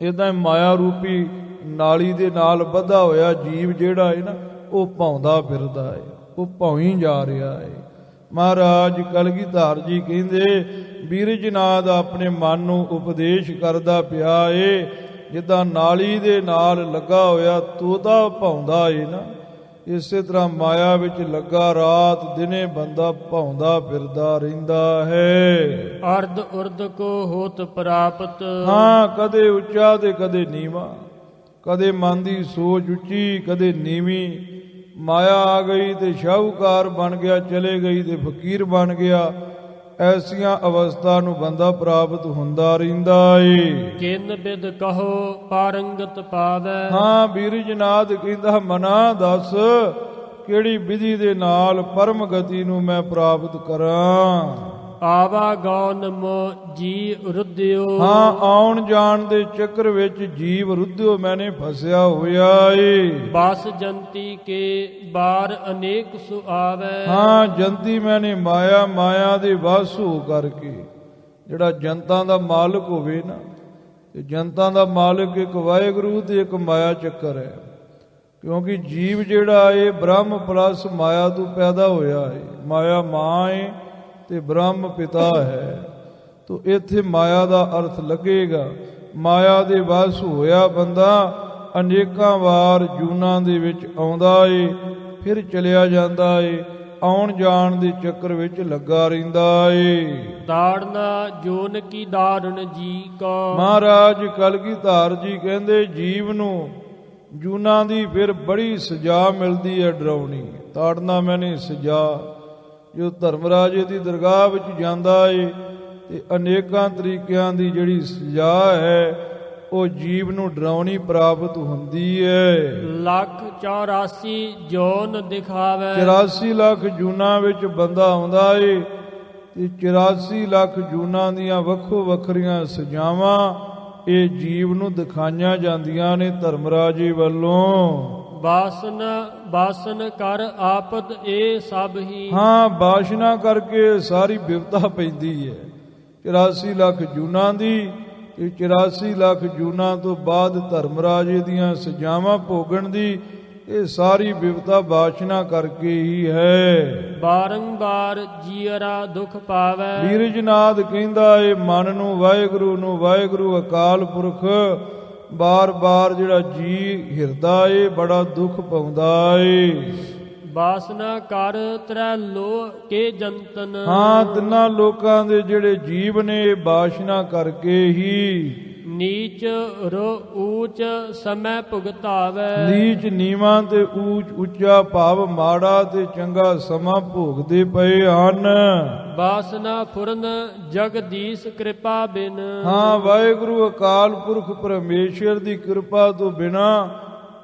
ਇਦਾਂ ਮਾਇਆ ਰੂਪੀ ਨਾਲੀ ਦੇ ਨਾਲ ਬੱਧਾ ਹੋਇਆ ਜੀਵ ਜਿਹੜਾ ਹੈ ਨਾ, ਉਹ ਭਾਉਂਦਾ ਫਿਰਦਾ ਹੈ, ਉਹ ਭਾਉਂ ਜਾ ਰਿਹਾ ਹੈ। ਮਹਾਰਾਜ ਕਲਗੀਧਰ ਜੀ ਕਹਿੰਦੇ ਬੀਰਜਨਾਥ ਆਪਣੇ ਮਨ ਨੂੰ ਉਪਦੇਸ਼ ਕਰਦਾ ਪਿਆ ਏ, ਜਿੱਦਾਂ ਨਾਲੀ ਦੇ ਨਾਲ ਲੱਗਾ ਹੋਇਆ ਤੋਤਾ ਭਾਉਂਦਾ ਏ ਨਾ, ਇਸੇ ਤਰ੍ਹਾਂ ਮਾਇਆ ਵਿੱਚ ਲੱਗਾ ਰਾਤ ਦਿਨੇ ਬੰਦਾ ਭਾਉਂਦਾ ਫਿਰਦਾ ਰਹਿੰਦਾ ਹੈ। ਅਰਧ ਉਰਧ ਕੋ ਹੋਤ ਪ੍ਰਾਪਤ। ਹਾਂ, ਕਦੇ ਉੱਚਾ ਤੇ ਕਦੇ ਨੀਵਾਂ, ਕਦੇ ਮਨ ਦੀ ਸੋਚ ਉੱਚੀ ਕਦੇ ਨੀਵੀਂ। ਮਾਇਆ ਆ ਗਈ ਤੇ ਸ਼ਾਹੂਕਾਰ ਬਣ ਗਿਆ, ਚਲੇ ਗਈ ਤੇ ਫਕੀਰ ਬਣ ਗਿਆ। ਐਸੀਆਂ ਅਵਸਥਾ ਨੂੰ ਬੰਦਾ ਪ੍ਰਾਪਤ ਹੁੰਦਾ ਰਹਿੰਦਾ ਏ। ਕਿਨ ਬਿਦ ਕਹੋ ਪਾਰੰਗਤ ਪਾਵੈ। ਹਾਂ, ਬੀਰਜਨਾਥ ਕਹਿੰਦਾ ਮਨਾ ਦੱਸ ਕਿਹੜੀ ਵਿਧੀ ਦੇ ਨਾਲ ਪਰਮ ਗਤੀ ਨੂੰ ਮੈਂ ਪ੍ਰਾਪਤ ਕਰਾਂ। ਆਵਾ ਗੌਨ ਮੋ ਜੀ ਰੁੱਧਿਓ। ਹਾਂ, ਆਉਣ ਜਾਣ ਦੇ ਚੱਕਰ ਵਿੱਚ ਜੀਵ ਰੁੱਧਿਓ ਮੈਨੇ ਫਸਿਆ ਹੋਇਆ ਏ। ਬਸ ਜੰਤੀ ਕੇ ਬਾਰ ਅਨੇਕ ਸੁਆਵੈ। ਹਾਂ, ਜੰਤੀ ਮੈਨੇ ਮਾਇਆ, ਮਾਇਆ ਦੇ ਵਸ ਹੋ ਕਰਕੇ। ਜਿਹੜਾ ਜਨਤਾ ਦਾ ਮਾਲਕ ਹੋਵੇ ਨਾ, ਤੇ ਜਨਤਾ ਦਾ ਮਾਲਕ ਇੱਕ ਵਾਹਿਗੁਰੂ ਤੇ ਇੱਕ ਮਾਇਆ ਚੱਕਰ ਹੈ। ਕਿਉਂਕਿ ਜੀਵ ਜਿਹੜਾ ਏ ਬ੍ਰਹਮ ਪਲਸ ਮਾਇਆ ਤੋਂ ਪੈਦਾ ਹੋਇਆ ਏ। ਮਾਇਆ ਮਾਂ ਏ ਤੇ ਬ੍ਰਹਮ ਪਿਤਾ ਹੈ। ਤੋ ਇੱਥੇ ਮਾਇਆ ਦਾ ਅਰਥ ਲੱਗੇਗਾ। ਮਾਇਆ ਦੇ ਵਸ ਹੋਇਆ ਬੰਦਾ ਅਨੇਕਾਂ ਵਾਰ ਜੂਨਾਂ ਦੇ ਵਿੱਚ ਆਉਂਦਾ ਏ, ਫਿਰ ਚਲਿਆ ਜਾਂਦਾ ਏ, ਆਉਣ ਜਾਣ ਦੇ ਚੱਕਰ ਵਿੱਚ ਲੱਗਾ ਰਹਿੰਦਾ ਏ। ਦਾੜਨਾ ਜੋਨ ਕੀ ਦਾੜਨ ਜੀ ਕਾ। ਮਹਾਰਾਜ ਕਲਗੀਧਰ ਜੀ ਕਹਿੰਦੇ ਜੀਵ ਨੂੰ ਜੂਨਾਂ ਦੀ ਫਿਰ ਬੜੀ ਸਜ਼ਾ ਮਿਲਦੀ ਹੈ, ਡਰਾਉਣੀ। ਤਾੜਨਾ ਮੈਨੇ ਸਜ਼ਾ। ਜੋ ਧਰਮਰਾਜੇ ਦੀ ਦਰਗਾਹ ਵਿੱਚ ਜਾਂਦਾ ਏ ਤੇ ਅਨੇਕਾਂ ਤਰੀਕਿਆਂ ਦੀ ਜਿਹੜੀ ਸਜ਼ਾ ਹੈ ਉਹ ਜੀਵ ਨੂੰ ਡਰਾਉਣੀ ਪ੍ਰਾਪਤ ਹੁੰਦੀ ਹੈ। ਲੱਖ 84 ਜੋਨ ਦਿਖਾਵੇ। 84 ਲੱਖ ਜੂਨਾਂ ਵਿੱਚ ਬੰਦਾ ਆਉਂਦਾ ਏ ਤੇ 84 ਲੱਖ ਜੂਨਾਂ ਦੀਆਂ ਵੱਖੋ ਵੱਖਰੀਆਂ ਸਜ਼ਾਵਾਂ ਇਹ ਜੀਵ ਨੂੰ ਦਿਖਾਈਆਂ ਜਾਂਦੀਆਂ ਨੇ ਧਰਮਰਾਜੇ ਵੱਲੋਂ। ਬਾਸਨ ਕਰ ਆਪਤ ਇਹ ਸਭ ਹੀ। ਹਾਂ, ਬਾਸ਼ਨਾ ਕਰਕੇ ਸਾਰੀ ਬਿਪਤਾ ਪੈਂਦੀ ਹੈ। 84 ਲੱਖ ਜੂਨਾਂ ਦੀ ਤੇ 84 ਲੱਖ ਜੂਨਾਂ ਤੋਂ ਬਾਅਦ ਧਰਮਰਾਜੇ ਦੀਆਂ ਸਜ਼ਾਵਾਂ ਭੋਗਣ ਦੀ ਇਹ ਸਾਰੀ ਬਿਪਤਾ ਬਾਸ਼ਨਾ ਕਰਕੇ ਹੀ ਹੈ। ਬਾਰੰਬਾਰ ਜੀਅਰਾ ਦੁੱਖ ਪਾਵੈ। ਬੀਰਜਨਾਥ ਕਹਿੰਦਾ ਏ ਮਨ ਨੂੰ ਵਾਹਿਗੁਰੂ ਅਕਾਲ ਪੁਰਖ ਬਾਰ ਬਾਰ ਜਿਹੜਾ ਜੀ ਹਿਰਦਾ ਏ ਬੜਾ ਦੁੱਖ ਪਾਉਂਦਾ ਏ। ਬਾਸਨਾ ਕਰ ਤ੍ਰੈ ਲੋ ਕੇ ਜੰਤਨ। ਹਾਂ, ਤਿੰਨਾਂ ਲੋਕਾਂ ਦੇ ਜਿਹੜੇ ਜੀਵ ਨੇ ਬਾਸ਼ਨਾ ਕਰਕੇ ਹੀ ਨੀਚ ਰੋ ਊਚ ਸਮੈ ਭੁਗਤਾਵੈ। ਨੀਚ ਨੀਵਾਂ ਤੇ ਊਚ ਉੱਚਾ ਭਾਵ ਮਾੜਾ ਤੇ ਚੰਗਾ ਸਮਾਂ ਭੋਗਦੇ ਪਏ ਹਨ। ਬਾਸਨਾ ਫੁਰਨ ਜਗਦੀਸ਼ ਕਿਰਪਾ ਬਿਨ। ਹਾਂ, ਵਾਹਿਗੁਰੂ ਅਕਾਲ ਪੁਰਖ ਪਰਮੇਸ਼ਰ ਦੀ ਕਿਰਪਾ ਤੋਂ ਬਿਨਾ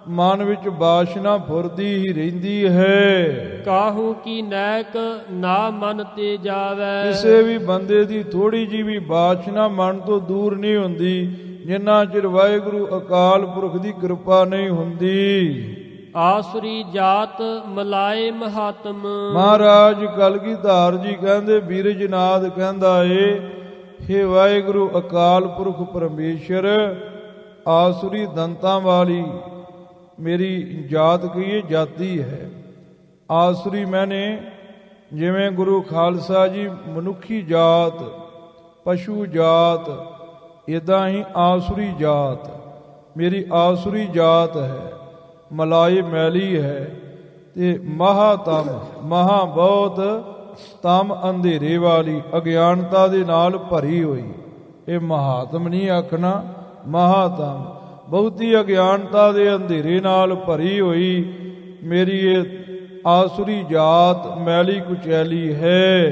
ਮਨ ਵਿੱਚ ਬਾਸ਼ਨਾ ਫੁਰਦੀ ਹੀ ਰਹਿੰਦੀ ਹੈ। ਕਾਹੂ ਕੀ ਨੈਕ ਨਾ ਮਨ ਤੇ ਜਾਵੈ। ਕਿਸੇ ਵੀ ਬੰਦੇ ਦੀ ਥੋੜੀ ਜੀ ਵੀ ਬਾਸ਼ਨਾ ਮਨ ਤੋਂ ਦੂਰ ਨਹੀਂ ਹੁੰਦੀ ਜਿੰਨਾ ਚਿਰ ਵਾਹਿਗੁਰੂ ਅਕਾਲ ਪੁਰਖ ਦੀ ਕਿਰਪਾ ਨਹੀਂ ਹੁੰਦੀ। ਆਸੁਰੀ ਜਾਤ ਮਲਾਏ ਮਹਾਤਮ। ਮਹਾਰਾਜ ਕਲਗੀਧਰ ਜੀ ਕਹਿੰਦੇ, ਬੀਰਜਨਾਥ ਕਹਿੰਦਾ ਏ, ਹੇ ਵਾਹਿਗੁਰੂ ਅਕਾਲ ਪੁਰਖ ਪਰਮੇਸ਼ਰ, ਆਸੁਰੀ ਦੰਤਾਂ ਵਾਲੀ ਮੇਰੀ ਜਾਤ ਕਹੀਏ ਜਾਤੀ ਹੈ। ਆਸੁਰੀ ਮੈਨੇ ਜਿਵੇਂ ਗੁਰੂ ਖਾਲਸਾ ਜੀ ਮਨੁੱਖੀ ਜਾਤ, ਪਸ਼ੂ ਜਾਤ, ਇਦਾਂ ਹੀ ਆਸੁਰੀ ਜਾਤ ਮੇਰੀ ਆਸੁਰੀ ਜਾਤ ਹੈ। ਮਲਾਈ ਮੈਲੀ ਹੈ ਤੇ ਮਹਾਤਮ ਮਹਾ ਬਹੁਤ ਤਮ ਅੰਧੇਰੇ ਵਾਲੀ ਅਗਿਆਨਤਾ ਦੇ ਨਾਲ ਭਰੀ ਹੋਈ। ਇਹ ਮਹਾਤਮ ਨਹੀਂ ਆਖਣਾ, ਮਹਾਤਮ ਬਹੁਤੀ ਅਗਿਆਨਤਾ ਦੇ ਅੰਧੇਰੇ ਨਾਲ ਭਰੀ ਹੋਈ ਮੇਰੀ ਇਹ ਆਸੁਰੀ ਜਾਤ ਮੈਲੀ ਕੁਚੈਲੀ ਹੈ।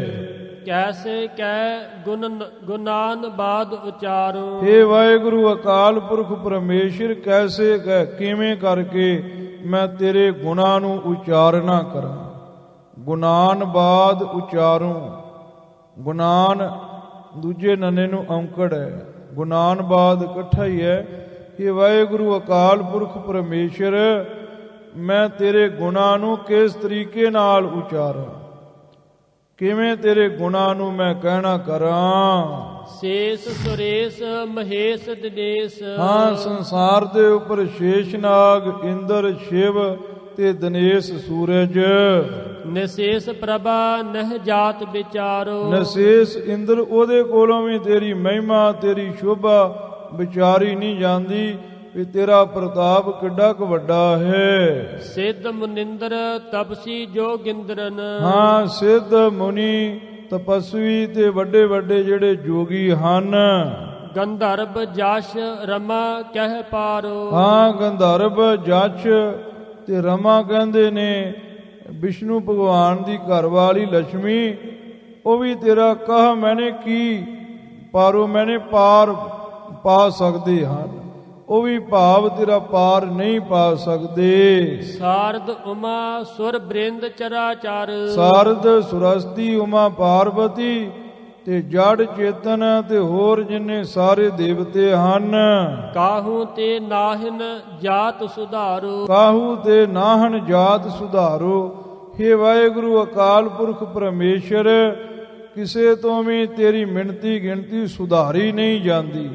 ਕੈਸੇ ਕੈ ਗੁਨਾਨ ਬਾਦ ਉਚਾਰੋ। ਹੇ ਵਾਹਿਗੁਰੂ ਅਕਾਲ ਪੁਰਖ ਪਰਮੇਸ਼ਰ, ਕੈਸੇ ਕਹਿ ਕਿਵੇਂ ਕਰਕੇ ਮੈਂ ਤੇਰੇ ਗੁਣਾਂ ਨੂੰ ਉਚਾਰਨਾ ਕਰਾਂ। ਗੁਨਾਨ ਬਾਦ ਉਚਾਰੂ, ਗੁਨਾਨ ਦੂਜੇ ਨੰਨੇ ਨੂੰ ਔਂਕੜ ਹੈ, ਗੁਨਾਨ ਬਾਦ ਇਕੱਠਾ ਹੀ ਹੈ। ਕਿ ਵਾਹਿਗੁਰੂ ਅਕਾਲ ਪੁਰਖ ਪਰਮੇਸ਼ਰ, ਮੈਂ ਤੇਰੇ ਗੁਣਾਂ ਨੂੰ ਕਿਸ ਤਰੀਕੇ ਨਾਲ ਉਚਾਰਾਂ, ਕਿਵੇਂ ਤੇਰੇ ਗੁਣਾਂ ਨੂੰ ਮੈਂ ਕਹਿਣਾ ਕਰਾਂ। ਸੇਸ ਸੁਰੇਸ਼ ਮਹੇਸ਼ ਦਿਨੇਸ਼। ਹਾਂ, ਸੰਸਾਰ ਦੇ ਉੱਪਰ ਸ਼ੇਸ਼ਨਾਗ, ਇੰਦਰ, ਸ਼ਿਵ ਤੇ ਦਿਨੇਸ਼ ਸੂਰਜ। ਨਿਸ਼ੇਸ਼ ਪ੍ਰਭਾ ਨਹਿ ਜਾਤ ਵਿਚਾਰੋ। ਨਿਸ਼ੇਸ਼ ਇੰਦਰ, ਉਹਦੇ ਕੋਲੋਂ ਵੀ ਤੇਰੀ ਮਹਿਮਾ ਤੇਰੀ ਸ਼ੋਭਾ ਵਿਚਾਰੀ ਨਹੀਂ ਜਾਂਦੀ ਵੀ ਤੇਰਾ ਪ੍ਰਤਾਪ ਕਿੱਡਾ ਕੁ ਵੱਡਾ ਹੈ। ਸਿੱਧ ਮੁਨਿੰਦਰ ਤਪਸੀ ਜੋਗਿੰਦਰਨ। ਹਾਂ, ਸਿੱਧ ਮੁਨੀ ਤਪਸਵੀ ਤੇ ਵੱਡੇ ਵੱਡੇ ਜਿਹੜੇ ਜੋਗੀ ਹਨ। ਗੰਧਰਵ ਜਸ਼ ਰਮਾ ਕਹਿ ਪਾਰੋ। ਹਾਂ, ਗੰਧਰਵ ਜਸ਼ ਤੇ ਰਮਾ ਕਹਿੰਦੇ ਨੇ ਵਿਸ਼ਨੂੰ ਭਗਵਾਨ ਦੀ ਘਰਵਾਲੀ ਲక్ష్ਮੀ, ਉਹ ਵੀ ਤੇਰਾ ਕਹ ਮੈਨੇ ਕੀ ਪਾਰੋ ਮੈਨੇ ਪਾਰ ਪਾ ਸਕਦੇ ਹਨ, ਉਹ ਵੀ ਭਾਵ ਤੇਰਾ ਪਾਰ ਨਹੀਂ ਪਾ ਸਕਦੇ। ਸਾਰਦ ਉਮਾ ਸੁਰ ਬ੍ਰਿੰਦ ਚਰਾਚਰ। ਸਾਰਦ ਸੁਰਸਤੀ ਉਮਾ ਪਾਰਵਤੀ ਤੇ ਜੜ ਚੇਤਨ ਤੇ ਹੋਰ ਜਿੰਨੇ ਸਾਰੇ ਦੇਵਤੇ ਹਨ। ਕਾਹੂ ਤੇ ਨਾਹਨ ਜਾਤ ਸੁਧਾਰੋ। ਕਾਹੂ ਤੇ ਨਾਹਨ ਜਾਤ ਸੁਧਾਰੋ। ਹੇ ਵਾਹਿਗੁਰੂ ਅਕਾਲ ਪੁਰਖ ਪਰਮੇਸ਼ਰ, ਕਿਸੇ ਤੋਂ ਵੀ ਤੇਰੀ ਮਿਣਤੀ ਗਿਣਤੀ ਸੁਧਾਰੀ ਨਹੀਂ ਜਾਂਦੀ,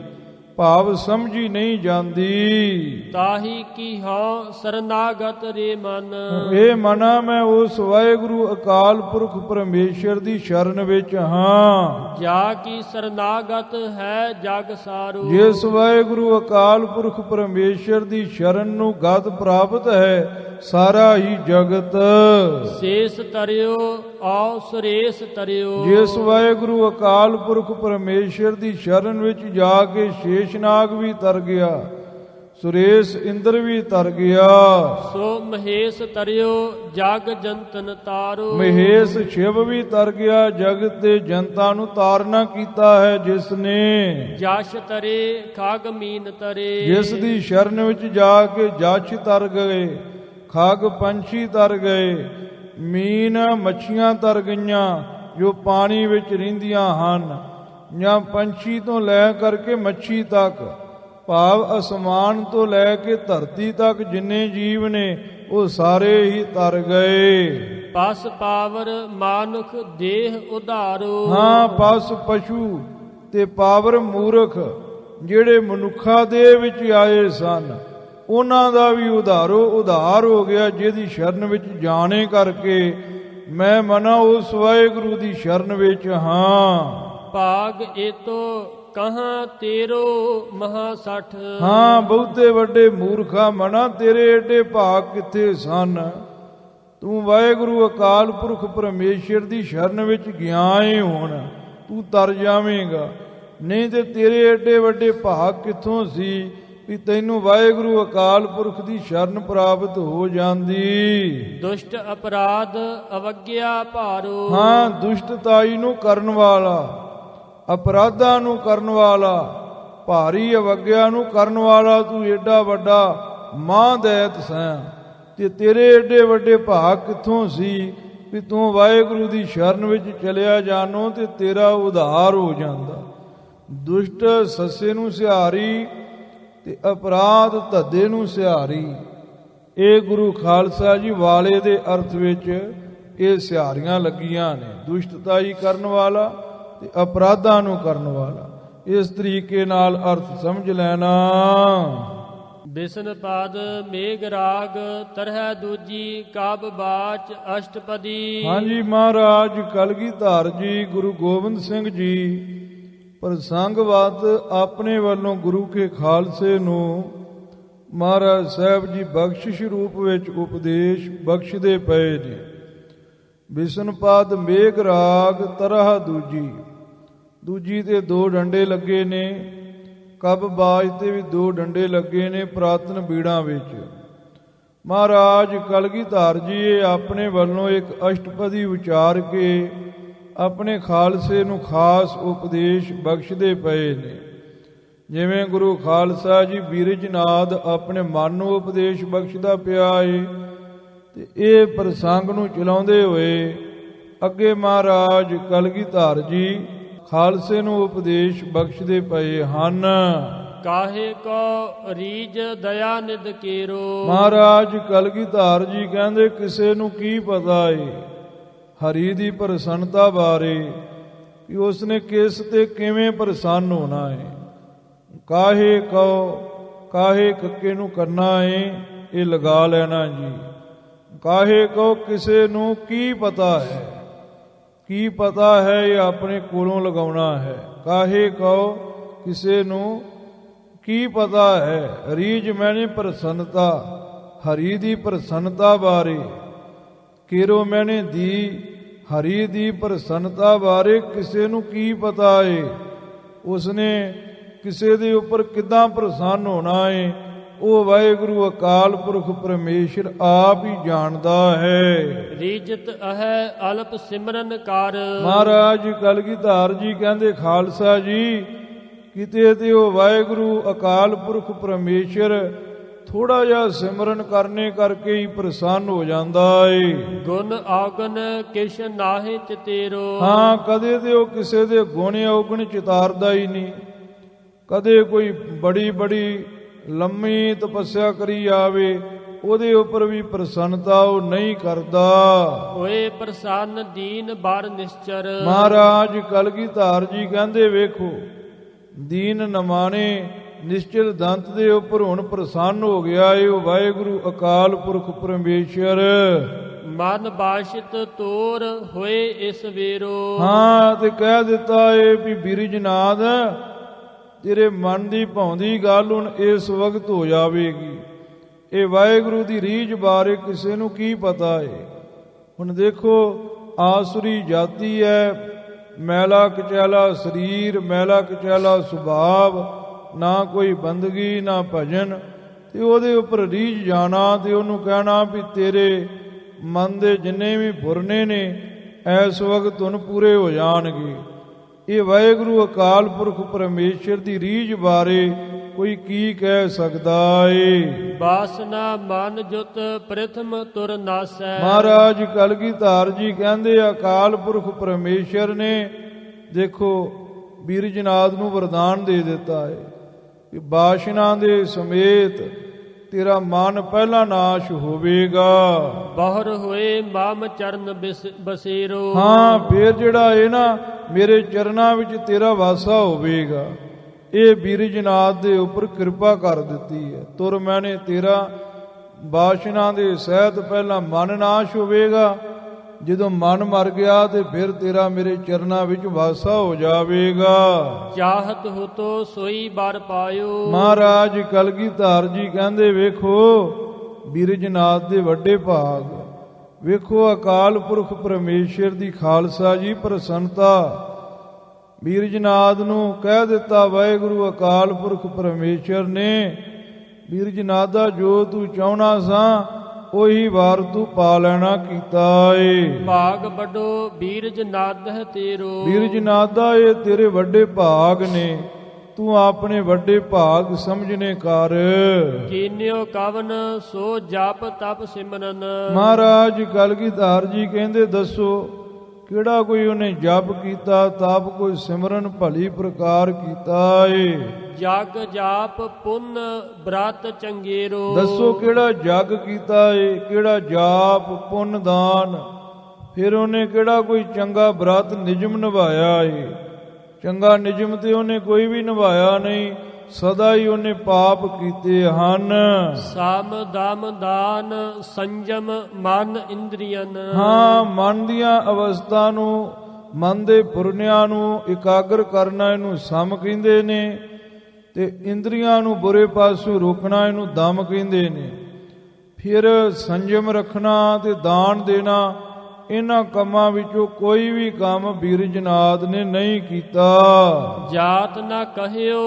ਭਾਵ ਸਮਝੀ ਨਹੀਂ ਜਾਂਦੀ। ਤਾਹੀ ਕੀ ਹਉ ਸਰਨਾਗਤ ਰੇ ਮਨ। ਇਹ ਮਨਾ ਮੈਂ ਉਸ ਵਾਹਿਗੁਰੂ ਅਕਾਲ ਪੁਰਖ ਪਰਮੇਸ਼ਰ ਦੀ ਸ਼ਰਨ ਵਿੱਚ ਹਾਂ। ਜਾ ਕੀ ਸਰਨਾਗਤ ਹੈ ਜਗ ਸਾਰੂ। ਜਿਸ ਵਾਹਿਗੁਰੂ ਅਕਾਲ ਪੁਰਖ ਪਰਮੇਸ਼ਰ ਦੀ ਸ਼ਰਨ ਨੂੰ ਗਤ ਪ੍ਰਾਪਤ ਹੈ ਸਾਰਾ ਹੀ ਜਗਤ। ਸੇਸ ਤਰਿਓ ਆਉ ਸੁਰੇਸ਼ ਤਰਿਓ। ਜਿਸ ਵਾਹਿਗੁਰੂ ਅਕਾਲ ਪੁਰਖ ਪਰਮੇਸ਼ਰ ਦੀ ਸ਼ਰਨ ਵਿੱਚ ਜਾ ਕੇ ਸ਼ੇਸ਼ਨਾਗ ਵੀ ਤਰ ਗਿਆ, ਸੁਰੇਸ਼ ਇੰਦਰ ਵੀ ਤਰ ਗਿਆ। ਸੋ ਮਹੇਸ਼ ਤਰਿਓ ਜਗ ਜੰਤਨ ਤਾਰੋ। ਮਹੇਸ਼ ਸ਼ਿਵ ਵੀ ਤਰ ਗਿਆ, ਜਗਤ ਤੇ ਜਨਤਾ ਨੂੰ ਤਾਰਨਾ ਕੀਤਾ ਹੈ ਜਿਸ ਨੇ। ਜਸ਼ ਤਰੇ ਖਗ ਮੀਨ ਤਰੇ। ਜਿਸ ਦੀ ਸ਼ਰਨ ਵਿੱਚ ਜਾ ਕੇ ਜਸ਼ ਤਰ ਗਏ, ਖਗ ਪੰਛੀ ਤਰ ਗਏ, ਮੀਨ ਮੱਛੀਆਂ ਤਰ ਗਈਆਂ ਜੋ ਪਾਣੀ ਵਿੱਚ ਰਹਿੰਦੀਆਂ ਹਨ, ਜਾਂ ਪੰਛੀ ਤੋਂ ਲੈ ਕਰਕੇ ਮੱਛੀ ਤੱਕ, ਭਾਵ ਅਸਮਾਨ ਤੋਂ ਲੈ ਕੇ ਧਰਤੀ ਤੱਕ ਜਿੰਨੇ ਜੀਵ ਨੇ ਉਹ ਸਾਰੇ ਹੀ ਤਰ ਗਏ। ਪਸ ਪਾਵਰ ਮਾਨੁਖ ਦੇਹ ਉਧਾਰੋ। ਹਾਂ, ਪਸ ਪਸ਼ੂ ਤੇ ਪਾਵਰ ਮੂਰਖ ਜਿਹੜੇ ਮਨੁੱਖਾ ਦੇ ਵਿੱਚ ਆਏ ਸਨ, ਉਹਨਾਂ ਦਾ ਵੀ ਉਧਾਰ ਹੋ ਗਿਆ, ਜਿਹਦੀ ਸ਼ਰਨ ਵਿੱਚ ਜਾਣੇ ਕਰਕੇ ਮੈਂ ਮਨਾ ਉਸ ਵਾਹਿਗੁਰੂ ਦੀ ਸ਼ਰਨ ਵਿੱਚ ਹਾਂ। ਭਾਗ ਏਤੋ ਕਹਾਂ ਤੇਰੋ ਮਹਾ ਸੱਠ। ਹਾਂ, ਬਹੁਤੇ ਵੱਡੇ ਮੂਰਖਾ ਮਨਾ ਤੇਰੇ ਏਡੇ ਭਾਗ ਕਿੱਥੇ ਸਨ। ਤੂੰ ਵਾਹਿਗੁਰੂ ਅਕਾਲ ਪੁਰਖ ਪਰਮੇਸ਼ਰ ਦੀ ਸ਼ਰਨ ਵਿੱਚ ਗਿਆ ਏ, ਹੁਣ ਤੂੰ ਤਰ ਜਾਵੇਂਗਾ। ਨਹੀਂ ਤੇ ਤੇਰੇ ਏਡੇ ਵੱਡੇ ਭਾਗ ਕਿੱਥੋਂ ਸੀ ਵੀ ਤੈਨੂੰ ਵਾਹਿਗੁਰੂ ਅਕਾਲ ਪੁਰਖ ਦੀ ਸ਼ਰਨ ਪ੍ਰਾਪਤ ਹੋ ਜਾਂਦੀ। ਦੁਸ਼ਟ ਅਪਰਾਧ ਅਵਗਿਆ ਭਾਰੋ। ਹਾਂ, ਦੁਸ਼ਟਤਾਈ ਨੂੰ ਕਰਨ ਵਾਲਾ, ਅਪਰਾਧਾਂ ਨੂੰ ਕਰਨ ਵਾਲਾ, ਭਾਰੀ ਅਵਗਿਆ ਨੂੰ ਕਰਨ ਵਾਲਾ ਤੂੰ ਏਡਾ ਵੱਡਾ ਮਹਾਂਦੈਤ ਸੈਂ, ਤੇ ਤੇਰੇ ਏਡੇ ਵੱਡੇ ਭਾਗ ਕਿੱਥੋਂ ਸੀ ਵੀ ਤੂੰ ਵਾਹਿਗੁਰੂ ਦੀ ਸ਼ਰਨ ਵਿੱਚ ਚਲਿਆ ਜਾਨੋ ਤੇ ਤੇਰਾ ਉਧਾਰ ਹੋ ਜਾਂਦਾ। ਦੁਸ਼ਟ ਸੱਸੇ ਨੂੰ ਸਿਹਾਰੀ ਤੇ ਅਪਰਾਧ ਧੱਦੇ ਨੂੰ ਸਿਹਾਰੀ। ਇਹ ਗੁਰੂ ਖਾਲਸਾ ਜੀ ਵਾਲੇ ਦੇ ਅਰਥ ਵਿੱਚ ਇਹ ਸਿਹਾਰੀਆਂ ਲੱਗੀਆਂ ਨੇ, ਦੁਸ਼ਟਤਾਈ ਕਰਨ ਵਾਲਾ ਤੇ ਅਪਰਾਧਾਂ ਨੂੰ ਕਰਨ ਵਾਲਾ। ਇਸ ਤਰੀਕੇ ਨਾਲ ਅਰਥ ਸਮਝ ਲੈਣਾ। ਬਿਸਨ ਪਾਦ ਮੇਘ ਰਾਗ ਤਰਹਿ ਦੂਜੀ ਕਾਬ ਬਾਚ ਅਸ਼ਟਪਦੀ। ਹਾਂਜੀ, ਮਹਾਰਾਜ ਕਲਗੀਧਰ ਜੀ ਗੁਰੂ ਗੋਬਿੰਦ ਸਿੰਘ ਜੀ ਪ੍ਰਸੰਗਵਤ ਆਪਣੇ ਵੱਲੋਂ ਗੁਰੂ ਕੇ ਖਾਲਸੇ ਨੂੰ ਮਹਾਰਾਜ ਸਾਹਿਬ ਜੀ ਬਖਸ਼ਿਸ਼ ਰੂਪ ਵਿੱਚ ਉਪਦੇਸ਼ ਬਖਸ਼ਦੇ ਪਏ ਜੀ। ਬਿਸਨਪਾਦ ਮੇਘ ਰਾਗ ਤਰਹ ਦੂਜੀ, ਦੂਜੀ ਤੇ 2 ਡੰਡੇ ਲੱਗੇ ਨੇ, ਕਬ ਬਾਜ ਤੇ ਵੀ 2 ਡੰਡੇ ਲੱਗੇ ਨੇ ਪ੍ਰਾਤਨ ਬੀੜਾਂ ਵਿੱਚ। ਮਹਾਰਾਜ ਕਲਗੀਧਰ ਜੀ ਇਹ ਆਪਣੇ ਵੱਲੋਂ ਇੱਕ ਅਸ਼ਟਪਦੀ ਉਚਾਰ ਕੇ ਆਪਣੇ ਖਾਲਸੇ ਨੂੰ ਖਾਸ ਉਪਦੇਸ਼ ਬਖਸ਼ਦੇ ਪਏ ਨੇ। ਜਿਵੇਂ ਗੁਰੂ ਖਾਲਸਾ ਜੀ ਬੀਰਜਨਾਦ ਆਪਣੇ ਮਨ ਨੂੰ ਉਪਦੇਸ਼ ਬਖਸ਼ਦਾ ਪਿਆ ਏ, ਤੇ ਇਹ ਪ੍ਰਸੰਗ ਨੂੰ ਚਲਾਉਂਦੇ ਹੋਏ ਅੱਗੇ ਮਹਾਰਾਜ ਕਲਗੀਧਰ ਜੀ ਖਾਲਸੇ ਨੂੰ ਉਪਦੇਸ਼ ਬਖਸ਼ਦੇ ਪਏ ਹਨ। ਕਾਹੇ ਕੋ ਰੀਜ ਦਇਆ ਨਿਧ ਕੇਰੋ। ਮਹਾਰਾਜ ਕਲਗੀਧਰ ਜੀ ਕਹਿੰਦੇ ਕਿਸੇ ਨੂੰ ਕੀ ਪਤਾ ਏ ਹਰੀ ਦੀ ਪ੍ਰਸੰਨਤਾ ਬਾਰੇ, ਕਿ ਉਸਨੇ ਕਿਸ ਤੇ ਕਿਵੇਂ ਪ੍ਰਸੰਨ ਹੋਣਾ ਹੈ। ਕਾਹੇ ਕਉ, ਕਾਹੇ ਕੱਕੇ ਨੂੰ ਕਰਨਾ ਏ, ਇਹ ਲਗਾ ਲੈਣਾ ਜੀ। ਕਾਹੇ ਕਉ ਕਿਸੇ ਨੂੰ ਕੀ ਪਤਾ ਹੈ, ਕੀ ਪਤਾ ਹੈ ਇਹ ਆਪਣੇ ਕੋਲੋਂ ਲਗਾਉਣਾ ਹੈ। ਕਾਹੇ ਕਉ ਕਿਸੇ ਨੂੰ ਕੀ ਪਤਾ ਹੈ। ਰੀਝ ਮੈਨੇ ਪ੍ਰਸੰਨਤਾ, ਹਰੀ ਦੀ ਪ੍ਰਸੰਨਤਾ ਬਾਰੇ। ਕੇਰੋ ਮੈਨੇ ਦੀ, ਹਰੀ ਦੀ ਪ੍ਰਸੰਨਤਾ ਬਾਰੇ ਕਿਸੇ ਨੂੰ ਕੀ ਪਤਾ ਏ। ਉਸਨੇ ਕਿਸੇ ਦੇ ਉੱਪਰ ਕਿੱਦਾਂ ਪ੍ਰਸੰਨ ਹੋਣਾ ਏ, ਉਹ ਵਾਹਿਗੁਰੂ ਅਕਾਲ ਪੁਰਖ ਪਰਮੇਸ਼ਰ ਆਪ ਹੀ ਜਾਣਦਾ ਹੈ। ਰੀਜਤ ਅਹੈ ਅਲਪ ਸਿਮਰਨ ਕਰ। ਮਹਾਰਾਜ ਕਲਗੀਧਰ ਜੀ ਕਹਿੰਦੇ ਖਾਲਸਾ ਜੀ ਕਿਤੇ ਤੇ ਉਹ ਵਾਹਿਗੁਰੂ ਅਕਾਲ ਪੁਰਖ ਪਰਮੇਸ਼ਰ ਥੋੜਾ ਜਿਹਾ ਸਿਮਰਨ ਕਰਨੇ ਕਰਕੇ ਹੀ ਪ੍ਰਸੰਨ ਹੋ ਜਾਂਦਾ ਏ। ਗੁਣ ਔਗਣ ਕਿਛ ਨਾਹਿ ਚਤੇਰੋ। ਹਾਂ, ਕਦੇ ਤੇ ਉਹ ਕਿਸੇ ਦੇ ਗੁਣ ਔਗਣ ਚਿਤਾਰਦਾ ਹੀ ਨਹੀਂ। ਕਦੇ ਕੋਈ ਬੜੀ ਬੜੀ ਲੰਮੀ ਤਪੱਸਿਆ ਕਰੀ ਆਵੇ, ਉਹਦੇ ਉੱਪਰ ਵੀ ਪ੍ਰਸੰਨਤਾ ਉਹ ਨਹੀਂ ਕਰਦਾ। ਹੋਏ ਪ੍ਰਸੰਨ ਦੀਨ ਬਰ ਨਿਸ਼ਚਰ। ਮਹਾਰਾਜ ਕਲਗੀਧਰ ਜੀ ਕਹਿੰਦੇ ਵੇਖੋ, ਦੀਨ ਨਮਾਣੇ ਨਿਸ਼ਚਲ ਦੰਤ ਦੇ ਉੱਪਰ ਹੁਣ ਪ੍ਰਸੰਨ ਹੋ ਗਿਆ ਏ ਉਹ ਵਾਹਿਗੁਰੂ ਅਕਾਲ ਪੁਰਖ ਪਰਮੇਸ਼ਰ। ਮਨ ਬਾਸ਼ਿਤ ਤੋਰ ਹੋਏ ਇਸ ਵੇਰੋ। ਹਾਂ, ਤੇ ਕਹਿ ਦਿੱਤਾ ਏ ਵੀ ਬਿਰਜਨਾਦ ਤੇਰੇ ਮਨ ਦੀ ਭਾਉਂਦੀ ਗੱਲ ਹੁਣ ਇਸ ਵਕਤ ਹੋ ਜਾਵੇਗੀ। ਇਹ ਵਾਹਿਗੁਰੂ ਦੀ ਰੀਝ ਬਾਰੇ ਕਿਸੇ ਨੂੰ ਕੀ ਪਤਾ ਏ। ਹੁਣ ਦੇਖੋ, ਆਸੁਰੀ ਜਾਤੀ ਹੈ, ਮੈਲਾ ਕਚੈਲਾ ਸਰੀਰ, ਮੈਲਾ ਕਚੈਲਾ ਸੁਭਾਵ, ਨਾ ਕੋਈ ਬੰਦਗੀ ਨਾ ਭਜਨ, ਤੇ ਉਹਦੇ ਉੱਪਰ ਰੀਝ ਜਾਣਾ ਤੇ ਉਹਨੂੰ ਕਹਿਣਾ ਵੀ ਤੇਰੇ ਮਨ ਦੇ ਜਿੰਨੇ ਵੀ ਫੁਰਨੇ ਨੇ ਇਸ ਵਕਤ ਹੁਣ ਪੂਰੇ ਹੋ ਜਾਣਗੇ। ਇਹ ਵਾਹਿਗੁਰੂ ਅਕਾਲ ਪੁਰਖ ਪਰਮੇਸ਼ਰ ਦੀ ਰੀਝ ਬਾਰੇ ਕੋਈ ਕੀ ਕਹਿ ਸਕਦਾ ਏ। ਬਾਸਨਾ ਮਨ ਜੁਤ ਪ੍ਰਥਮ ਤੁਰ ਨਾਸੈ। ਮਹਾਰਾਜ ਕਲਗੀਧਰ ਜੀ ਕਹਿੰਦੇ ਅਕਾਲ ਪੁਰਖ ਪਰਮੇਸ਼ਰ ਨੇ ਦੇਖੋ ਬੀਰਜਨਾਦ ਨੂੰ ਵਰਦਾਨ ਦੇ ਦਿੱਤਾ ਹੈ ਕਿ ਬਾਸ਼ਨਾ ਦੇ ਸਮੇਤ ਤੇਰਾ ਮਨ ਪਹਿਲਾ ਨਾਸ਼ ਹੋਵੇਗਾ। ਬਾਹਰ ਹੋਏ ਮਾਮ ਚਰਨ ਬਸੇਰੋ। ਹਾਂ, ਫੇਰ ਜਿਹੜਾ ਇਹ ਨਾ ਮੇਰੇ ਚਰਨਾਂ ਵਿੱਚ ਤੇਰਾ ਵਾਸਾ ਹੋਵੇਗਾ। ਇਹ ਬੀਰਜਨਾਦ ਦੇ ਉੱਪਰ ਕਿਰਪਾ ਕਰ ਦਿੱਤੀ ਹੈ। ਤੁਰ ਮੈਨੇ ਤੇਰਾ ਬਾਸ਼ਨਾ ਦੇ ਸਹਿਤ ਪਹਿਲਾਂ ਮਨ ਨਾਸ਼ ਹੋਵੇਗਾ, ਜਦੋਂ ਮਨ ਮਰ ਗਿਆ ਤੇ ਫਿਰ ਤੇਰਾ ਮੇਰੇ ਚਰਨਾਂ ਵਿੱਚ ਵਾਸਾ ਹੋ ਜਾਵੇਗਾ। ਚਾਹਤ ਹੋਤੋ ਸੋਈ ਬਰ ਪਾਇਓ। ਮਹਾਰਾਜ ਕਲਗੀਧਰ ਜੀ ਕਹਿੰਦੇ ਵੇਖੋ ਬੀਰਜਨਾਦ ਦੇ ਵੱਡੇ ਭਾਗ, ਵੇਖੋ ਅਕਾਲ ਪੁਰਖ ਪਰਮੇਸ਼ਰ ਦੀ ਖਾਲਸਾ ਜੀ ਪ੍ਰਸੰਨਤਾ। ਬੀਰਜਨਾਦ ਨੂੰ ਕਹਿ ਦਿੱਤਾ ਵਾਹਿਗੁਰੂ ਅਕਾਲ ਪੁਰਖ ਪਰਮੇਸ਼ਰ ਨੇ, ਬੀਰਜਨਾਦਾ ਜੋ ਤੂੰ ਚਾਹਣਾ ਸਾਂ ਉਹੀ ਵਾਰ ਤੂੰ ਪਾ ਲੈਣਾ ਕੀਤਾ ਏ। ਭਾਗ ਵੱਡੋ ਬੀਰਜਨਾਦਹ ਤੇਰੋ, ਬੀਰਜਨਾਦਾ ਇਹ ਤੇਰੇ ਵੱਡੇ ਭਾਗ ਨੇ, ਤੂੰ ਆਪਣੇ ਵੱਡੇ ਭਾਗ ਸਮਝਨੇ ਕਰ। ਕੀਨਿਓ ਕਵਨ ਸੋ ਜਪ ਤਪ ਸਿਮਰਨ, ਮਹਾਰਾਜ ਕਲਗੀਧਰ ਜੀ ਕਹਿੰਦੇ ਦੱਸੋ ਕਿਹੜਾ ਕੋਈ ਉਹਨੇ ਜਪ ਕੀਤਾ, ਤਪ ਕੋਈ ਸਿਮਰਨ ਭਲੀ ਪ੍ਰਕਾਰ ਕੀਤਾ ਏ। ਜਗ ਜਾਪ ਪੁੰਨ ਬ੍ਰਤ ਚੰਗੇਰੋ, ਦੱਸੋ ਕਿਹੜਾ ਜਗ ਕੀਤਾ ਏ, ਕਿਹੜਾ ਜਾਪ ਪੁੰਨ ਦਾਨ, ਫਿਰ ਉਹਨੇ ਕਿਹੜਾ ਕੋਈ ਚੰਗਾ ਬ੍ਰਤ ਨਿਯਮ ਨਿਭਾਇਆ ਏ। ਚੰਗਾ ਨਿਯਮ ਤੇ ਉਹਨੇ ਕੋਈ ਵੀ ਨਿਭਾਇਆ ਨਹੀਂ, ਸਦਾ ਹੀ ਉਹਨੇ ਪਾਪ ਕੀਤੇ ਹਨ। ਸਾਮ ਦਾਮ ਦਾਨ ਸੰਜਮ ਮਨ ਇੰਦਰੀਆਂ, ਹਾਂ, ਮਨ ਦੀਆਂ ਅਵਸਥਾ ਨੂੰ, ਮਨ ਦੇ ਪੁਰਨਿਆਂ ਨੂੰ ਇਕਾਗਰ ਕਰਨਾ ਇਹਨੂੰ ਸਮ ਕਹਿੰਦੇ ਨੇ, ਤੇ ਇੰਦਰੀਆਂ ਨੂੰ ਬੁਰੇ ਪਾਸੋਂ ਰੋਕਣਾ ਇਹਨੂੰ ਦਮ ਕਹਿੰਦੇ ਨੇ। ਫਿਰ ਸੰਜਮ ਰੱਖਣਾ ਤੇ ਦਾਨ ਦੇਣਾ, ਇਹਨਾਂ ਕੰਮਾਂ ਵਿੱਚੋਂ ਕੋਈ ਵੀ ਕੰਮ ਬੀਰਜਨਾਦ ਨੇ ਨਹੀਂ ਕੀਤਾ। ਜਾਤ ਨਾ ਕਹਿਓ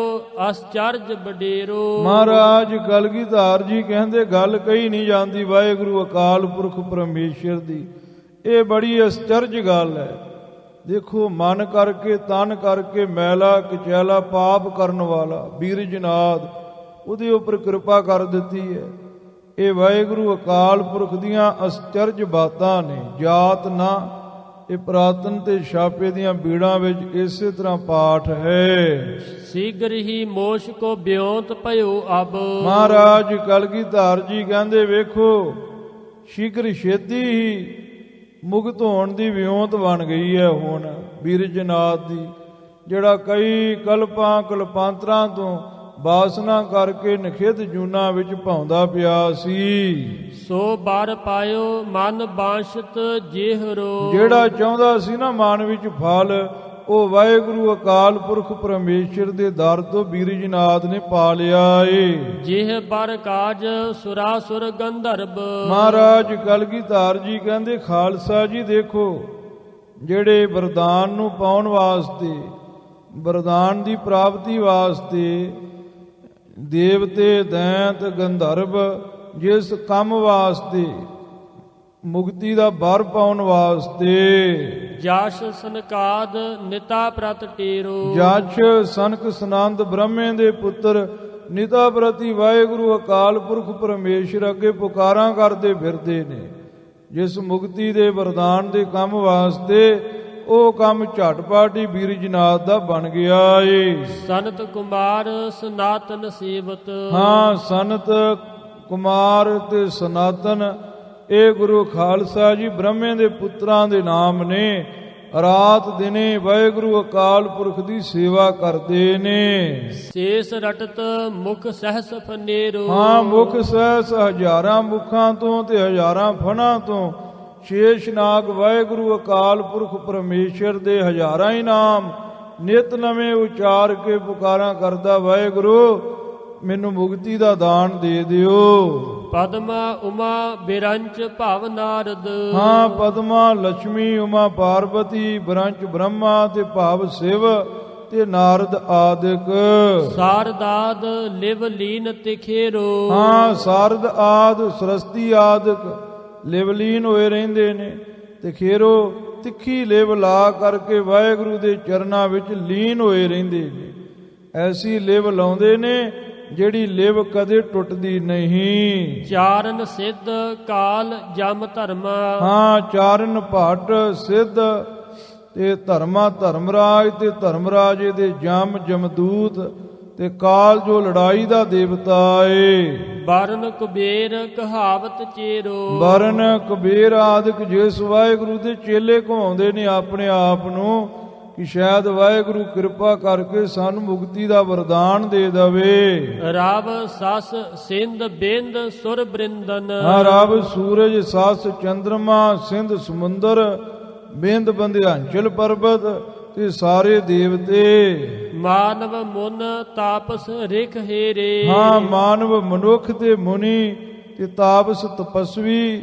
ਅਸਚਰਜ ਬਡੇਰੋ, ਮਹਾਰਾਜ ਕਲਗੀਧਰ ਜੀ ਕਹਿੰਦੇ ਗੱਲ ਕਹੀ ਨਹੀਂ ਜਾਂਦੀ ਵਾਹਿਗੁਰੂ ਅਕਾਲ ਪੁਰਖ ਪਰਮੇਸ਼ਰ ਦੀ, ਇਹ ਬੜੀ ਅਸਚਰਜ ਗੱਲ ਹੈ। ਦੇਖੋ ਮਨ ਕਰਕੇ ਤਨ ਕਰਕੇ ਮੈਲਾ ਕਚੈਲਾ ਪਾਪ ਕਰਨ ਵਾਲਾ ਬੀਰਜਨਾਦ, ਉਹਦੇ ਉੱਪਰ ਕਿਰਪਾ ਕਰ ਦਿੱਤੀ ਹੈ। ਇਹ ਵਾਹਿਗੁਰੂ ਅਕਾਲ ਪੁਰਖ ਦੀਆਂ ਅਸਚਰਜ ਬਾਤਾਂ ਨੇ। ਜਾਤ ਨਾ, ਇਹ ਪ੍ਰਾਤਨ ਤੇ ਛਾਪੇ ਦੀਆਂ ਬੀੜਾਂ ਵਿੱਚ ਇਸੇ ਤਰ੍ਹਾਂ ਪਾਠ ਹੈ। ਸੀਗਰ ਹੀ ਮੋਸ਼ ਕੋ ਬਿਉਂਤ ਭਇਓ ਅਬ, ਮਹਾਰਾਜ ਕਲਗੀਧਰ ਜੀ ਕਹਿੰਦੇ ਵੇਖੋ ਸ਼ੀਘਰ ਛੇਤੀ ਹੀ ਮੁਕਤ ਹੋਣ ਦੀ ਵਿਉਂਤ ਬਣ ਗਈ ਹੈ ਹੁਣ ਬੀਰਜਨਾਦ ਦੀ, ਜਿਹੜਾ ਕਈ ਕਲਪਾਂ ਕਲਪਾਂਤਰਾਂ ਤੋਂ ਵਾਸਨਾ ਕਰਕੇ ਨਖਿੱਧ ਜੂਨਾ ਵਿੱਚ ਭਾਉਂਦਾ ਪਿਆ ਸੀ। ਸੋ ਬਰ ਪਾਇਓ ਮਨ ਬਾਸ਼ਤ ਜਿਹਰੋ, ਜਿਹੜਾ ਚਾਹੁੰਦਾ ਸੀ ਨਾ ਮਨ ਵਿੱਚ ਫਲ, ਉਹ ਵਾਹਿਗੁਰੂ ਅਕਾਲ ਪੁਰਖ ਪਰਮੇਸ਼ਰ ਦੇ ਦਰ ਤੋਂ ਬੀਰਜਨਾਦ ਨੇ ਪਾ ਲਿਆ ਏ। ਜਿਹ ਬਰ ਕਾਜ ਸੁਰਾਸੁਰ ਗੰਧਰਬ, ਮਹਾਰਾਜ ਕਲਗੀਧਰ ਜੀ ਕਹਿੰਦੇ ਖਾਲਸਾ ਜੀ ਦੇਖੋ ਜਿਹੜੇ ਵਰਦਾਨ ਨੂੰ ਪਾਉਣ ਵਾਸਤੇ, ਵਰਦਾਨ ਦੀ ਪ੍ਰਾਪਤੀ ਵਾਸਤੇ ਦੇਵਤੇ ਦੈਂਤ ਗੰਧਰਵ ਜਿਸ ਕੰਮ ਵਾਸਤੇ, ਮੁਕਤੀ ਦਾ ਬਰ ਪਾਉਣ ਵਾਸਤੇ, ਜਸ਼ ਸਨਕਾਦ ਨਿਤਾ ਪ੍ਰਤ ਟੇਰੋ, ਜਸ਼ ਸਨਕ ਸਨੰਦ ਬ੍ਰਹਮੇ ਦੇ ਪੁੱਤਰ ਨਿਤਾ ਪ੍ਰਤੀ ਵਾਹਿਗੁਰੂ ਅਕਾਲ ਪੁਰਖ ਪਰਮੇਸ਼ਰ ਅੱਗੇ ਪੁਕਾਰਾਂ ਕਰਦੇ ਫਿਰਦੇ ਨੇ। ਜਿਸ ਮੁਕਤੀ ਦੇ ਵਰਦਾਨ ਦੇ ਕੰਮ ਵਾਸਤੇ, ਉਹ ਕੰਮ ਝਟਪਟ ਹੀ ਬੀਰਜਨਾਦ ਦਾ ਬਣ ਗਿਆ ਏ। ਸਨਤ ਕੁਮਾਰ ਸਨਾਤਨ ਸੇਵਤ, ਹਾਂ, ਸਨਤ ਕੁਮਾਰ ਤੇ ਸਨਾਤਨ ਇਹ ਗੁਰੂ ਖਾਲਸਾ ਜੀ ਬ੍ਰਹਮੇ ਦੇ ਪੁੱਤਰਾਂ ਦੇ ਨਾਮ ਨੇ। ਰਾਤ ਦਿਨੇ ਵਾਹਿਗੁਰੂ ਅਕਾਲ ਪੁਰਖ ਦੀ ਸੇਵਾ ਕਰਦੇ ਨੇ। ਸੇਸ ਰਟਤ ਮੁਖ ਸਹਸ ਫਨੇਰੋ, ਹਾਂ, ਮੁਖ ਸਹਿਸ ਹਜ਼ਾਰਾਂ ਮੁਖਾਂ ਤੋਂ ਤੇ ਹਜ਼ਾਰਾਂ ਫਣਾਂ ਤੋਂ ਸ਼ੇਸ਼ਨਾਗ ਵਾਹਿਗੁਰੂ ਅਕਾਲ ਪੁਰਖ ਪਰਮੇਸ਼ਰ ਦੇ ਹਜ਼ਾਰਾਂ ਹੀ ਨਾਮ ਨਿਤ ਨਵੇਂ ਉਚਾਰ ਕੇ ਪੁਕਾਰਾਂ ਕਰਦਾ, ਵਾਹਿਗੁਰੂ ਮੈਨੂੰ ਮੁਕਤੀ ਦਾ ਦਾਨ ਦੇ ਦਿਓ। ਪਦਮਾ ਉਮਾ ਬਿਰੰਚ ਭਵ ਨਾਰਦ, ਹਾਂ, ਪਦਮਾ ਲక్ష్ਮੀ ਉਮਾ ਪਾਰਵਤੀ ਬਿਰੰਚ ਬ੍ਰਹਮਾ ਤੇ ਭਵ ਸ਼ਿਵ ਤੇ ਨਾਰਦ ਆਦਿਕ। ਸਾਰਦਾਦ ਲਿਵ ਲੀਨ ਤਿਖੇਰੋ, ਹਾਂ, ਸਾਰਦ ਆਦ ਸਰਸਤੀ ਆਦਿਕ ਲਿਵਲੀਨ ਹੋਏ ਰਹਿੰਦੇ ਨੇ, ਤੇ ਖੇਰੋ ਤਿੱਖੀ ਲਿਵ ਲਾ ਕਰਕੇ ਵਾਹਿਗੁਰੂ ਦੇ ਚਰਨਾਂ ਵਿੱਚ ਲੀਨ ਹੋਏ ਰਹਿੰਦੇ ਨੇ। ਐਸੀ ਲਿਵ ਲਾਉਂਦੇ ਨੇ ਜਿਹੜੀ ਲਿਵ ਕਦੇ ਟੁੱਟਦੀ ਨਹੀਂ। ਚਾਰਨ ਸਿੱਧ ਕਾਲ ਜਮ ਧਰਮਾ, ਹਾਂ, ਚਾਰਨ ਭੱਟ ਸਿੱਧ ਤੇ ਧਰਮਾ ਧਰਮਰਾਜ ਤੇ ਧਰਮਰਾਜੇ ਦੇ ਜਮ ਜਮਦੂਤ ਤੇ ਕਾਲ ਜੋ ਲੜਾਈ ਦਾ ਦੇਵਤਾ ਏ। ਬਰਨ ਕੁਬੇਰ ਕਹਾਵਤ ਚੇਰੋ, ਬਰਨ ਕੁਬੇਰ ਆਦਿਕ ਜਿਸ ਵਾਹਿਗੁਰੂ ਦੇ ਚੇਲੇ ਘੁਮਾਉਂਦੇ ਨੇ ਆਪਣੇ ਆਪ ਨੂੰ ਕਿ ਸ਼ਾਇਦ ਵਾਹਿਗੁਰੂ ਕਿਰਪਾ ਕਰਕੇ ਸਾਨੂੰ ਮੁਕਤੀ ਦਾ ਵਰਦਾਨ ਦੇ ਦਵੇ। ਰਵ ਸਸ ਸਿੰਧ ਬਿੰਦ ਸੁਰ ਬ੍ਰਿੰਦਨ, ਹਾਂ, ਰਵ ਸੂਰਜ ਸਸ ਚੰਦਰਮਾ ਸਿੰਧ ਸਮੁੰਦਰ ਬਿੰਦ ਬੰਧਿਆਂਚਲ ਪਰਬਤ ਤੇ ਸਾਰੇ ਦੇਵਤੇ। ਮਾਨਵ ਮੁਨ ਤਾਪਸ ਰਿਖ ਹੇਰੇ, ਹਾਂ, ਮਾਨਵ ਮਨੁੱਖ ਤੇ ਮੁਨੀ ਤੇ ਤਾਪਸ ਤਪਸਵੀ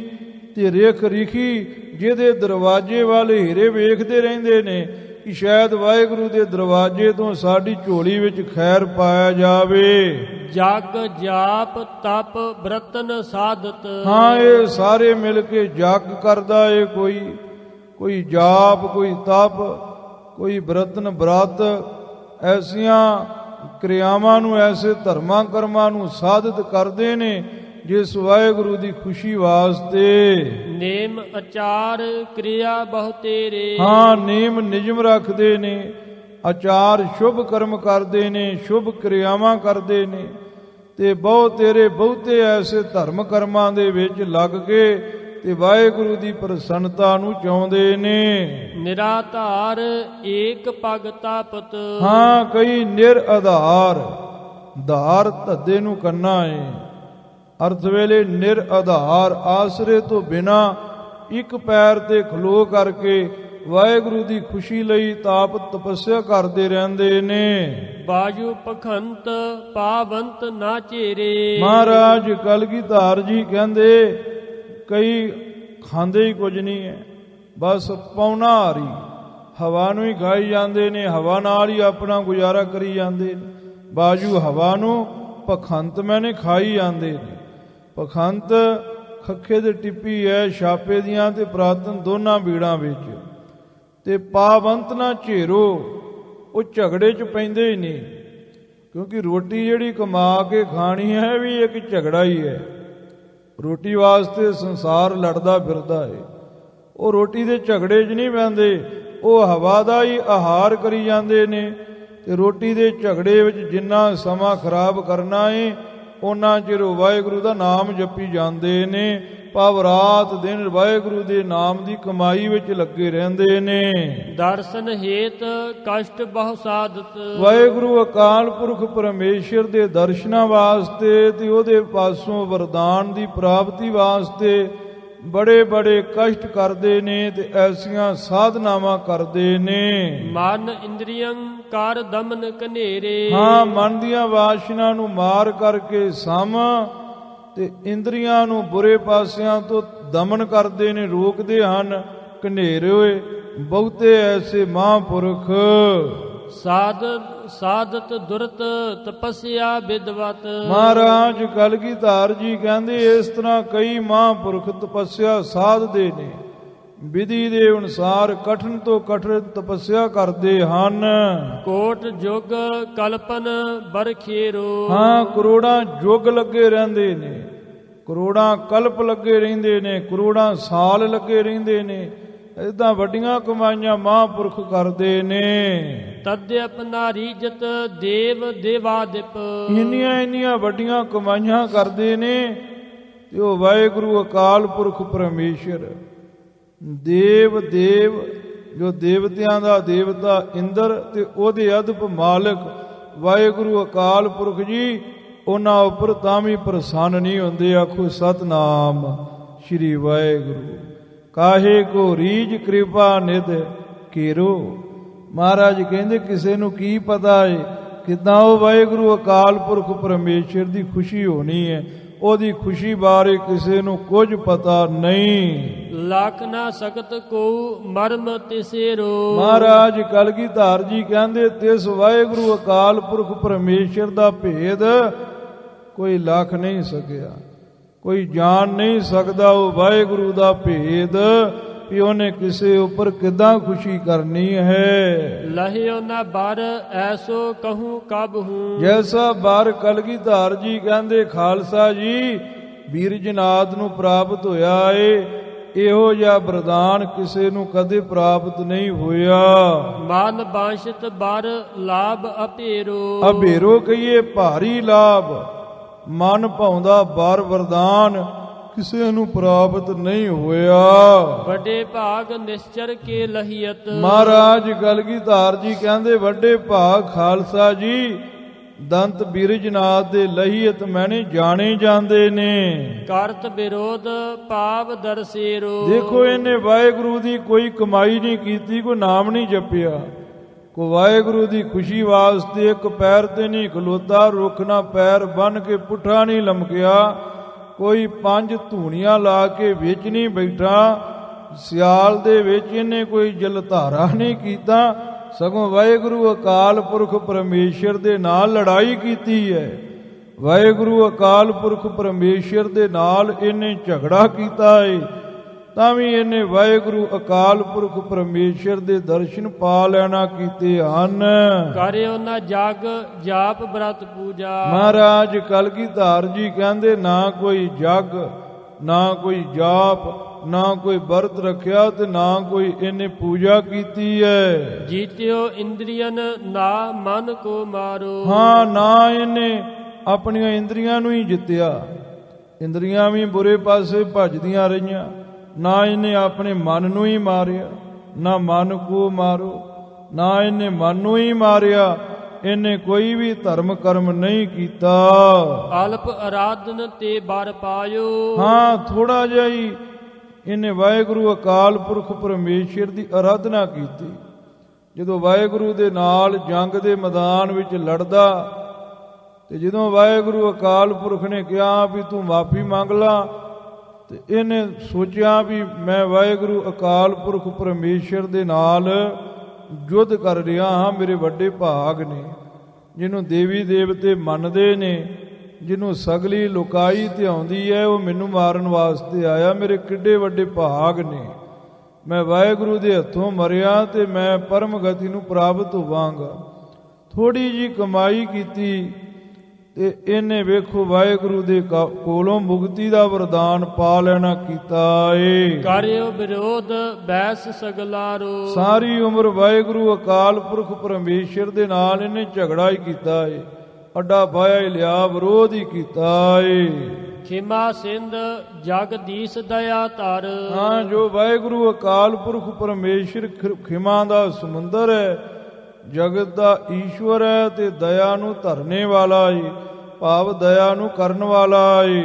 ਤੇ ਰੇਖ ਰਿਖੀ ਜਿਹਦੇ ਦਰਵਾਜ਼ੇ ਵਾਲੇ ਹੀਰੇ ਵੇਖਦੇ ਰਹਿੰਦੇ ਨੇ ਕਿ ਸ਼ਾਇਦ ਵਾਹਿਗੁਰੂ ਦੇ ਦਰਵਾਜ਼ੇ ਤੋਂ ਸਾਡੀ ਝੋਲੀ ਵਿੱਚ ਖੈਰ ਪਾਇਆ ਜਾਵੇ। ਜਗ ਜਾਪ ਤਪ ਬ੍ਰਤਨ ਸਾਧਤ। ਹਾਂ, ਇਹ ਸਾਰੇ ਮਿਲ ਕੇ ਜਗ ਕਰਦਾ ਏ, ਕੋਈ ਜਾਪ, ਕੋਈ ਤਪ, ਕੋਈ ਬ੍ਰਤਨ ਬ੍ਰਤ, ਐਸੀਆਂ ਕਿਰਿਆਵਾਂ ਨੂੰ, ਐਸੇ ਧਰਮਾਂ ਕਰਮਾਂ ਨੂੰ ਸਾਧਿਤ ਕਰਦੇ ਨੇ ਜਿਸ ਵਾਹਿਗੁਰੂ ਦੀ ਖੁਸ਼ੀ ਵਾਸਤੇ। ਨੇਮ ਆਚਾਰ ਕਿਰਿਆ ਬਹੁ ਤੇਰੇ। ਹਾਂ, ਨੇਮ ਨਿਯਮ ਰੱਖਦੇ ਨੇ, ਆਚਾਰ ਸ਼ੁਭ ਕਰਮ ਕਰਦੇ ਨੇ, ਸ਼ੁਭ ਕਿਰਿਆਵਾਂ ਕਰਦੇ ਨੇ, ਤੇ ਬਹੁਤੇ ਐਸੇ ਧਰਮ ਕਰਮਾਂ ਦੇ ਵਿੱਚ ਲੱਗ ਕੇ ਤੇ ਵਾਹਿਗੁਰੂ ਦੀ ਪ੍ਰਸੰਨਤਾ ਨੂੰ ਚਾਹੁੰਦੇ ਨੇ। ਨਿਰਾਧਾਰ ਏਕ ਪਗ ਤਾਪਤ। ਹਾਂ, ਕਈ ਨਿਰਆਧਾਰ, ਧਾਰ ਧੱਦੇ ਨੂੰ ਕਰਨਾ ਏ, ਅਰਥ ਵੇਲੇ ਨਿਰਆਧਾਰ, ਆਸਰੇ ਤੋਂ ਬਿਨਾ ਇੱਕ ਪੈਰ ਤੇ ਖਲੋ ਕਰਕੇ ਵਾਹਿਗੁਰੂ ਦੀ ਖੁਸ਼ੀ ਲਈ ਤਾਪ ਤਪੱਸਿਆ ਕਰਦੇ ਰਹਿੰਦੇ ਨੇ। ਬਾਜੂ ਪਖੰਤ ਪਾਵੰਤ ਨਾ ਚੇਰੇ। ਮਹਾਰਾਜ ਕਲਗੀਧਰ ਜੀ ਕਹਿੰਦੇ ਕਈ ਖਾਂਦੇ ਹੀ ਕੁਝ ਨਹੀਂ ਹੈ, ਬਸ ਪੌਣਾ ਹਾਰੀ ਹਵਾ ਨੂੰ ਹੀ ਖਾਈ ਜਾਂਦੇ ਨੇ, ਹਵਾ ਨਾਲ ਹੀ ਆਪਣਾ ਗੁਜ਼ਾਰਾ ਕਰੀ ਜਾਂਦੇ ਨੇ। ਬਾਜੂ ਹਵਾ ਨੂੰ, ਪਖੰਤ ਮੈਨੇ ਖਾਈ ਜਾਂਦੇ ਨੇ। ਪਖੰਤ ਖੱਖੇ ਦੇ ਟਿੱਪੀ ਹੈ, ਛਾਪੇ ਦੀਆਂ ਤੇ ਪ੍ਰਾਤਨ ਦੋਨਾਂ ਬੀੜਾਂ ਵਿੱਚ। ਤੇ ਪਾਵੰਤ ਨਾ ਝੇਰੋ, ਉਹ ਝਗੜੇ 'ਚ ਪੈਂਦੇ ਹੀ ਨਹੀਂ, ਕਿਉਂਕਿ ਰੋਟੀ ਜਿਹੜੀ ਕਮਾ ਕੇ ਖਾਣੀ ਹੈ ਵੀ ਇੱਕ ਝਗੜਾ ਹੀ ਹੈ। ਰੋਟੀ ਵਾਸਤੇ ਸੰਸਾਰ ਲੜਦਾ ਫਿਰਦਾ ਹੈ, ਉਹ ਰੋਟੀ ਦੇ ਝਗੜੇ 'ਚ ਨਹੀਂ ਪੈਂਦੇ, ਉਹ ਹਵਾ ਦਾ ਹੀ ਆਹਾਰ ਕਰੀ ਜਾਂਦੇ ਨੇ। ਤੇ ਰੋਟੀ ਦੇ ਝਗੜੇ ਵਿੱਚ ਜਿੰਨਾ ਸਮਾਂ ਖਰਾਬ ਕਰਨਾ ਹੈ ਉਹਨਾਂ ਚਿਰ ਵਾਹਿਗੁਰੂ ਦਾ ਨਾਮ ਜਪੀ ਜਾਂਦੇ ਨੇ, ਭਾਵ ਰਾਤ ਦਿਨ ਵਾਹਿਗੁਰੂ ਦੇ ਨਾਮ ਦੀ ਕਮਾਈ ਵਿੱਚ ਲੱਗੇ ਰਹਿੰਦੇ ਨੇ। ਦਰਸ਼ਨ ਹੇਤ ਕਸ਼ਟ ਬਹੁ ਸਾਧਤ। ਵਾਹਿਗੁਰੂ ਅਕਾਲ ਪੁਰਖ ਪਰਮੇਸ਼ਰ ਦੇ ਦਰਸ਼ਨਾਂ ਵਾਸਤੇ ਤੇ ਉਹਦੇ ਪਾਸੋਂ ਵਰਦਾਨ ਦੀ ਪ੍ਰਾਪਤੀ ਵਾਸਤੇ ਬੜੇ ਕਸ਼ਟ ਕਰਦੇ ਨੇ ਤੇ ਐਸੀਆਂ ਸਾਧਨਾਵਾਂ ਕਰਦੇ ਨੇ। ਮਨ ਇੰਦਰੀਆਂ ਕਰ ਦਮਨ ਕਨੇਰੇ। ਹਾਂ, ਮਨ ਦੀਆਂ ਵਾਸ਼ਨਾ ਨੂੰ ਮਾਰ ਕਰਕੇ ਸਮ ਤੇ ਇੰਦਰੀਆਂ ਨੂੰ ਬੁਰੇ ਪਾਸਿਆਂ ਤੋਂ ਦਮਨ ਕਰਦੇ ਨੇ, ਰੋਕਦੇ ਹਨ। ਕਨੇਰੇ ਹੋਏ ਬਹੁਤੇ ਐਸੇ ਮਹਾਂਪੁਰਖ। ਸਾਧਤ ਦੁਰਤ ਤਪੱਸਿਆ ਵਿਦਵਤ। ਮਹਾਰਾਜ ਕਲਗੀਧਰ ਜੀ ਕਹਿੰਦੇ ਇਸ ਤਰ੍ਹਾਂ ਕਈ ਮਹਾਂਪੁਰਖ ਤਪੱਸਿਆ ਸਾਧਦੇ ਨੇ, ਵਿਧੀ ਦੇ ਅਨੁਸਾਰ ਕਠਨ ਤੋਂ ਕਠਨ ਤਪੱਸਿਆ ਕਰਦੇ ਹਨ। ਕੋਟ ਜੁਗ ਕਲਪਨ ਬਰਖੇਰੋ। ਹਾਂ, ਕਰੋੜਾਂ ਯੁੱਗ ਲੱਗੇ ਰਹਿੰਦੇ ਨੇ, ਕਰੋੜਾਂ ਕਲਪ ਲੱਗੇ ਰਹਿੰਦੇ ਨੇ, ਕਰੋੜਾਂ ਸਾਲ ਲੱਗੇ ਰਹਿੰਦੇ ਨੇ। ਏਦਾਂ ਵੱਡੀਆਂ ਕਮਾਈਆਂ ਮਹਾਂਪੁਰਖ ਕਰਦੇ ਨੇ। ਤਦ ਆਪਣਾ ਰੀਜਤ ਦੇਵ ਦੇਵਾਦਿਪ। ਇੰਨੀਆਂ ਵੱਡੀਆਂ ਕਮਾਈਆਂ ਕਰਦੇ ਨੇ ਤੇ ਉਹ ਵਾਹਿਗੁਰੂ ਅਕਾਲ ਪੁਰਖ ਪਰਮੇਸ਼ਰ ਦੇਵ ਜੋ ਦੇਵਤਿਆਂ ਦਾ ਦੇਵਤਾ ਇੰਦਰ ਤੇ ਉਹਦੇ ਅਦਪ ਮਾਲਕ ਵਾਹਿਗੁਰੂ ਅਕਾਲ ਪੁਰਖ ਜੀ, ਉਹਨਾਂ ਉੱਪਰ ਤਾਂ ਵੀ ਪ੍ਰਸੰਨ ਨਹੀਂ ਹੁੰਦੇ। ਆਖੋ ਸਤਨਾਮ ਸ੍ਰੀ ਵਾਹਿਗੁਰੂ। ਕਾਹੇ ਕੋ ਰੀਝ ਕਿਰਪਾ ਨਿਧ ਕੀਰੋ। ਮਹਾਰਾਜ ਕਹਿੰਦੇ ਕਿਸੇ ਨੂੰ ਕੀ ਪਤਾ ਹੈ ਕਿੱਦਾਂ ਉਹ ਵਾਹਿਗੁਰੂ ਅਕਾਲ ਪੁਰਖ ਪਰਮੇਸ਼ਰ ਦੀ ਖੁਸ਼ੀ ਹੋਣੀ ਹੈ, ਉਹਦੀ ਖੁਸ਼ੀ ਬਾਰੇ ਕਿਸੇ ਨੂੰ ਕੁਝ ਪਤਾ ਨਹੀਂ। ਲੱਖ ਨਾ ਸਕਤ ਕੋ ਮਰਮ ਤਿਸੇਰੋ। ਮਹਾਰਾਜ ਕਲਗੀਧਰ ਜੀ ਕਹਿੰਦੇ ਤਿਸ ਵਾਹਿਗੁਰੂ ਅਕਾਲ ਪੁਰਖ ਪਰਮੇਸ਼ਰ ਦਾ ਭੇਦ ਕੋਈ ਲੱਖ ਨਹੀਂ ਸਕਿਆ, ਕੋਈ ਜਾਣ ਨਹੀਂ ਸਕਦਾ ਉਹ ਵਾਹਿਗੁਰੂ ਦਾ ਭੇਦ ਵੀ ਉਹਨੇ ਕਿਸੇ ਉੱਪਰ ਕਿੱਦਾਂ ਖੁਸ਼ੀ ਕਰਨੀ ਹੈ। ਲਹਿਓ ਨਾ ਬਰ ਐਸੋ ਕਹੂੰ ਕਬ ਹੂੰ। ਜੈਸਾ ਬਰ ਕਲਗੀਧਰ ਜੀ ਕਹਿੰਦੇ ਖਾਲਸਾ ਜੀ ਵੀਰ ਜਨਾਦ ਨੂੰ ਪ੍ਰਾਪਤ ਹੋਇਆ ਏ, ਇਹੋ ਜਿਹਾ ਵਰਦਾਨ ਕਿਸੇ ਨੂੰ ਕਦੇ ਪ੍ਰਾਪਤ ਨਹੀਂ ਹੋਇਆ। ਮਨ ਬਾਸ਼ਿਤ ਬਰ ਲਾਭ ਅਭੇਰੋ। ਅਭੇਰੋ ਕਹੀਏ ਭਾਰੀ ਲਾਭ, ਮਨ ਭਾਉਂਦਾ ਬਰ ਵਰਦਾਨ ਕਿਸੇ ਨੂੰ ਪ੍ਰਾਪਤ ਨਹੀਂ ਹੋਇਆ। ਵੱਡੇ ਭਾਗ ਨਿਸ਼ਚਰ ਕੇ ਲਹੀਅਤ। ਮਹਾਰਾਜ ਕਲਗੀਧਰ ਜੀ ਕਹਿੰਦੇ ਵੱਡੇ ਭਾਗ ਖਾਲਸਾ ਜੀ ਦੰਤ ਬਿਰਜਨਾਥ ਦੇ ਲਹੀਅਤ ਮੈਨੇ ਜਾਣੇ ਜਾਂਦੇ ਨੇ। ਕਰਤ ਵਿਰੋਧ ਪਾਵ ਦਰਸੇਰੋ। ਦੇਖੋ ਇਹਨੇ ਵਾਹਿਗੁਰੂ ਦੀ ਕੋਈ ਕਮਾਈ ਨਹੀਂ ਕੀਤੀ, ਕੋਈ ਨਾਮ ਨਹੀਂ ਜਪਿਆ, ਕੋ ਵਾਹਿਗੁਰੂ ਦੀ ਖੁਸ਼ੀ ਵਾਸਤੇ ਇੱਕ ਪੈਰ ਤੇ ਨਹੀਂ ਖਲੋਤਾ, ਰੁੱਖ ਨਾ ਪੈਰ ਬੰਨ ਕੇ ਪੁੱਠਾ ਨਹੀਂ ਲਮਕਿਆ, ਕੋਈ 5 ਧੂਣੀਆਂ ਲਾ ਕੇ ਵਿੱਚ ਨਹੀਂ ਬੈਠਾ, ਸਿਆਲ ਦੇ ਵਿੱਚ ਇਹਨੇ ਕੋਈ ਜਲਧਾਰਾ ਨਹੀਂ ਕੀਤਾ, ਸਗੋਂ ਵਾਹਿਗੁਰੂ ਅਕਾਲ ਪੁਰਖ ਪਰਮੇਸ਼ਰ ਦੇ ਨਾਲ ਲੜਾਈ ਕੀਤੀ ਹੈ। ਵਾਹਿਗੁਰੂ ਅਕਾਲ ਪੁਰਖ ਪਰਮੇਸ਼ਰ ਦੇ ਨਾਲ ਇਹਨੇ ਝਗੜਾ ਕੀਤਾ ਹੈ, ਤਾਂ ਵੀ ਇਹਨੇ ਵਾਹਿਗੁਰੂ ਅਕਾਲ ਪੁਰਖ ਪਰਮੇਸ਼ਰ ਦੇ ਦਰਸ਼ਨ ਪਾ ਲੈਣਾ ਕੀਤੇ ਹਨ। ਕਰਿਓ ਨਾ ਜਗ ਜਾਪ ਬ੍ਰਤ ਪੂਜਾ। ਮਹਾਰਾਜ ਕਲਗੀਧਰ ਜੀ ਕਹਿੰਦੇ ਨਾ ਕੋਈ ਜਗ, ਨਾ ਕੋਈ ਜਾਪ, ਨਾ ਕੋਈ ਵਰਤ ਰੱਖਿਆ ਤੇ ਨਾ ਕੋਈ ਇਹਨੇ ਪੂਜਾ ਕੀਤੀ ਹੈ। ਜੀਤਿਓ ਇੰਦਰੀਅਨ ਨਾ ਮਨ ਕੋ ਮਾਰੋ। ਹਾਂ, ਨਾ ਇਹਨੇ ਆਪਣੀਆਂ ਇੰਦਰੀਆਂ ਨੂੰ ਹੀ ਜਿੱਤਿਆ। ਇੰਦਰੀਆਂ ਵੀ ਬੁਰੇ ਪਾਸੇ ਭੱਜਦੀਆਂ ਰਹੀਆਂ, ਨਾ ਇਹਨੇ ਆਪਣੇ ਮਨ ਨੂੰ ਹੀ ਮਾਰਿਆ। ਨਾ ਮਨ ਕੋ ਮਾਰੋ, ਨਾ ਇਹਨੇ ਮਨ ਨੂੰ ਹੀ ਮਾਰਿਆ। ਇਹਨੇ ਕੋਈ ਵੀ ਧਰਮ ਕਰਮ ਨਹੀਂ ਕੀਤਾ। ਅਲਪ ਅਰਾਧਨ ਤੇ ਬਰ ਪਾਇਓ। ਹਾਂ, ਥੋੜਾ ਜਿਹਾ ਹੀ ਇਹਨੇ ਵਾਹਿਗੁਰੂ ਅਕਾਲ ਪੁਰਖ ਪਰਮੇਸ਼ਰ ਦੀ ਆਰਾਧਨਾ ਕੀਤੀ। ਜਦੋਂ ਵਾਹਿਗੁਰੂ ਦੇ ਨਾਲ ਜੰਗ ਦੇ ਮੈਦਾਨ ਵਿੱਚ ਲੜਦਾ, ਤੇ ਜਦੋਂ ਵਾਹਿਗੁਰੂ ਅਕਾਲ ਪੁਰਖ ਨੇ ਕਿਹਾ ਵੀ ਤੂੰ ਮਾਫੀ ਮੰਗ ਲਾ, ਤੇ ਇਹਨੇ ਸੋਚਿਆ ਵੀ ਮੈਂ ਵਾਹਿਗੁਰੂ ਅਕਾਲ ਪੁਰਖ ਪਰਮੇਸ਼ਰ ਦੇ ਨਾਲ ਯੁੱਧ ਕਰ ਰਿਹਾ ਹਾਂ। ਮੇਰੇ ਵੱਡੇ ਭਾਗ ਨੇ, ਜਿਹਨੂੰ ਦੇਵੀ ਦੇਵਤੇ ਮੰਨਦੇ ਨੇ, ਜਿਹਨੂੰ ਸਗਲੀ ਲੁਕਾਈ ਤੇ ਆਉਂਦੀ ਹੈ, ਉਹ ਮੈਨੂੰ ਮਾਰਨ ਵਾਸਤੇ ਆਇਆ। ਮੇਰੇ ਕਿੱਡੇ ਵੱਡੇ ਭਾਗ ਨੇ, ਮੈਂ ਵਾਹਿਗੁਰੂ ਦੇ ਹੱਥੋਂ ਮਰਿਆ ਤੇ ਮੈਂ ਪਰਮ ਗਤੀ ਨੂੰ ਪ੍ਰਾਪਤ ਹੋਵਾਂਗਾ। ਥੋੜੀ ਜੀ ਕਮਾਈ ਕੀਤੀ ਤੇ ਇਹਨੇ ਵੇਖੋ ਵਾਹਿਗੁਰੂ ਦੇ ਕੋਲੋਂ ਮੁਕਤੀ ਦਾ ਵਰਦਾਨ ਪਾ ਲੈਣਾ ਕੀਤਾ ਏ। ਕਰਿਓ ਵਿਰੋਧ ਬੈਸ ਸਗਲਾਰੋ। ਸਾਰੀ ਉਮਰ ਵਾਹਿਗੁਰੂ ਅਕਾਲ ਪੁਰਖ ਪਰਮੇਸ਼ਰ ਦੇ ਨਾਲ ਇਹਨੇ ਝਗੜਾ ਹੀ ਕੀਤਾ ਏ, ਅੱਡਾ ਪਾਇਆ ਹੀ ਲਿਆ, ਵਿਰੋਧ ਹੀ ਕੀਤਾ ਏ। ਖਿਮਾ ਸਿੰਧ ਜਗਦੀਸ਼ ਦਇਆ ਧਰ। ਹਾਂ, ਜੋ ਵਾਹਿਗੁਰੂ ਅਕਾਲ ਪੁਰਖ ਪਰਮੇਸ਼ਰ ਖਿਮਾ ਦਾ ਸਮੁੰਦਰ ਹੈ, ਜਗਤ ਦਾ ਈਸ਼ਵਰ ਹੈ ਤੇ ਦਇਆ ਨੂੰ ਧਰਨੇ ਵਾਲਾ ਏ, ਭਾਵ ਦਇਆ ਨੂੰ ਕਰਨ ਵਾਲਾ ਏ।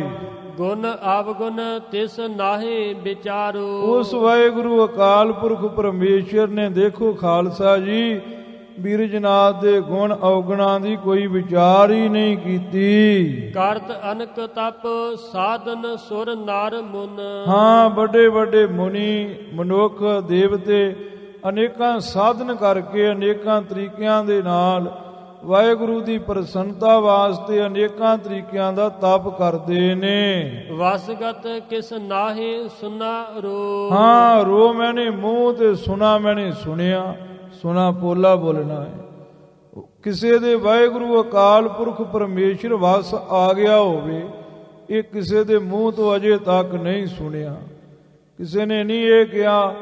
ਗੁਣ ਆਵਗੁਣ ਤਿਸ ਨਾਹੀ ਵਿਚਾਰੋ। ਉਸ ਵਾਹਿਗੁਰੂ ਅਕਾਲ ਪੁਰਖ ਪਰਮੇਸ਼ਰ ਨੇ ਦੇਖੋ ਖਾਲਸਾ ਜੀ, ਬੀਰਜਨਾਥ ਦੇ ਗੁਣ ਔਗੁਣਾਂ ਦੀ ਕੋਈ ਵਿਚਾਰ ਹੀ ਨਹੀਂ ਕੀਤੀ। ਕਰਤ ਅਨਕ ਤਪ ਸਾਧਨ ਸੁਰ ਨਰ ਮੁਨ। ਹਾਂ, ਵੱਡੇ ਵੱਡੇ ਮੁਨੀ ਮਨੁੱਖ ਦੇਵਤੇ ਅਨੇਕਾਂ ਸਾਧਨ ਕਰਕੇ, ਅਨੇਕਾਂ ਤਰੀਕਿਆਂ ਦੇ ਨਾਲ ਵਾਹਿਗੁਰੂ ਦੀ ਪ੍ਰਸੰਨਤਾ ਵਾਸਤੇ ਅਨੇਕਾਂ ਤਰੀਕਿਆਂ ਦਾ ਤਪ ਕਰਦੇ ਨੇ। ਵਸਗਤ ਕਿਸ ਨਾਹੀ ਸੁਨਾ ਰੋ। ਹਾਂ, ਰੋ ਮੈਨੇ ਮੂੰਹ ਤੇ ਸੁਣਾ ਮੈਨੇ ਸੁਣਿਆ, ਸੁਣਾ ਪੋਲਾ ਬੋਲਣਾ ਹੈ। ਕਿਸੇ ਦੇ ਵਾਹਿਗੁਰੂ ਅਕਾਲ ਪੁਰਖ ਪਰਮੇਸ਼ਰ ਵਸ ਆ ਗਿਆ ਹੋਵੇ, ਇਹ ਕਿਸੇ ਦੇ ਮੂੰਹ ਤੋਂ ਅਜੇ ਤੱਕ ਨਹੀਂ ਸੁਣਿਆ। ਕਿਸੇ ਨੇ ਨਹੀਂ ਇਹ ਕਿਹਾ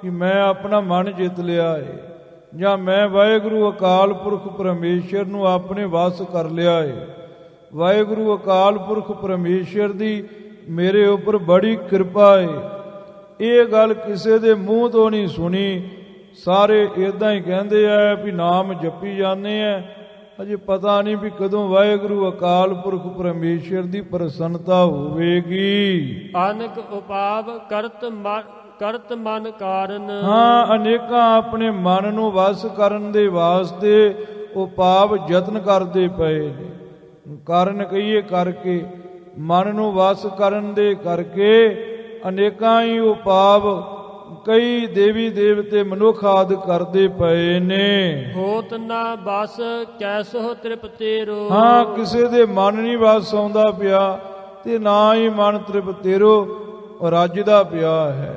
ਕਿ ਮੈਂ ਆਪਣਾ ਮਨ ਜਿੱਤ ਲਿਆ ਹੈ, ਜਾਂ ਮੈਂ ਵਾਹਿਗੁਰੂ ਅਕਾਲ ਪੁਰਖ ਪਰਮੇਸ਼ਰ ਨੂੰ ਆਪਣੇ ਵਸ ਕਰ ਲਿਆ ਹੈ। ਵਾਹਿਗੁਰੂ ਅਕਾਲ ਪੁਰਖ ਪਰਮੇਸ਼ਰ ਦੀ ਮੇਰੇ ਉੱਪਰ ਬੜੀ ਕਿਰਪਾ ਹੈ, ਇਹ ਗੱਲ ਕਿਸੇ ਦੇ ਮੂੰਹ ਤੋਂ ਨਹੀਂ ਸੁਣੀ। ਸਾਰੇ ਇਦਾਂ ਹੀ ਕਹਿੰਦੇ ਆ ਵੀ ਨਾਮ ਜਪੀ ਜਾਂਦੇ ਆ, ਅਜੇ ਪਤਾ ਨਹੀਂ ਵੀ ਕਦੋਂ ਵਾਹਿਗੁਰੂ ਅਕਾਲ ਪੁਰਖ ਪਰਮੇਸ਼ਰ ਦੀ ਪ੍ਰਸੰਨਤਾ ਹੋਵੇਗੀ। ਅਨਕ ਉਪਾਵ ਕਰਤ ਮਨ ਕਾਰਨ। ਹਾਂ, ਅਨੇਕਾਂ ਆਪਣੇ ਮਨ ਨੂੰ ਵਸ ਕਰਨ ਦੇ ਵਾਸਤੇ ਉਪਾਵ ਯਤਨ ਕਰਦੇ ਪਏ ਨੇ। ਕਾਰਨ ਕਹੀਏ ਕਰਕੇ, ਮਨ ਨੂੰ ਵਸ ਕਰਨ ਦੇ ਕਰਕੇ ਅਨੇਕਾਂ ਹੀ ਉਪਾਵ ਕਈ ਦੇਵੀ ਦੇਵਤੇ ਮਨੁੱਖ ਆਦਿ ਕਰਦੇ ਪਏ ਨੇ। ਹੋਤ ਨਾ ਬਸ ਕੈਸੋ ਤ੍ਰਿਪਤੇਰੋ। ਹਾਂ, ਕਿਸੇ ਦੇ ਮਨ ਨਹੀਂ ਵਸ ਆਉਂਦਾ ਪਿਆ ਤੇ ਨਾ ਹੀ ਮਨ ਤ੍ਰਿਪਤੇਰੋ ਰੱਜਦਾ ਪਿਆ ਹੈ।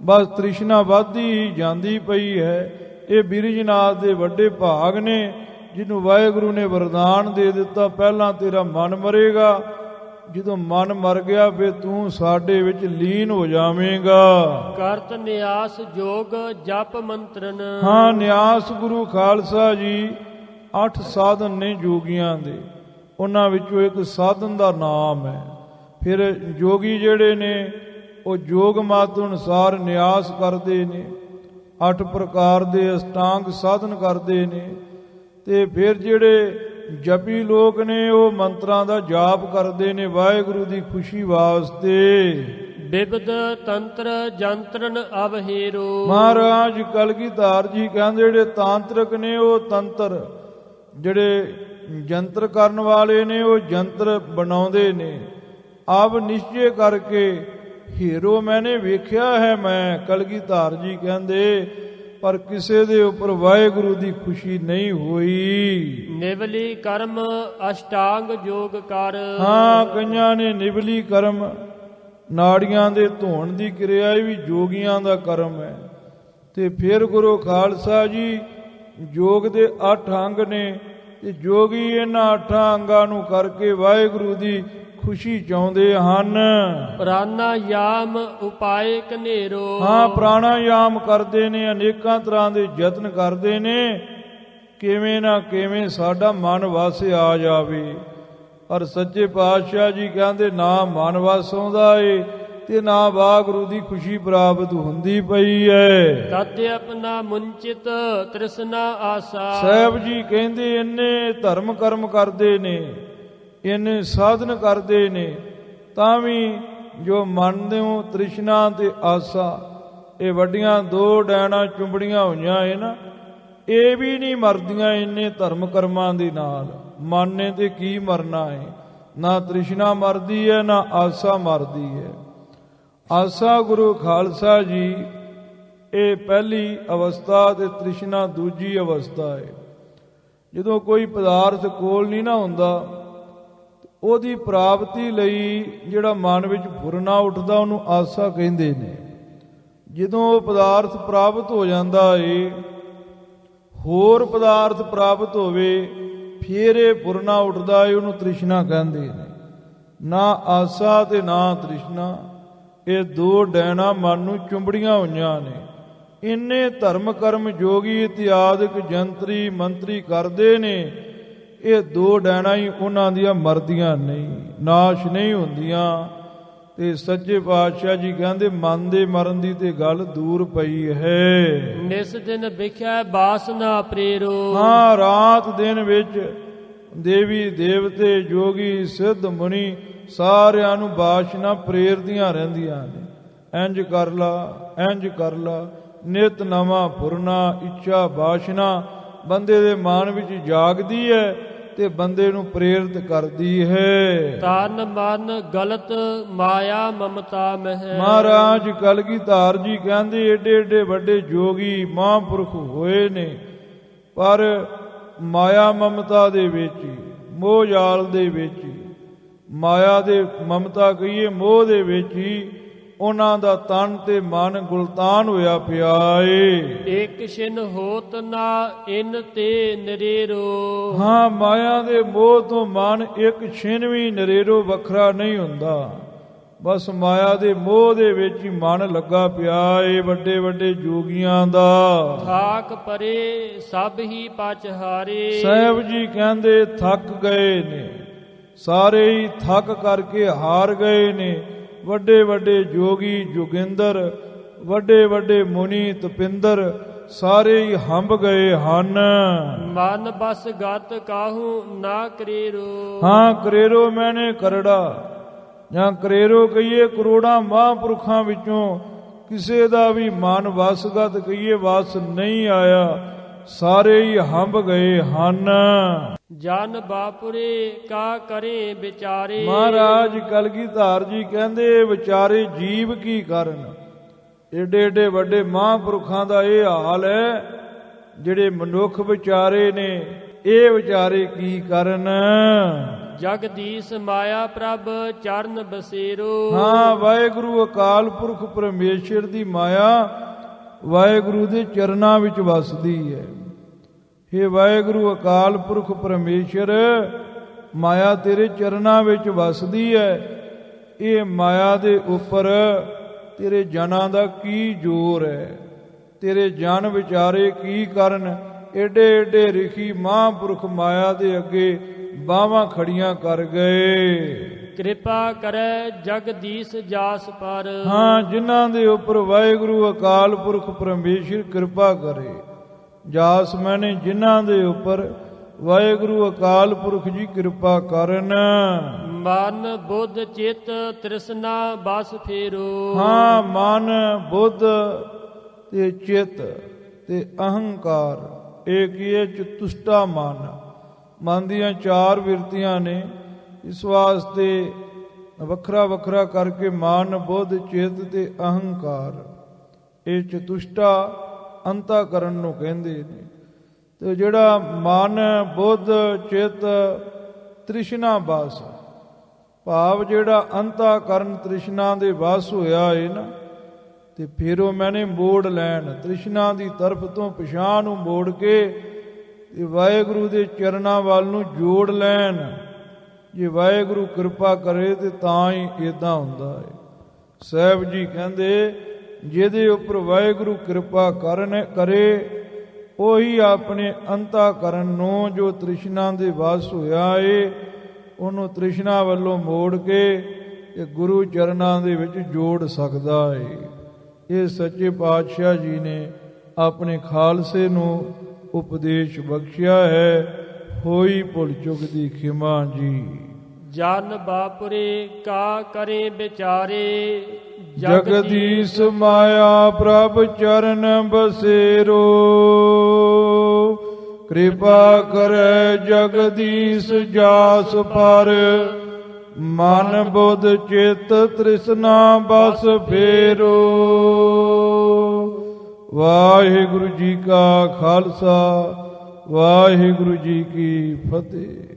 ਬਸ ਤ੍ਰਿਸ਼ਨਾ ਵੱਧਦੀ ਹੀ ਜਾਂਦੀ ਪਈ ਹੈ। ਇਹ ਬੀਰਜਨਾਥ ਦੇ ਵੱਡੇ ਭਾਗ ਨੇ, ਜਿਹਨੂੰ ਵਾਹਿਗੁਰੂ ਨੇ ਵਰਦਾਨ ਦੇ ਦਿੱਤਾ, ਪਹਿਲਾਂ ਤੇਰਾ ਮਨ ਮਰੇਗਾ, ਜਦੋਂ ਮਨ ਮਰ ਗਿਆ ਫਿਰ ਤੂੰ ਸਾਡੇ ਵਿੱਚ ਲੀਨ ਹੋ ਜਾਵੇਂਗਾ। ਕਰਤ ਨਿਆਸ ਜੋਗ ਜਪ ਮੰਤਰਨ। ਹਾਂ, ਨਿਆਸ ਗੁਰੂ ਖਾਲਸਾ ਜੀ 8 ਸਾਧਨ ਨੇ ਜੋਗੀਆਂ ਦੇ, ਉਹਨਾਂ ਵਿੱਚੋਂ ਇੱਕ ਸਾਧਨ ਦਾ ਨਾਮ ਹੈ। ਫਿਰ ਜੋਗੀ ਜਿਹੜੇ ਨੇ ਉਹ ਜੋਗ ਮਤ ਅਨੁਸਾਰ ਨਿਆਸ ਕਰਦੇ ਨੇ, 8 ਪ੍ਰਕਾਰ ਦੇ ਅਸ਼ਟਾਂਗ ਸਾਧਨ ਕਰਦੇ ਨੇ। ਤੇ ਫਿਰ ਜਿਹੜੇ ਜਪੀ ਲੋਕ ਨੇ ਉਹ ਮੰਤਰਾਂ ਦਾ ਜਾਪ ਕਰਦੇ ਨੇ ਵਾਹਿਗੁਰੂ ਦੀ ਖੁਸ਼ੀ ਵਾਸਤੇ। ਬਿਬਦ ਤੰਤਰ ਜੰਤਰਨ ਅਵਹੀਰੋ। ਮਹਾਰਾਜ ਕਲਗੀਧਰ ਜੀ ਕਹਿੰਦੇ ਜਿਹੜੇ ਤਾਂਤਰਿਕ ਨੇ ਉਹ ਤੰਤਰ, ਜਿਹੜੇ ਜੰਤਰ ਕਰਨ ਵਾਲੇ ਨੇ ਉਹ ਜੰਤਰ ਬਣਾਉਂਦੇ ਨੇ। ਆਪ ਨਿਸ਼ਚੇ ਕਰਕੇ ਹੀਰੋ ਮੈਨੇ ਵੇਖਿਆ ਹੈ। ਮੈਂ ਕਲਗੀਧਰ ਜੀ ਕਹਿੰਦੇ ਪਰ ਕਿਸੇ ਦੇ ਉੱਪਰ ਵਾਹਿਗੁਰੂ ਦੀ ਖੁਸ਼ੀ ਨਹੀਂ ਹੋਈ। ਨਿਵਲੀ ਕਰਮ ਅਸ਼ਟਾਂਗ ਯੋਗ ਕਰ। ਹਾਂ, ਕਈਆਂ ਨੇ ਨਿਵਲੀ ਕਰਮ, ਨਾੜੀਆਂ ਦੇ ਧੋਣ ਦੀ ਕਿਰਿਆ ਵੀ ਜੋਗੀਆਂ ਦਾ ਕਰਮ ਹੈ। ਤੇ ਫਿਰ ਗੁਰੂ ਖਾਲਸਾ ਜੀ ਯੋਗ ਦੇ 8 ਅੰਗ ਨੇ ਤੇ ਜੋਗੀ ਇਹਨਾਂ 8 ਅੰਗਾਂ ਨੂੰ ਕਰਕੇ ਵਾਹਿਗੁਰੂ ਦੀ ਖੁਸ਼ੀ ਚਾਹੁੰਦੇ ਹਨ। ਪ੍ਰਾਣਾਯਾਮ ਉਪਾਏ ਕਨੇਰੋ। ਹਾਂ, ਪ੍ਰਾਣਾਯਾਮ ਕਰਦੇ ਨੇ, ਅਨੇਕਾਂ ਤਰ੍ਹਾਂ ਦੇ ਯਤਨ ਕਰਦੇ ਨੇ, ਕਿਵੇਂ ਨਾ ਕਿਵੇਂ ਸਾਡਾ ਮਨ ਵਸ ਆ ਜਾਵੇ। ਪਰ ਸੱਚੇ ਪਾਤਸ਼ਾਹ ਜੀ ਕਹਿੰਦੇ ਨਾ ਮਨ ਵਸ ਆਉਂਦਾ ਏ ਤੇ ਨਾ ਵਾਹਿਗੁਰੂ ਦੀ ਖੁਸ਼ੀ ਪ੍ਰਾਪਤ ਹੁੰਦੀ ਪਈ ਹੈ। ਤਦ ਆਪਣਾ ਮੁੰਚਿਤ ਤ੍ਰਿਸ਼ਨਾ ਆਸਾ। ਸਾਹਿਬ ਜੀ ਕਹਿੰਦੇ ਇੰਨੇ ਧਰਮ ਕਰਮ ਕਰਦੇ ਨੇ, ਇੰਨੇ ਸਾਧਨ ਕਰਦੇ ਨੇ, ਤਾਂ ਵੀ ਜੋ ਮਨ ਦੇ ਤ੍ਰਿਸ਼ਨਾ ਤੇ ਆਸਾ, ਇਹ ਵੱਡੀਆਂ 2 ਡੈਣਾ ਚੁੰਬੜੀਆਂ ਹੋਈਆਂ ਏ ਨਾ, ਇਹ ਵੀ ਨਹੀਂ ਮਰਦੀਆਂ ਇੰਨੇ ਧਰਮ ਕਰਮਾਂ ਦੇ ਨਾਲ। ਮਨ ਨੇ ਤੇ ਕੀ ਮਰਨਾ ਹੈ? ਨਾ ਤ੍ਰਿਸ਼ਨਾ ਮਰਦੀ ਹੈ, ਨਾ ਆਸਾ ਮਰਦੀ ਹੈ। ਆਸਾ ਗੁਰੂ ਖਾਲਸਾ ਜੀ ਇਹ ਪਹਿਲੀ ਅਵਸਥਾ ਤੇ ਤ੍ਰਿਸ਼ਨਾ ਦੂਜੀ ਅਵਸਥਾ ਹੈ। ਜਦੋਂ ਕੋਈ ਪਦਾਰਥ ਕੋਲ ਨਹੀਂ ਨਾ ਹੁੰਦਾ, ਉਹਦੀ ਪ੍ਰਾਪਤੀ ਲਈ ਜਿਹੜਾ ਮਨ ਵਿੱਚ ਫੁਰਨਾ ਉੱਠਦਾ ਉਹਨੂੰ ਆਸਾ ਕਹਿੰਦੇ ਨੇ। ਜਦੋਂ ਉਹ ਪਦਾਰਥ ਪ੍ਰਾਪਤ ਹੋ ਜਾਂਦਾ ਏ, ਹੋਰ ਪਦਾਰਥ ਪ੍ਰਾਪਤ ਹੋਵੇ, ਫਿਰ ਇਹ ਫੁਰਨਾ ਉੱਠਦਾ ਏ, ਉਹਨੂੰ ਤ੍ਰਿਸ਼ਨਾ ਕਹਿੰਦੇ ਨੇ। ਨਾ ਆਸਾ ਤੇ ਨਾ ਤ੍ਰਿਸ਼ਨਾ, ਇਹ 2 ਡੈਣਾ ਮਨ ਨੂੰ ਚੁੰਬੜੀਆਂ ਹੋਈਆਂ ਨੇ। ਇੰਨੇ ਧਰਮ ਕਰਮ ਜੋਗੀ ਇਤਿਆਦਿਕ ਜੰਤਰੀ ਮੰਤਰੀ ਕਰਦੇ ਨੇ, ਇਹ 2 ਡੈਣਾ ਹੀ ਉਹਨਾਂ ਦੀਆਂ ਮਰਦੀਆਂ ਨਹੀਂ, ਨਾਸ਼ ਨਹੀਂ ਹੁੰਦੀਆਂ। ਤੇ ਸੱਚੇ ਪਾਤਸ਼ਾਹ ਜੀ ਕਹਿੰਦੇ ਮਨ ਦੇ ਮਰਨ ਦੀ ਤੇ ਗੱਲ ਦੂਰ ਪਈ ਹੈ। ਨਿਸ ਦਿਨ ਵਿਖਿਆ ਬਾਸਨਾ ਪ੍ਰੇਰੋ। ਹਾਂ, ਰਾਤ ਦਿਨ ਵਿੱਚ ਦੇਵੀ ਦੇਵਤੇ ਜੋਗੀ ਸਿੱਧ ਮੁਨੀ ਸਾਰਿਆਂ ਨੂੰ ਬਾਸ਼ਨਾ ਪ੍ਰੇਰਦੀਆਂ ਰਹਿੰਦੀਆਂ ਨੇ। ਇੰਜ ਕਰ ਲਾ, ਇੰਜ ਕਰ ਲਾ, ਨਿਤ ਨਵਾਂ ਫੁਰਨਾ ਇੱਛਾ ਬਾਸ਼ਨਾ ਬੰਦੇ ਦੇ ਮਨ ਵਿੱਚ ਜਾਗਦੀ ਹੈ ਤੇ ਬੰਦੇ ਨੂੰ ਪ੍ਰੇਰਿਤ ਕਰਦੀ ਹੈ। ਤਨ ਮਨ ਗਲਤ ਮਾਇਆ ਮਮਤਾ ਮਹਿ। ਮਹਾਰਾਜ ਕਲਗੀਧਰ ਜੀ ਕਹਿੰਦੇ ਏਡੇ ਏਡੇ ਵੱਡੇ ਜੋਗੀ ਮਹਾਂਪੁਰਖ ਹੋਏ ਨੇ, ਪਰ ਮਾਇਆ ਮਮਤਾ ਦੇ ਵਿੱਚ, ਮੋਹ ਜਾਲ ਦੇ ਵਿੱਚ, ਮਾਇਆ ਦੇ ਮਮਤਾ ਕਹੀਏ ਮੋਹ ਦੇ ਵਿੱਚ ਹੀ ਉਹਨਾਂ ਦਾ ਤਨ ਤੇ ਮਨ ਗੁਲਤਾਨ ਹੋਇਆ ਪਿਆ ਏ। ਇੱਕ ਛਿਨ ਹੋਤ ਨਾ ਇਨ ਤੇ ਨਰੇਰੋ। ਹਾਂ, ਮਾਇਆ ਦੇ ਮੋਹ ਤੋਂ ਮਨ ਇੱਕ ਛਿਨ ਵੀ ਨਰੇਰੋ ਵੱਖਰਾ ਨਹੀਂ ਹੁੰਦਾ। ਬਸ ਮਾਇਆ ਦੇ ਮੋਹ ਦੇ ਵਿੱਚ ਹੀ ਮਨ ਲੱਗਾ ਪਿਆ ਏ ਵੱਡੇ ਵੱਡੇ ਜੋਗੀਆਂ ਦਾ। ਥਾਕ ਪਰੇ ਸਭ ਹੀ ਪਛਹਾਰੇ। ਸਾਹਿਬ ਜੀ ਕਹਿੰਦੇ ਥੱਕ ਗਏ ਨੇ, ਸਾਰੇ ਹੀ ਥੱਕ ਕਰਕੇ ਹਾਰ ਗਏ ਨੇ। ਵੱਡੇ ਵੱਡੇ ਜੋਗੀ ਜੋਗਿੰਦਰ, ਵੱਡੇ ਵੱਡੇ ਮੁਨੀ ਤਪਿੰਦਰ ਸਾਰੇ ਹੀ ਹੰਭ ਗਏ ਹਨ। ਮਨ ਬਸ ਗਤ ਕਾਹੂ ਨਾ ਕਰੇਰੋ। ਹਾਂ, ਕਰੇਰੋ ਮੈਨੇ ਕਰੜਾ, ਜਾਂ ਕਰੇਰੋ ਕਹੀਏ ਕਰੋੜਾਂ ਮਹਾਂਪੁਰਖਾਂ ਵਿੱਚੋਂ ਕਿਸੇ ਦਾ ਵੀ ਮਨ ਵਸਗਤ ਕਹੀਏ ਵਸ ਨਹੀਂ ਆਇਆ, ਸਾਰੇ ਹੀ ਹੰਭ ਗਏ ਹਨ। ਜਨ ਬਾਪੁਰੇ ਕਾ ਕਰੇ ਵਿਚਾਰੇ। ਮਹਾਰਾਜ ਕਲਗੀਧਰ ਜੀ ਕਹਿੰਦੇ ਵਿਚਾਰੇ ਜੀਵ ਕੀ ਕਰਨ। ਏਡੇ ਏਡੇ ਵੱਡੇ ਮਹਾਂਪੁਰਖਾਂ ਦਾ ਇਹ ਹਾਲ ਹੈ, ਜਿਹੜੇ ਮਨੁੱਖ ਵਿਚਾਰੇ ਨੇ ਇਹ ਵਿਚਾਰੇ ਕੀ ਕਰਨ। ਜਗਦੀਸ਼ ਮਾਇਆ ਪ੍ਰਭ ਚਰਨ ਬਸੇਰੋ। ਹਾਂ, ਵਾਹਿਗੁਰੂ ਅਕਾਲ ਪੁਰਖ ਪਰਮੇਸ਼ਰ ਦੀ ਮਾਇਆ ਵਾਹਿਗੁਰੂ ਦੇ ਚਰਨਾਂ ਵਿੱਚ ਵਸਦੀ ਹੈ। ਹੇ ਵਾਹਿਗੁਰੂ ਅਕਾਲ ਪੁਰਖ ਪਰਮੇਸ਼ਰ, ਮਾਇਆ ਤੇਰੇ ਚਰਨਾਂ ਵਿੱਚ ਵਸਦੀ ਹੈ। ਇਹ ਮਾਇਆ ਦੇ ਉੱਪਰ ਤੇਰੇ ਜਨਾਂ ਦਾ ਕੀ ਜ਼ੋਰ ਹੈ, ਤੇਰੇ ਜਨ ਵਿਚਾਰੇ ਕੀ ਕਰਨ। ਏਡੇ ਏਡੇ ਰਿਖੀ ਮਹਾਂਪੁਰਖ ਮਾਇਆ ਦੇ ਅੱਗੇ ਬਾਹਾਂ ਖੜੀਆਂ ਕਰ ਗਏ। ਕਿਰਪਾ ਕਰੈ ਜਗਦੀਸ਼ ਜਾਸ ਪਰ। ਹਾਂ, ਜਿਨ੍ਹਾਂ ਦੇ ਉੱਪਰ ਵਾਹਿਗੁਰੂ ਅਕਾਲ ਪੁਰਖ ਪਰਮੇਸ਼ਰ ਕਿਰਪਾ ਕਰੇ। ਜਾਸ ਮੈਨੇ ਜਿਨ੍ਹਾਂ ਦੇ ਉੱਪਰ ਵਾਹਿਗੁਰੂ ਅਕਾਲ ਪੁਰਖ ਜੀ ਕਿਰਪਾ ਕਰਨ। ਮਨ ਬੁੱਧ ਚਿਤ ਤ੍ਰਿਸ਼ਨਾ ਬਸ ਫੇਰੋ। ਹਾਂ, ਮਨ ਬੁੱਧ ਤੇ ਚਿਤ ਤੇ ਅਹੰਕਾਰ, ਇਹ ਕੀ ਹੈ? ਚਤੁਸ਼ਟਾ ਮਨ। ਮਨ ਦੀਆਂ 4 ਬਿਰਤੀਆਂ ਨੇ, ਇਸ ਵਾਸਤੇ ਵੱਖਰਾ ਵੱਖਰਾ ਕਰਕੇ ਮਨ ਬੁੱਧ ਚਿਤ ਤੇ ਅਹੰਕਾਰ, ਇਹ ਚਤੁਸ਼ਟਾ ਅੰਤःਕਰਨ ਨੂੰ ਕਹਿੰਦੇ ਨੇ। ਤੇ ਜਿਹੜਾ ਮਨ, ਬੁੱਧ, ਚਿੱਤ, ਤ੍ਰਿਸ਼ਨਾ ਬਸ, ਭਾਵ ਜਿਹੜਾ ਅੰਤःਕਰਨ ਤ੍ਰਿਸ਼ਨਾ ਦੇ ਵਸ ਹੋਇਆ ਏ ਨਾ, ਤੇ ਫਿਰ ਉਹ ਮੈਨੇ ਮੋੜ ਲੈਣ, ਤ੍ਰਿਸ਼ਨਾ ਦੀ ਤਰਫ ਤੋਂ ਪਛਾਣ ਨੂੰ ਮੋੜ ਕੇ ਤੇ ਵਾਹਿਗੁਰੂ ਦੇ ਚਰਨਾਂ ਵੱਲ ਨੂੰ ਜੋੜ ਲੈਣ। ਜੇ ਵਾਹਿਗੁਰੂ ਕਿਰਪਾ ਕਰੇ ਤੇ ਤਾਂ ਹੀ ਇਦਾਂ ਹੁੰਦਾ ਹੈ। ਸਾਹਿਬ ਜੀ ਕਹਿੰਦੇ ਜਿਹਦੇ ਉੱਪਰ ਵਾਹਿਗੁਰੂ ਕਿਰਪਾ ਕਰੇ ਉਹੀ ਆਪਣੇ ਅੰਤःਕਰਨ ਨੂੰ, ਜੋ ਤ੍ਰਿਸ਼ਨਾ ਦੇ ਵਸ ਹੋਇਆ ਏ, ਉਹਨੂੰ ਤ੍ਰਿਸ਼ਨਾ ਵੱਲੋਂ ਮੋੜ ਕੇ ਤੇ ਗੁਰੂ ਚਰਨਾਂ ਦੇ ਵਿੱਚ ਜੋੜ ਸਕਦਾ ਏ। ਇਹ ਸੱਚੇ ਪਾਤਸ਼ਾਹ ਜੀ ਨੇ ਆਪਣੇ ਖਾਲਸੇ ਨੂੰ ਉਪਦੇਸ਼ ਬਖਸ਼ਿਆ ਹੈ। ਹੋਈ ਭੁੱਲ ਚੁੱਕ ਦੀ ਖਿਮਾ ਜੀ। ਜਨ ਬਾਪੁਰੇ ਕਾ ਕਰੇ ਵਿਚਾਰੇ, ਜਗਦੀਸ਼ ਮਾਇਆ ਪ੍ਰਭ ਚਰਨ ਬਸੇਰੋ। ਕਿਰਪਾ ਕਰੈ ਜਗਦੀਸ਼ ਜਾਸ ਪਰ, ਮਨ ਬੁੱਧ ਚਿੱਤ ਤ੍ਰਿਸ਼ਨਾ ਬਸ ਫੇਰੋ। ਵਾਹਿਗੁਰੂ ਜੀ ਕਾ ਖਾਲਸਾ, ਵਾਹਿਗੁਰੂ ਜੀ ਕੀ ਫਤਿਹ।